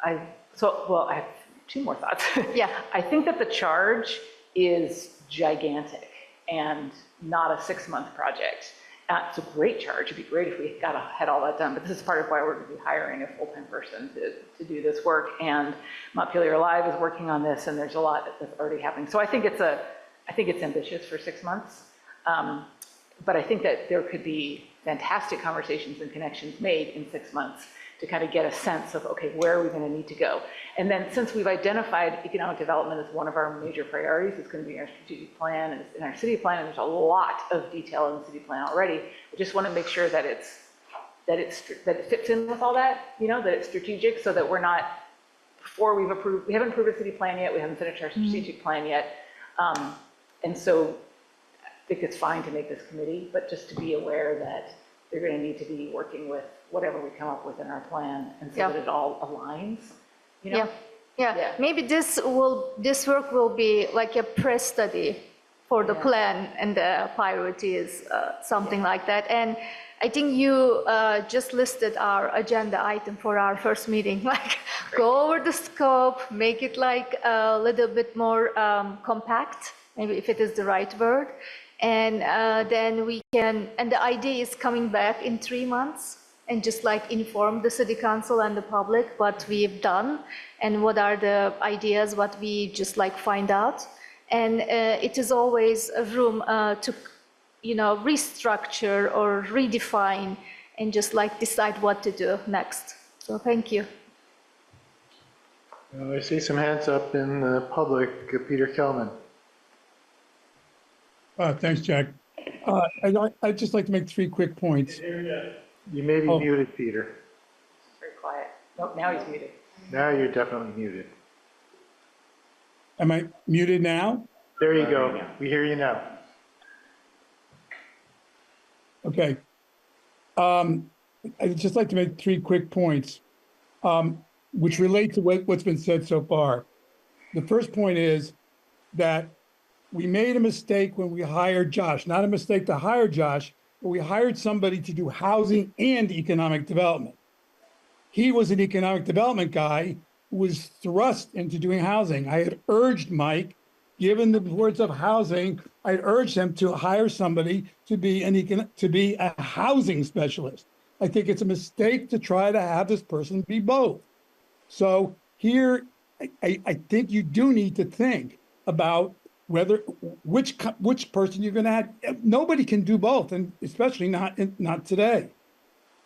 have 2 more thoughts. Yeah. I think that the charge is gigantic and not a 6-month project. It's a great charge. It'd be great if we had all that done, but this is part of why we're going to be hiring a full-time person to do this work. And Montpelier Live is working on this, and there's a lot that's already happening. So I think it's ambitious for 6 months. But I think that there could be fantastic conversations and connections made in 6 months to kind of get a sense of, okay, where are we going to need to go? And then since we've identified economic development as one of our major priorities, it's going to be in our strategic plan and it's in our city plan, and there's a lot of detail in the city plan already. I just want to make sure that it fits in with all that, that it's strategic, so that we're not, before we haven't approved a city plan yet, we haven't finished our strategic plan yet. And so I think it's fine to make this committee, but just to be aware that they're going to need to be working with whatever we come up with in our plan, and so that it all aligns. Yeah. Maybe this work will be like a press study for the plan and the priorities, something like that. And I think you just listed our agenda item for our first meeting. Like, go over the scope, make it like a little bit more compact, maybe if it is the right word. And then we can, and the idea is coming back in 3 months. and just like inform the city council and the public what we've done and what are the ideas, what we just like find out. And it is always a room to, restructure or redefine and just like decide what to do next. So thank you. I see some hands up in the public. Peter Kelman. Thanks, Jack. I'd just like to make 3 quick points. You may be muted, Peter. Very quiet. Nope, now he's muted. Now you're definitely muted. Am I muted now? There you go. We hear you now. Okay. I'd just like to make 3 quick points, which relate to what's been said so far. The first point is that we made a mistake when we hired Josh, not a mistake to hire Josh, but we hired somebody to do housing and economic development. He was an economic development guy who was thrust into doing housing. I had urged Mike, given the words of housing, I urged him to hire somebody to be a housing specialist. I think it's a mistake to try to have this person be both. So here, I think you do need to think about which person you're going to have. Nobody can do both, and especially not today.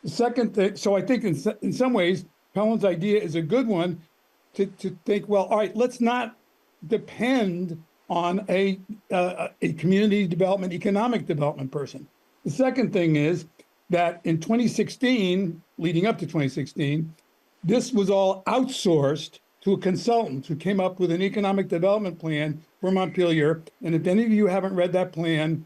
The second thing, so I think in some ways, Pelham's idea is a good one to think, well, all right, let's not depend on a community development, economic development person. The second thing is that in 2016, leading up to 2016, this was all outsourced to a consultant who came up with an economic development plan for Montpelier. And if any of you haven't read that plan,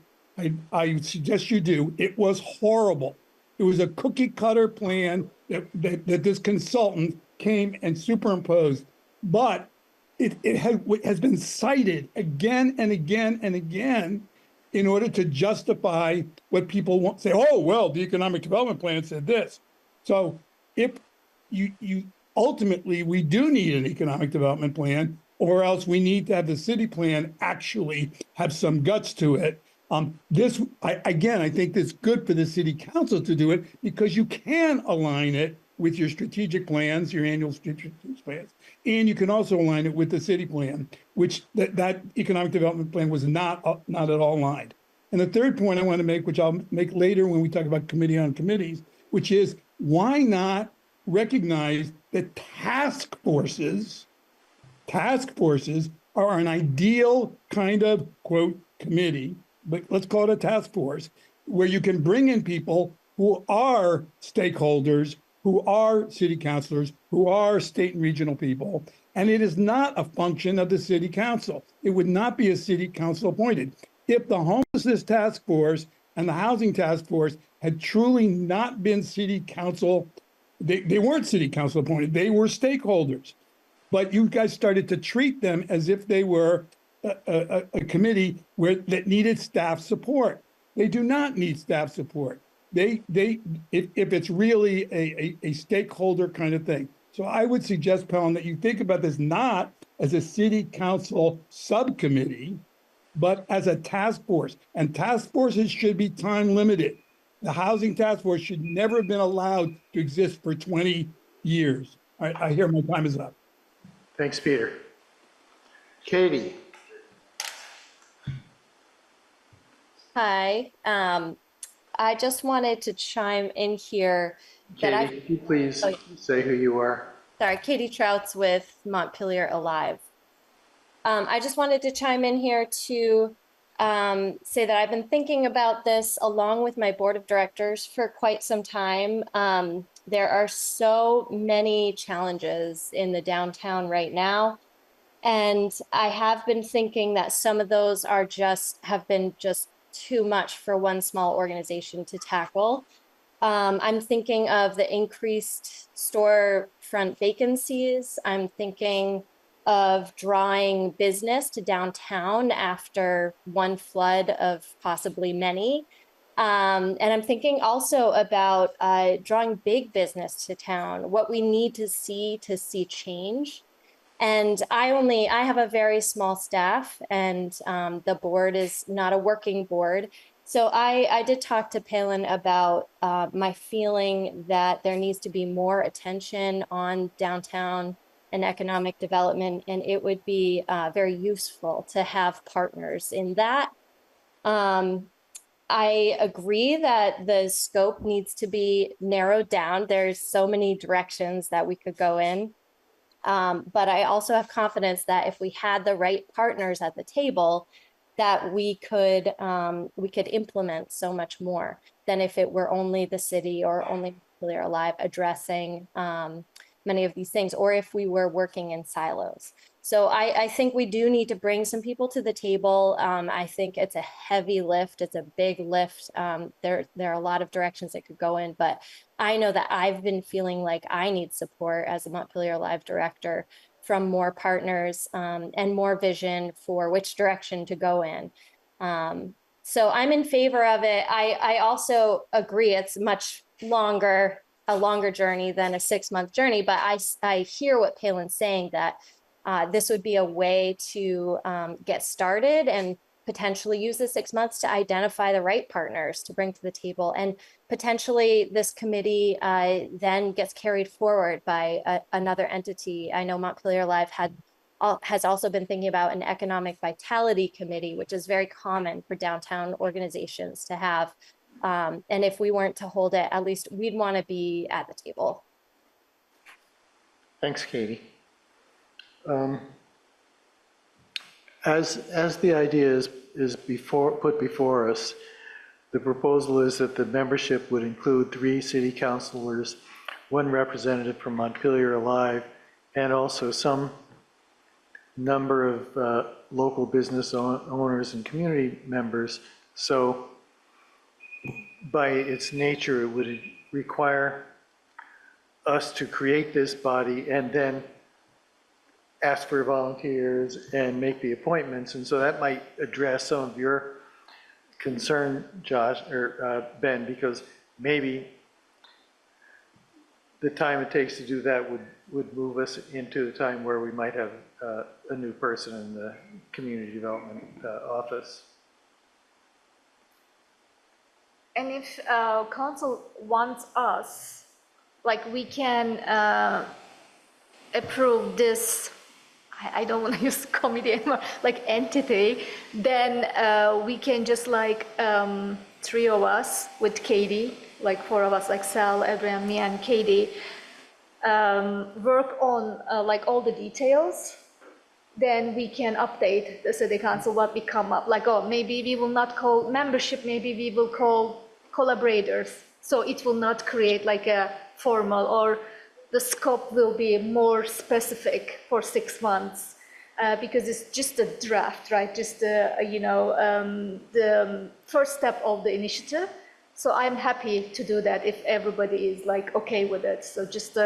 I suggest you do. It was horrible. It was a cookie cutter plan that this consultant came and superimposed. But it has been cited again and again and again in order to justify what people want. Say, oh, well, the economic development plan said this. So if you ultimately, we do need an economic development plan, or else we need to have the city plan actually have some guts to it. I think it's good for the city council to do it because you can align it with your strategic plans, your annual strategic plans, and you can also align it with the city plan, which that economic development plan was not at all aligned. And the third point I want to make, which I'll make later when we talk about committee on committees, which is why not recognize that task forces are an ideal kind of, quote, committee, but let's call it a task force, where you can bring in people who are stakeholders, who are city councilors, who are state and regional people, and it is not a function of the city council. It would not be a city council appointed. If the homelessness task force and the housing task force had truly not been city council, they weren't city council appointed, they were stakeholders. But you guys started to treat them as if they were a committee that needed staff support. They do not need staff support. If it's really a stakeholder kind of thing. So I would suggest, Pelham, that you think about this not as a city council subcommittee, but as a task force. And task forces should be time limited. The housing task force should never have been allowed to exist for 20 years. I hear my time is up. Thanks, Peter. Katie. Hi. I just wanted to chime in here. Katie, could you please say who you are? Sorry, Katie Trouts with Montpelier Alive. I just wanted to chime in here to say that I've been thinking about this along with my board of directors for quite some time. There are so many challenges in the downtown right now. And I have been thinking that some of those have been just too much for one small organization to tackle. I'm thinking of the increased storefront vacancies. I'm thinking of drawing business to downtown after one flood of possibly many. And I'm thinking also about drawing big business to town, what we need to see change. And I have a very small staff, and the board is not a working board. So I did talk to Palin about my feeling that there needs to be more attention on downtown and economic development, and it would be very useful to have partners in that. I agree that the scope needs to be narrowed down. There's so many directions that we could go in. But I also have confidence that if we had the right partners at the table, that we could implement so much more than if it were only the city or only Montpelier Alive addressing many of these things, or if we were working in silos. So I think we do need to bring some people to the table. I think it's a heavy lift. It's a big lift. There are a lot of directions it could go in, but I know that I've been feeling like I need support as a Montpelier Live director from more partners and more vision for which direction to go in. So I'm in favor of it. I also agree it's much longer, a longer journey than a 6-month journey, but I hear what Palin's saying, that this would be a way to get started and potentially use the 6 months to identify the right partners to bring to the table. And potentially this committee then gets carried forward by another entity. I know Montpelier Live has also been thinking about an economic vitality committee, which is very common for downtown organizations to have. And if we weren't to hold it, at least we'd want to be at the table. Thanks, Katie. As the idea is put before us, the proposal is that the membership would include 3 city councilors, 1 representative from Montpelier Alive, and also some number of local business owners and community members. So by its nature, it would require us to create this body and then ask for volunteers and make the appointments. And so that might address some of your concern, Josh, or Ben, because maybe the time it takes to do that would move us into the time where we might have a new person in the community development office. And if council wants us, like we can approve this, I don't want to use committee anymore, like entity, then we can just like 3 of us with Katie, like 4 of us, like Sal, Adrian, me, and Katie, work on like all the details. Then we can update the city council what we come up, like, oh, maybe we will not call membership, maybe we will call collaborators. So it will not create like a formal, or the scope will be more specific for 6 months, because it's just a draft, right? Just the first step of the initiative. So I'm happy to do that if everybody is like okay with it. So just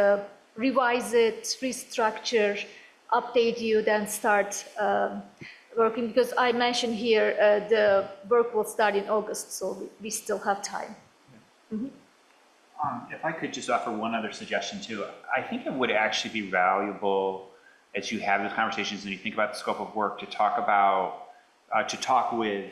revise it, restructure, update you, then start working, because I mentioned here the work will start in August, so we still have time. Mm-hmm. If I could just offer one other suggestion too, I think it would actually be valuable as you have those conversations and you think about the scope of work to talk about, to talk with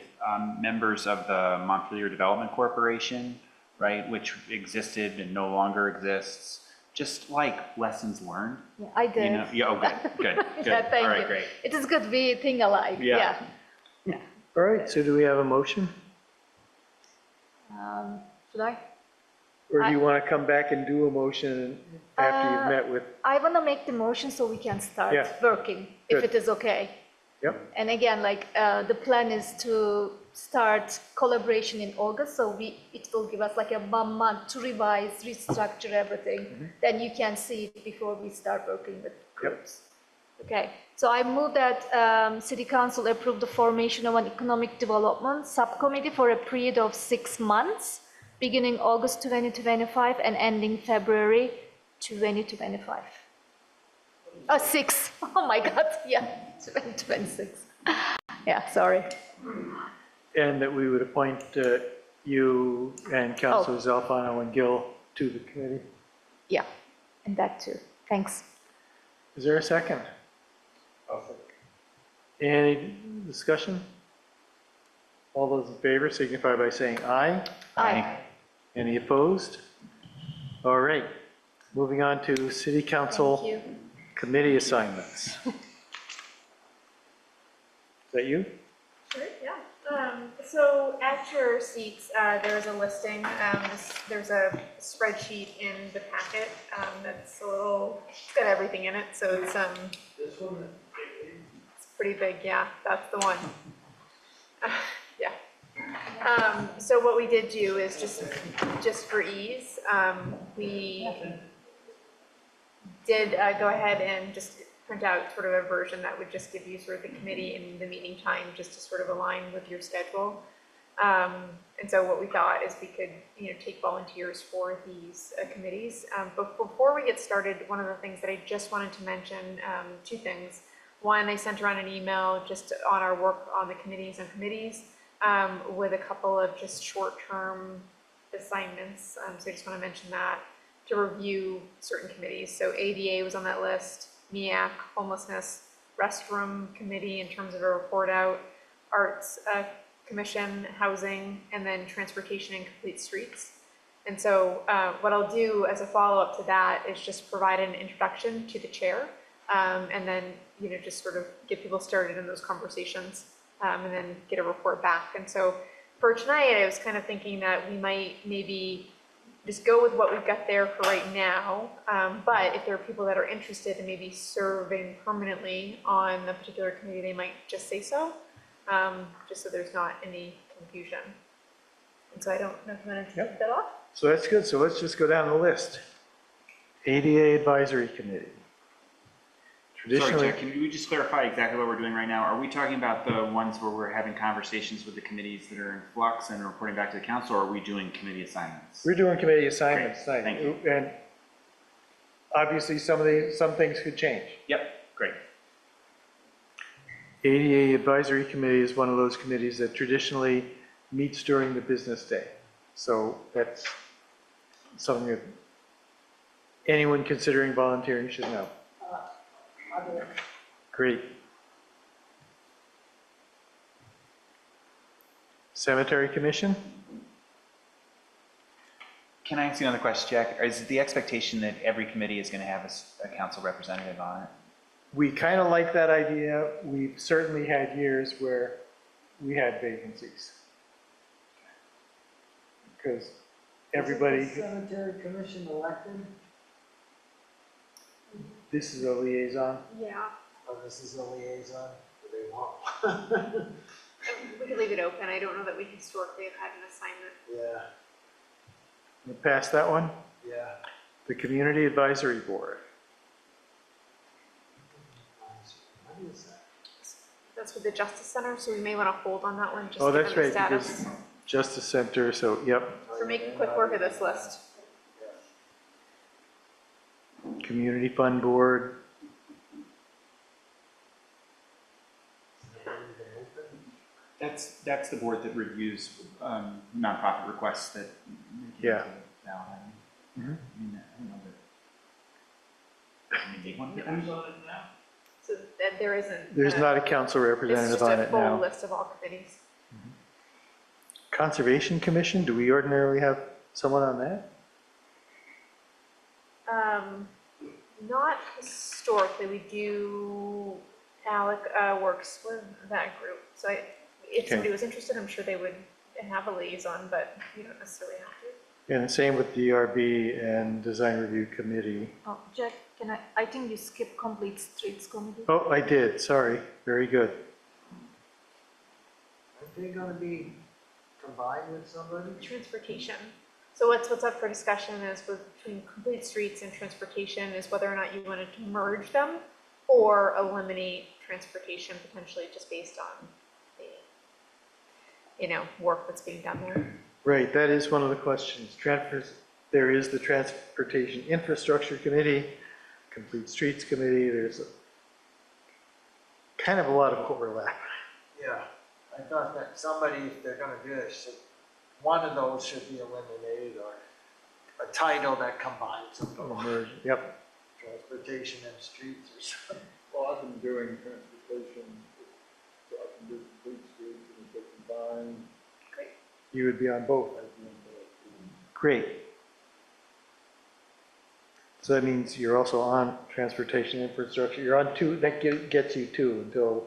members of the Montpelier Development Corporation, right, which existed and no longer exists. Just like lessons learned. Yeah, I did. You know? Yeah, oh, good. Yeah, thank All right, you. great. It is good we think alike. Yeah. All right, so do we have a motion? Should I? Or do you want to come back and do a motion after you've met with? I want to make the motion so we can start working, if Good. it is okay. Yep. And again, like the plan is to start collaboration in August, so it will give us like a 1 month to revise, restructure everything. Mm-hmm. Then you can see it before we start working with groups. Yep. Okay, so I move that City Council approve the formation of an economic development subcommittee for a period of 6 months, beginning August 2025 and ending February 2025. 6. Oh my God, yeah, 2026. Yeah, sorry. And that we would appoint you and Councilors Alfano and Gill to the committee. Yeah, and that too. Thanks. Is there a second? Any discussion? All those in favor signify by saying aye. Aye. Any opposed? All right, moving on to city council Thank you. committee assignments. Is that you? Sure, yeah. So at your seats, there's a listing, there's a spreadsheet in the packet, that's it's got everything in it, so it's, This one? it's pretty big, yeah, that's the one. Yeah. So what we did do is just for ease, we did go ahead and just print out sort of a version that would just give you sort of the committee and the meeting time just to sort of align with your schedule. And so what we thought is we could, take volunteers for these committees. But before we get started, one of the things that I just wanted to mention, two things. One, I sent around an email just on our work on the committees and committees with a couple of just short-term assignments. So I just want to mention that to review certain committees. So ADA was on that list, MEAC, homelessness, restroom committee in terms of a report out, arts commission, housing, and then transportation and complete streets. And so what I'll do as a follow-up to that is just provide an introduction to the chair, and then just sort of get people started in those conversations, and then get a report back. And so for tonight, I was kind of thinking that we might maybe just go with what we've got there for right now. But if there are people that are interested in maybe serving permanently on a particular committee, they might just say so, just so there's not any confusion. And so I don't know if you want to take that off. So that's good. So let's just go down the list. ADA Advisory Committee. Traditionally, Sorry, Jack, can we just clarify exactly what we're doing right now? Are we talking about the ones where we're having conversations with the committees that are in flux and reporting back to the council, or are we doing committee assignments? we're doing committee assignments Great, tonight. thank you. And obviously some things could change. Yep, great. ADA Advisory Committee is one of those committees that traditionally meets during the business day. So that's something that anyone considering volunteering should know. Great. Cemetery Commission? Can I ask you another question, Jack? Is it the expectation that every committee is going to have a council representative on it? We kind of like that idea. We've certainly had years where we had vacancies. Because everybody, Isn't the Cemetery Commission elected? this is a liaison. Yeah. Oh, this is a liaison? They won't. We could leave it open. I don't know that we historically have had an assignment. Yeah, You pass that one? yeah. The Community Advisory Board. What is that? That's with the Justice Center, so we may want to hold on that one just Oh, given that's the right, status. because Justice Center, so, yep. So make quick work of this list. Community Fund Board. That's the board that reviews nonprofit requests that. Yeah. I don't know that. I mean, they want to get on it now. So that there isn't. There's not a council It's representative just on a it full now. list of all committees. Conservation Commission, do we ordinarily have someone on that? Not historically, we do, Alec works with that group. So if somebody was interested, I'm sure they would have a liaison, but you don't necessarily have to. And the same with DRB and Design Review Committee. Oh, Jack, I think you skipped Complete Streets Committee. Oh, I did, sorry, very good. Aren't they gonna be combined with somebody? Transportation. So what's up for discussion is between Complete Streets and Transportation is whether or not you wanted to merge them or eliminate transportation potentially just based on the, work that's being done there. Right, that is one of the questions. There is the Transportation Infrastructure Committee, Complete Streets Committee, there's kind of a lot of overlap. Yeah, I thought that somebody, if they're gonna do this, one of those should be eliminated or a title that combines them. Merge, yep. Transportation and streets or something. Well, I've been doing transportation, so I can do complete streets and if they can combined. You would be on both. Great. So that means you're also on transportation infrastructure. You're on two, that gets you two until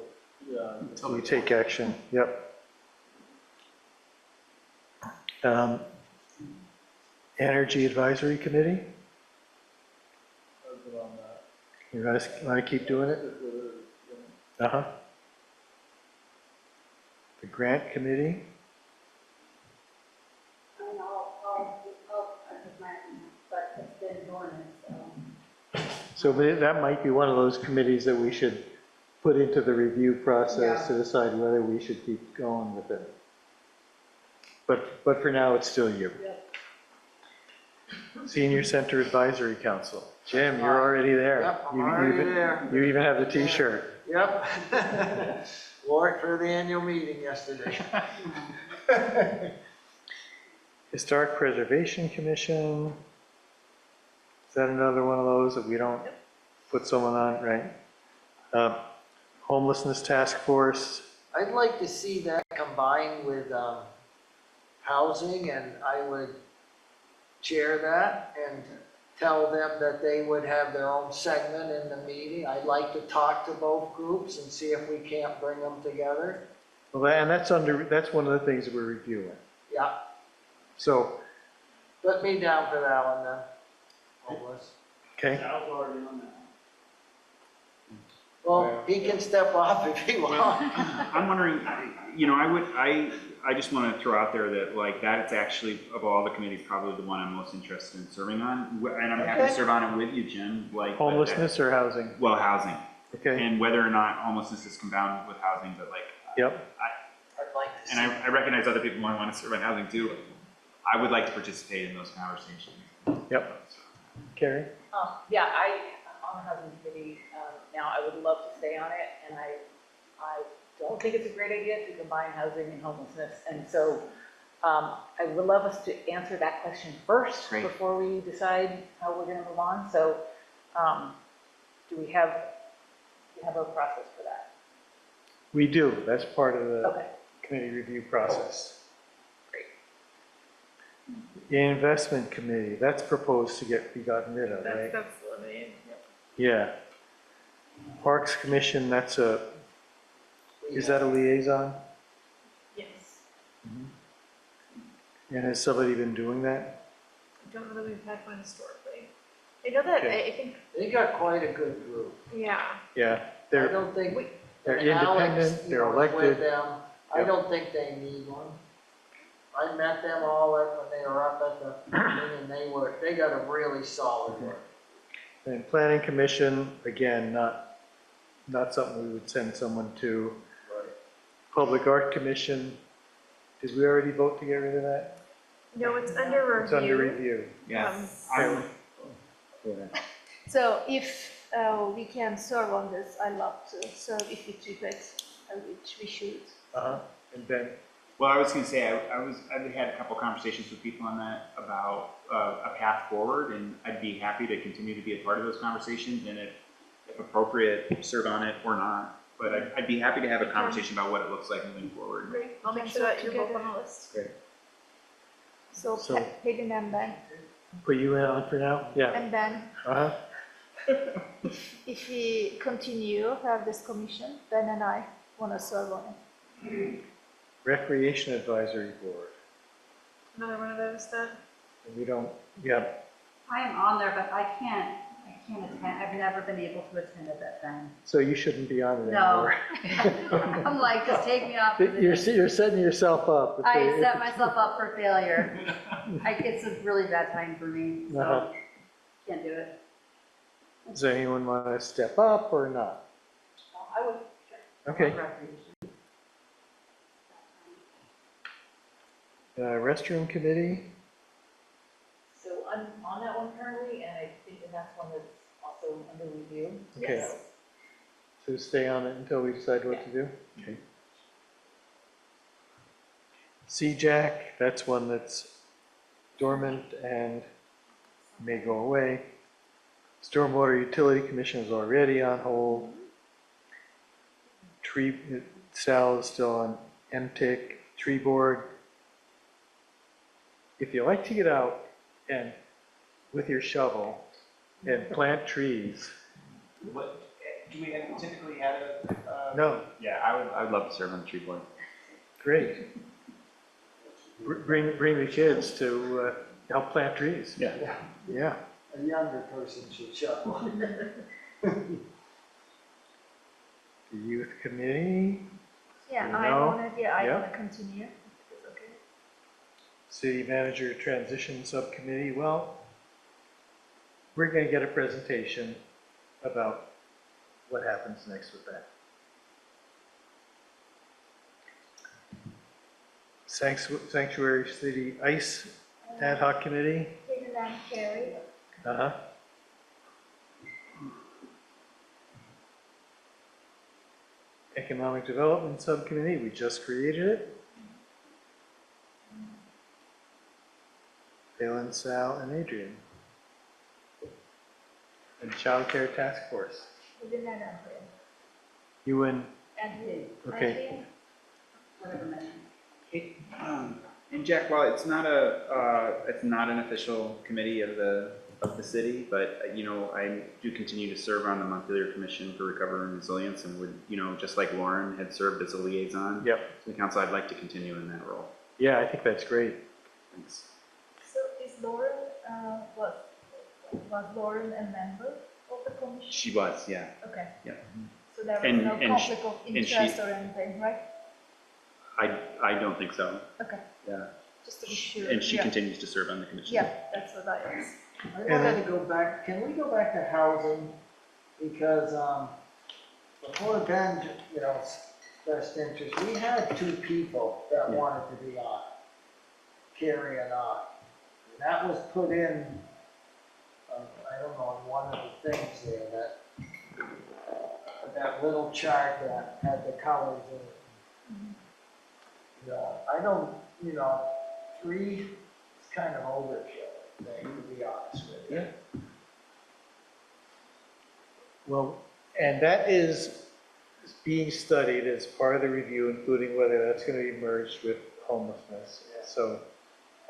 you take action. Yep. Energy Advisory Committee, I've been on that. you guys want to keep doing it? Uh-huh. The Grant Committee, but it's been dormant, so that might be one of those committees that we should put into the review process to decide whether we should keep going with it. But for now, it's still you. Senior Center Advisory Council. Jim, you're already there. Yep, I'm already there. You even have the T-shirt. Yep. Wore it for the annual meeting yesterday. Historic Preservation Commission. Is that another one of those that we don't put someone on, right? Homelessness Task Force. I'd like to see that combined with housing, and I would chair that and tell them that they would have their own segment in the meeting. I'd like to talk to both groups and see if we can't bring them together. Well, and that's one of the things that we're reviewing. Yeah, So, put me down for that one then. Homeless. okay. I was already on that. Well, he can step off if he wants. I'm wondering, I just want to throw out there that like that it's actually, of all the committees, probably the one I'm most interested in serving on. And I'm happy to serve on it with you, Jim. Like Homelessness or housing? Well, housing. Okay. And whether or not homelessness is combined with housing, but like. Yep. I'd like to see. And I recognize other people might want to serve on housing too. I would like to participate in those conversations. Yep. Carrie? Yeah, I'm on the housing committee now. I would love to stay on it, and I don't think it's a great idea to combine housing and homelessness. And so I would love us to answer that question first before we decide how we're going to move on. So do we have a process for that? We do. That's part of the Okay. committee review process. Great. The Investment Committee, that's proposed to be gotten rid of, right? That's eliminated. Yeah. Parks Commission, is that a liaison? Yes. And has somebody been doing that? I don't know that we've had one historically. I know that, Okay. I think, They got quite a good group. yeah. Yeah, I don't think. they're and Alex, independent, you they're know, is with elected. them. I Yep. don't think they need one. I met them all when they were up at the thing, and they got a really solid work. And Planning Commission, again, not something we would send someone to. Right. Public Art Commission, did we already vote to get rid of that? No, it's under review. It's under review. So if we can serve on this, I'd love to serve if it reflects which we should. Uh-huh, and Ben? Well, I was going to say, I've had a couple conversations with people on that about a path forward, and I'd be happy to continue to be a part of those conversations, and if appropriate, serve on it or not. But I'd be happy to have a conversation about what it looks like moving forward. Great, I'll make sure that you're both on the list. Great. So So- Peggy and Ben, Put you in on for now? Yeah. and then Uh-huh. if we continue have this commission, Ben and I want to serve on it. Recreation Advisory Board. Another one of those that, We don't, yeah, I am on there, but I can't attend, I've never been able to attend at that time. so you shouldn't be on it No. anymore. I'm like, just take me off. You're setting yourself up. I set myself up for failure. It's a really bad time for me, Uh-huh. so can't do it. Does anyone want to step up or not? I would. Okay. Restroom Committee, So I'm on that one currently, and I think that that's one that's also under review. okay. So stay on it until we decide what to do? Okay. CJAC, that's one that's dormant and may go away. Stormwater Utility Commission is already on hold. Sal is still on MTIC. tree board, if you like to get out and with your shovel and plant trees, What, do we typically have a? No. Yeah, I would love to serve on the tree board. great. Bring the kids to help plant trees. Yeah. Yeah. A younger person should shovel. The youth committee, Yeah, You I know? want to, I Yeah. want to continue. It's okay. city manager transition subcommittee, well, we're going to get a presentation about what happens next with that. Sanctuary City Ice Ad Hoc Committee. Hidden and Carrie. Uh-huh. Economic Development Subcommittee, we just created it. Dalen, Sal, and Adrian. And Child Care Task Force. Hidden and Andrea. You and, Andrea. okay. And Jack, while it's not an official committee of the city, but you know, I do continue to serve on the Montpelier Commission for Recovery and Resilience, and would, you know, just like Lauren had served as a liaison Yep. to the council, I'd like to continue in that role. Yeah, I think that's great. Thanks. So is Lauren, was Lauren a member of the commission? She was, yeah. Okay. Yeah. So there was And- no and conflict of and interest or anything, right? I don't think so. Okay. Yeah. Just to be sure. And she Yeah. continues to serve on the commission. Yeah, that's what I asked. I wanted to go back, can we go back to housing? Because, before Ben, you know, expressed interest, we had two people that wanted to be on it, Carrie and I. And that was put in, I don't know, in one of the things there, that little chart that had the colors in it. Yeah, I don't, you know, 3 is kind of overkill, I think, to be honest with you. Well, and that is being studied as part of the review, including whether that's going to be merged with homelessness. So,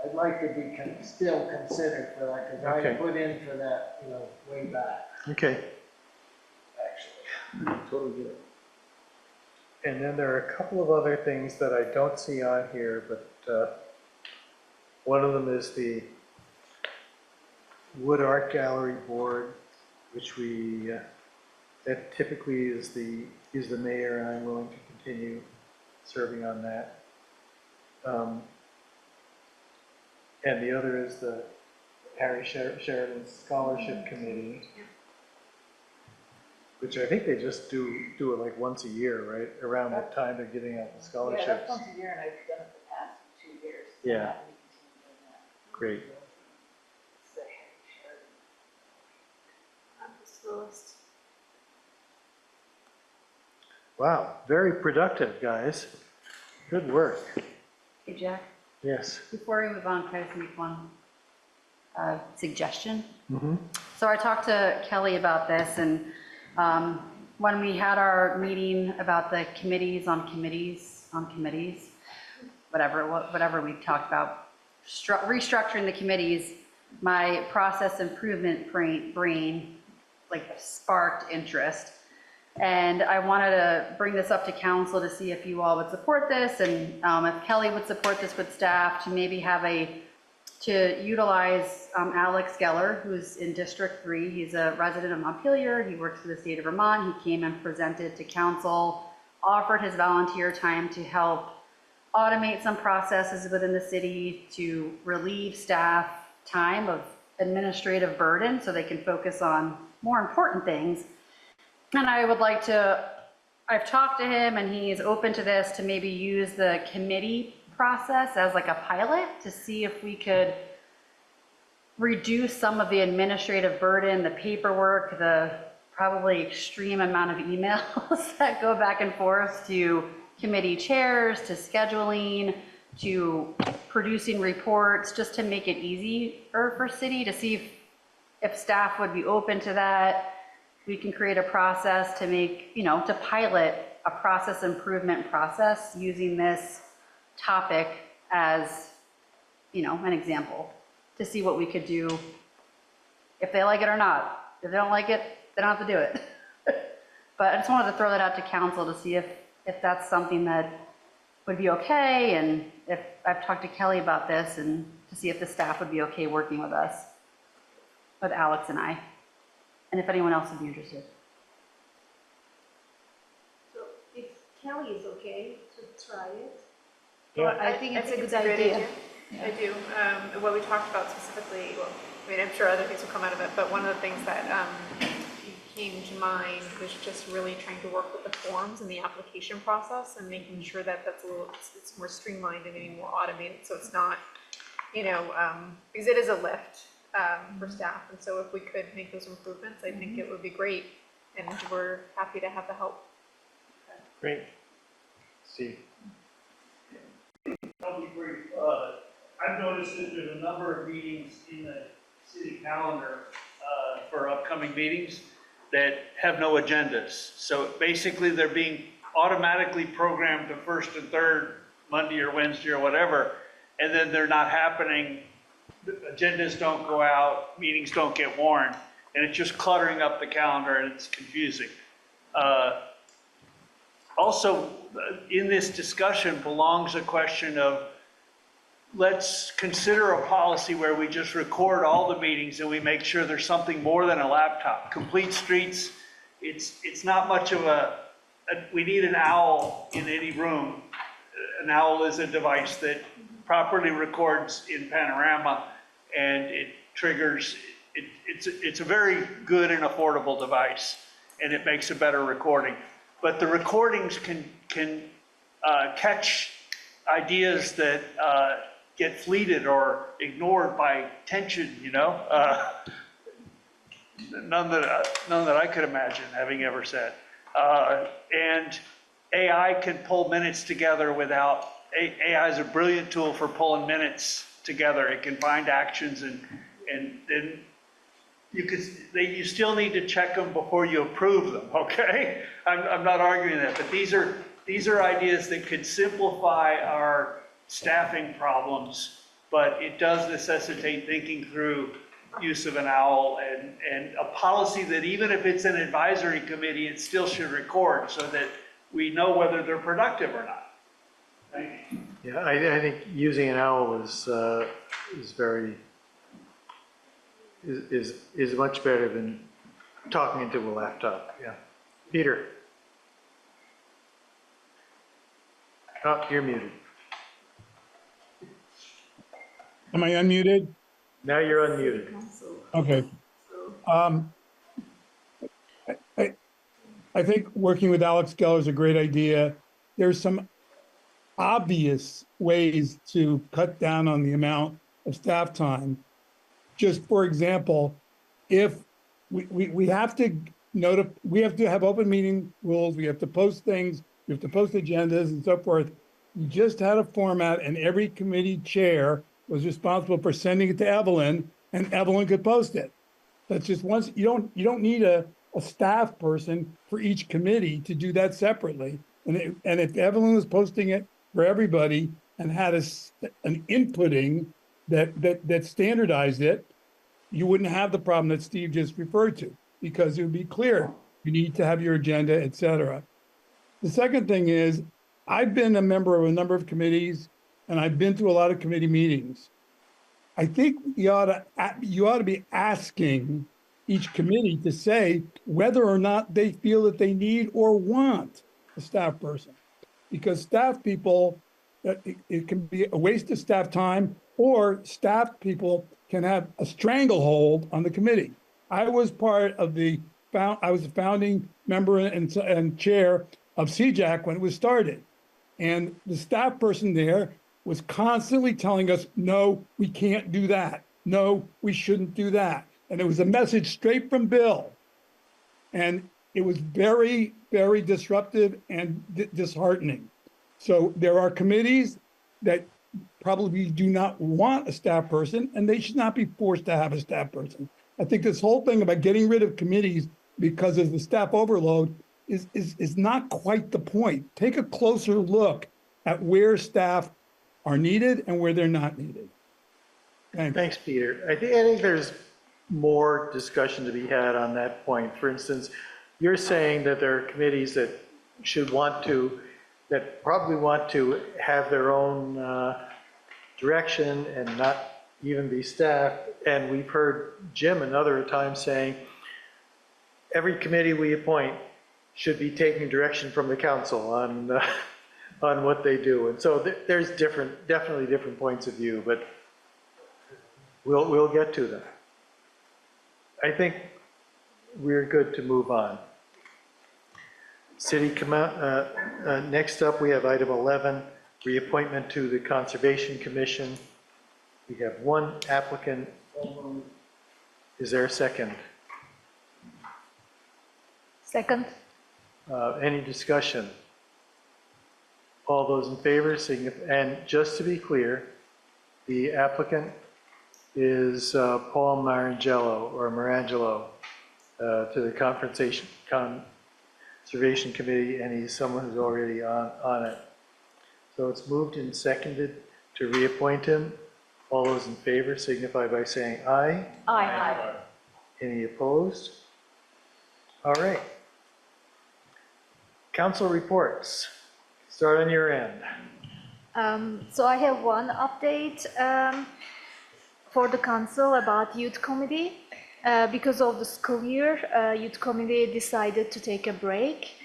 I'd like to be still considered for that, because I Okay. put in for that, you know, way back, okay. actually. Totally get it. And then there are a couple of other things that I don't see on here, but one of them is the Wood Art Gallery Board, which we, that typically is the mayor, and I'm willing to continue serving on that. And the other is the Harry Sheridan Scholarship Committee, which I think they just do it like once a year, right? Around the time they're giving out the scholarships. Yeah, that's once a year, and I've done it the past 2 years. Yeah. Great. I'm the slowest. Wow, very productive, guys. Good work. Hey, Jack, Yes. before we move on, can I just make one suggestion? Mm-hmm. So I talked to Kelly about this, and when we had our meeting about the committees on committees, whatever we talked about, restructuring the committees, my process improvement brain like sparked interest. And I wanted to bring this up to council to see if you all would support this, and if Kelly would support this with staff, to maybe have to utilize Alex Geller, who's in District 3. He's a resident of Montpelier. He works for the state of Vermont. He came and presented to council, offered his volunteer time to help automate some processes within the city to relieve staff time of administrative burden so they can focus on more important things. And I would like to, I've talked to him and he's open to this, to maybe use the committee process as like a pilot to see if we could reduce some of the administrative burden, the paperwork, the probably extreme amount of emails that go back and forth to committee chairs, to scheduling, to producing reports, just to make it easier for city, to see if staff would be open to that. We can create a process to make, to pilot a process improvement process using this topic as, you know, an example, to see what we could do, if they like it or not. If they don't like it, they don't have to do it. But I just wanted to throw that out to council to see if that's something that would be okay, and if, I've talked to Kelly about this, and to see if the staff would be okay working with us, with Alex and I, and if anyone else would be interested. So if Kelly is okay to try it. Yeah. I think it's a good great idea. I do. What we talked about specifically, well, I mean, I'm sure other things will come out of it, but one of the things that came to mind was just really trying to work with the forms and the application process and making sure that that's a little, it's more streamlined and maybe more automated, so it's not, you know, because it is a lift for staff, and so if we could make those improvements, I think it would be great, and we're happy to have the help. Great. Steve? I'll be brief. I've noticed that there's a number of meetings in the city calendar for upcoming meetings that have no agendas. So basically, they're being automatically programmed to first and third, Monday or Wednesday or whatever, and then they're not happening. Agendas don't go out, meetings don't get warned, and it's just cluttering up the calendar, and it's confusing. Also, in this discussion belongs a question of, let's consider a policy where we just record all the meetings and we make sure there's something more than a laptop. Complete Streets, it's not much of we need an owl in any room. An owl is a device that properly records in panorama, and it triggers, it's a very good and affordable device, and it makes a better recording. But the recordings can catch ideas that get fleeted or ignored by tension, you know? None that I could imagine having ever said. And AI can pull minutes together without, AI is a brilliant tool for pulling minutes together. It can find actions, and then you still need to check them before you approve them, okay? I'm not arguing that, but these are ideas that could simplify our staffing problems, but it does necessitate thinking through use of an owl and a policy that even if it's an advisory committee, it still should record so that we know whether they're productive or not. Thank you. Yeah, I think using an owl is much better than talking into a laptop. Yeah. Peter. Oh, you're muted. Am I unmuted? Now you're unmuted. Okay. I think working with Alex Geller is a great idea. There's some obvious ways to cut down on the amount of staff time. Just for example, if we have to we have to have open meeting rules, we have to post things, we have to post agendas and so forth. We just had a format, and every committee chair was responsible for sending it to Evelyn, and Evelyn could post it. That's just once, you don't need a staff person for each committee to do that separately. And if Evelyn was posting it for everybody and had an inputting that standardized it, you wouldn't have the problem that Steve just referred to, because it would be clear, you need to have your agenda, et cetera. The second thing is, I've been a member of a number of committees, and I've been to a lot of committee meetings. I think you ought to be asking each committee to say whether or not they feel that they need or want a staff person. Because staff people, it can be a waste of staff time, or staff people can have a stranglehold on the committee. I was part of I was a founding member and chair of CJAC when it was started. And the staff person there was constantly telling us, no, we can't do that. No, we shouldn't do that. And it was a message straight from Bill. And it was very, very disruptive and disheartening. So there are committees that probably do not want a staff person, and they should not be forced to have a staff person. I think this whole thing about getting rid of committees because of the staff overload is not quite the point. Take a closer look at where staff are needed and where they're not needed. Thanks, Peter. I think there's more discussion to be had on that point. For instance, you're saying that there are committees that that probably want to have their own direction and not even be staffed. And we've heard Jim another time saying, every committee we appoint should be taking direction from the council on what they do. And so there's definitely different points of view, but we'll get to them. I think we're good to move on. Next up, we have item 11, reappointment to the Conservation Commission. We have one applicant. Is there a second? Second. Any discussion? All those in favor, and just to be clear, the applicant is Paul Marangelo to the Conservation Committee, and he's someone who's already on it. So it's moved and seconded to reappoint him. All those in favor signify by saying aye. Aye. Any opposed? All right. Council reports. Start on your end. So I have one update for the council about youth committee. Because of the school year, youth committee decided to take a break.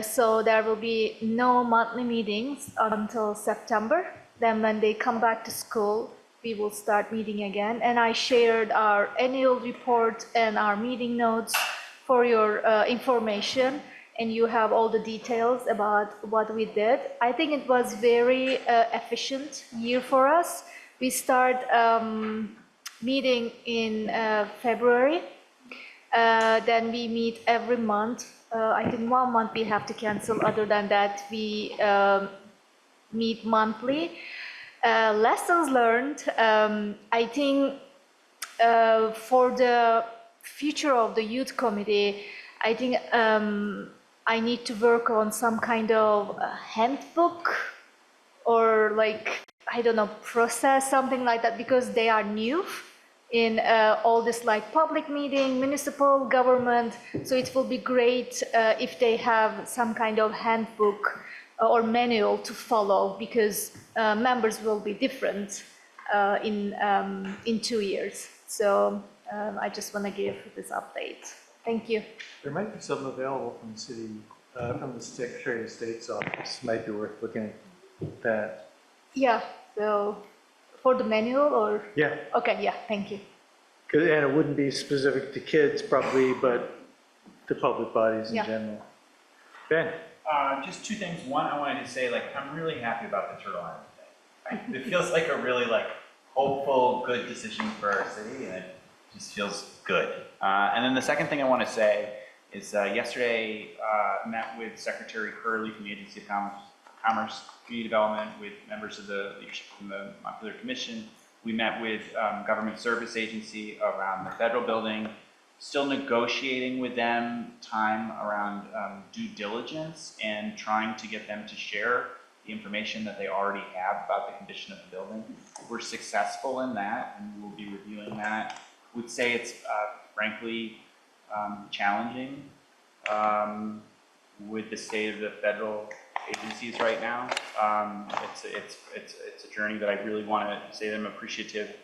So there will be no monthly meetings until September. Then when they come back to school, we will start meeting again. And I shared our annual report and our meeting notes for your information. And you have all the details about what we did. I think it was very efficient year for us. We start meeting in February. Then we meet every month. I think 1 month we have to cancel. Other than that, we meet monthly. Lessons learned. I think for the future of the youth committee, I think I need to work on some kind of handbook or like, I don't know, process, something like that, because they are new in all this like public meeting, municipal government. So it will be great if they have some kind of handbook or manual to follow, because members will be different in 2 years. So I just want to give this update. Thank you. There might be some available from the city, from the Secretary of State's office. Might be worth looking at that. Yeah, so for the manual or? Yeah. Okay, yeah, thank you. And it wouldn't be specific to kids probably, but to public bodies in general. Ben? Just two things. One, I wanted to say, like, I'm really happy about the Turtle Island thing. It feels like a really, like, hopeful, good decision for our city, and it just feels good. And then the second thing I want to say is yesterday met with Secretary Curley from the Agency of Commerce, Community Development, with members of the leadership from the Montpelier Commission. We met with Government Service Agency around the federal building, still negotiating with them time around due diligence and trying to get them to share the information that they already have about the condition of the building. We're successful in that, and we will be reviewing that. Would say it's frankly challenging with the state of the federal agencies right now. It's a journey that I really want to say that I'm appreciative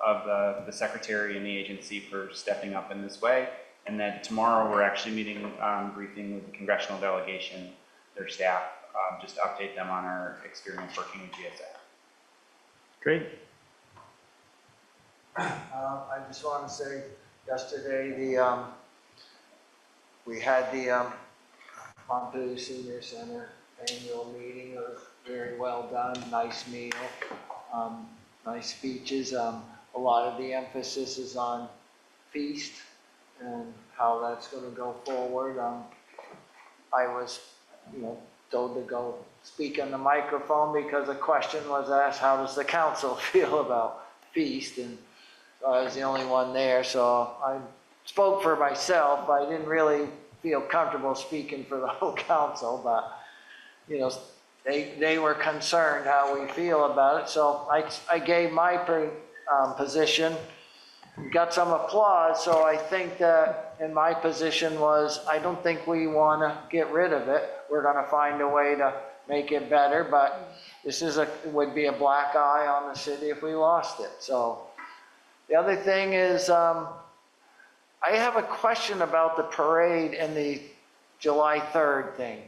of the secretary and the agency for stepping up in this way. And that tomorrow we're actually meeting, briefing with the congressional delegation, their staff, just to update them on our experience working with GSA. Great. I just want to say, yesterday we had the Montpelier Senior Center annual meeting. It was very well done, nice meal, nice speeches. A lot of the emphasis is on feast and how that's going to go forward. I was, told to go speak on the microphone because a question was asked, how does the council feel about feast? And so I was the only one there, so I spoke for myself. I didn't really feel comfortable speaking for the whole council, but, they were concerned how we feel about it. So I gave my position, got some applause. So I think that in my position was, I don't think we want to get rid of it. We're going to find a way to make it better, but this would be a black eye on the city if we lost it. So the other thing is, I have a question about the parade and the July 3rd thing.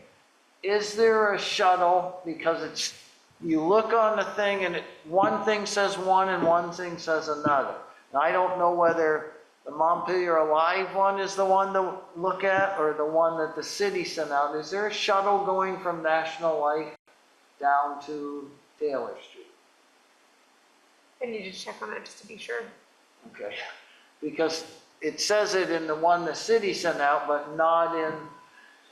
Is there a shuttle? Because you look on the thing and one thing says one and one thing says another. And I don't know whether the Montpelier Alive one is the one to look at or the one that the city sent out. Is there a shuttle going from National Life down to Taylor Street? I need to check on that just to be sure. Okay. Because it says it in the one the city sent out, but not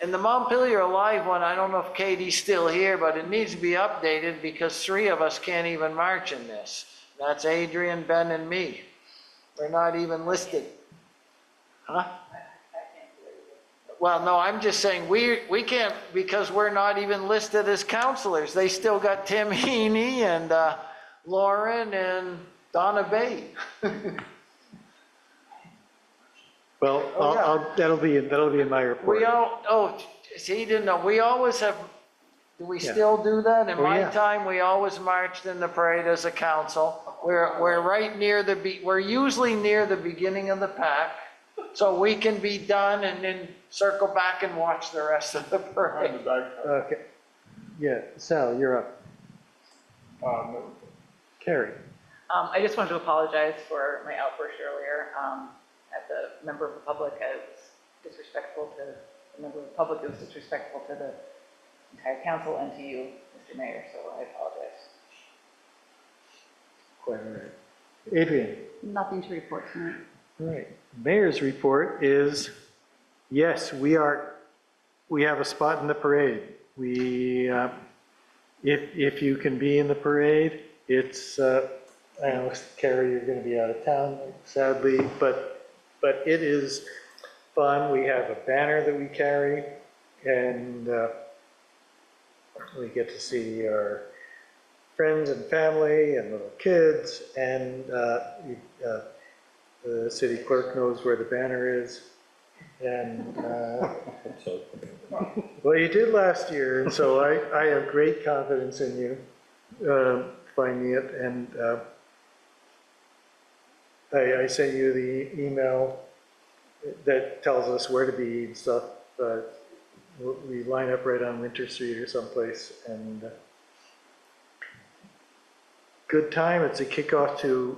in the Montpelier Alive one. I don't know if Katie's still here, but it needs to be updated because 3 of us can't even march in this. That's Adrian, Ben, and me. We're not even listed. Huh? Well, no, I'm just saying we can't because we're not even listed as counselors. They still got Tim Heaney and Lauren and Donna Bate. Well, that'll be in my report. He didn't know. We always have, do we still do that? In my time, we always marched in the parade as a council. We're right near we're usually near the beginning of the pack, so we can be done and then circle back and watch the rest of the parade. Okay. Yeah, Sal, you're up. Carrie. I just wanted to apologize for my outburst earlier at the member of the public. I was disrespectful to the member of the public. It was disrespectful to the entire council and to you, Mr. Mayor, so I apologize. Quite all right. Adrian. Nothing to report tonight. All right. Mayor's report is, yes, we have a spot in the parade. If you can be in the parade, it's, I know, Carrie, you're going to be out of town, sadly, but it is fun. We have a banner that we carry, and we get to see our friends and family and little kids, and the city clerk knows where the banner is. And well, you did last year, and so I have great confidence in you finding it. And I sent you the email that tells us where to be and stuff. We line up right on Winter Street or someplace, and good time. It's a kickoff to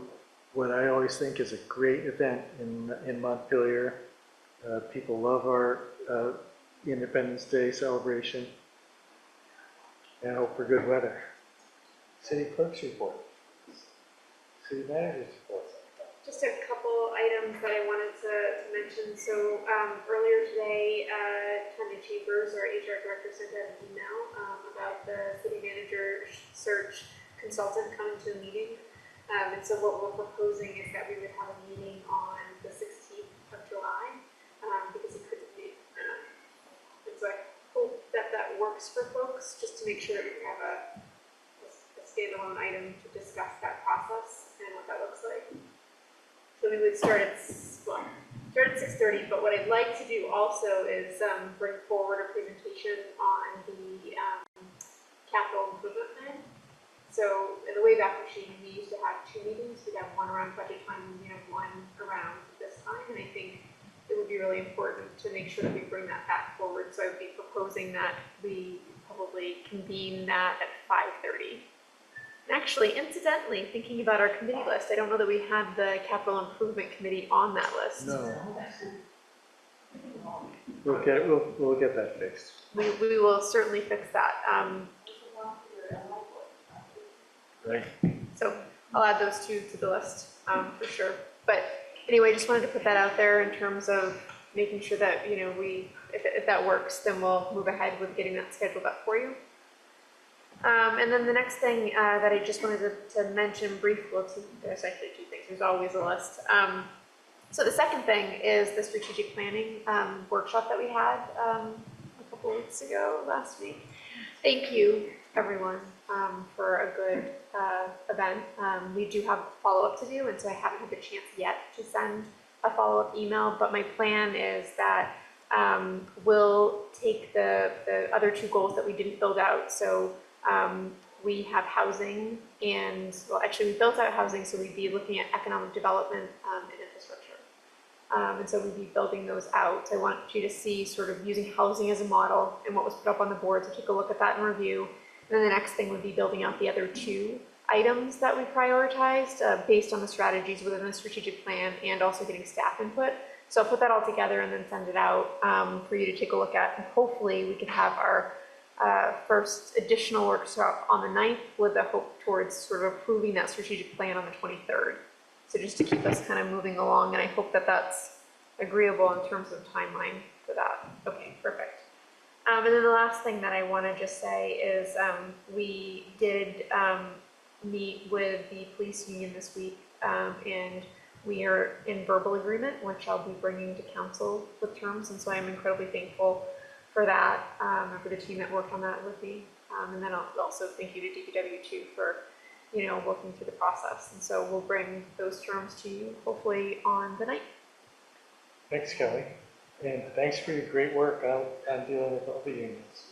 what I always think is a great event in Montpelier. People love our Independence Day celebration, and hope for good weather. City clerk's report. City manager's report. Just a couple items that I wanted to mention. So earlier today, Tanya Chambers, our HR director, sent out an email about the city manager search consultant coming to a meeting. And so what we're proposing is that we would have a meeting on the 16th of July because it couldn't be. And so I hope that that works for folks, just to make sure that we have a standalone item to discuss that process and what that looks like. So we would start at 6:30, but what I'd like to do also is bring forward a presentation on the capital improvement plan. So in the Wayback Machine, we used to have 2 meetings. We'd have one around budget time and we have one around this time. And I think it would be really important to make sure that we bring that back forward. So I would be proposing that we probably convene that at 5:30. Actually, incidentally, thinking about our committee list, I don't know that we had the capital improvement committee on that list. No. We'll get that fixed. We will certainly fix that. Right. So I'll add those 2 to the list for sure. But anyway, just wanted to put that out there in terms of making sure that, if that works, then we'll move ahead with getting that scheduled up for you. And then the next thing that I just wanted to mention briefly, there's actually 2 things, there's always a list. So the second thing is the strategic planning workshop that we had a couple weeks ago, last week. Thank you, everyone, for a good event. We do have follow-up to do, and so I haven't had the chance yet to send a follow-up email, but my plan is that we'll take the other two goals that we didn't build out. So we have housing and, well, actually we built out housing, so we'd be looking at economic development and infrastructure. And so we'd be building those out. I want you to see sort of using housing as a model and what was put up on the board, so take a look at that and review. And then the next thing would be building out the other two items that we prioritized based on the strategies within the strategic plan and also getting staff input. So I'll put that all together and then send it out for you to take a look at. And hopefully we can have our first additional workshop on the 9th with a hope towards sort of approving that strategic plan on the 23rd. So just to keep us kind of moving along, and I hope that that's agreeable in terms of timeline for that. Okay, perfect. And then the last thing that I want to just say is we did meet with the police union this week, and we are in verbal agreement, which I'll be bringing to council with terms, and so I'm incredibly thankful for that, and for the team that worked on that with me. And then I'll also thank you to DPW too for, you know, working through the process. And so we'll bring those terms to you hopefully on the 9th. Thanks, Kelly. And thanks for your great work on dealing with all the unions.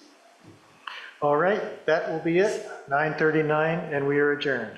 All right, that will be it, 9:39, and we are adjourned.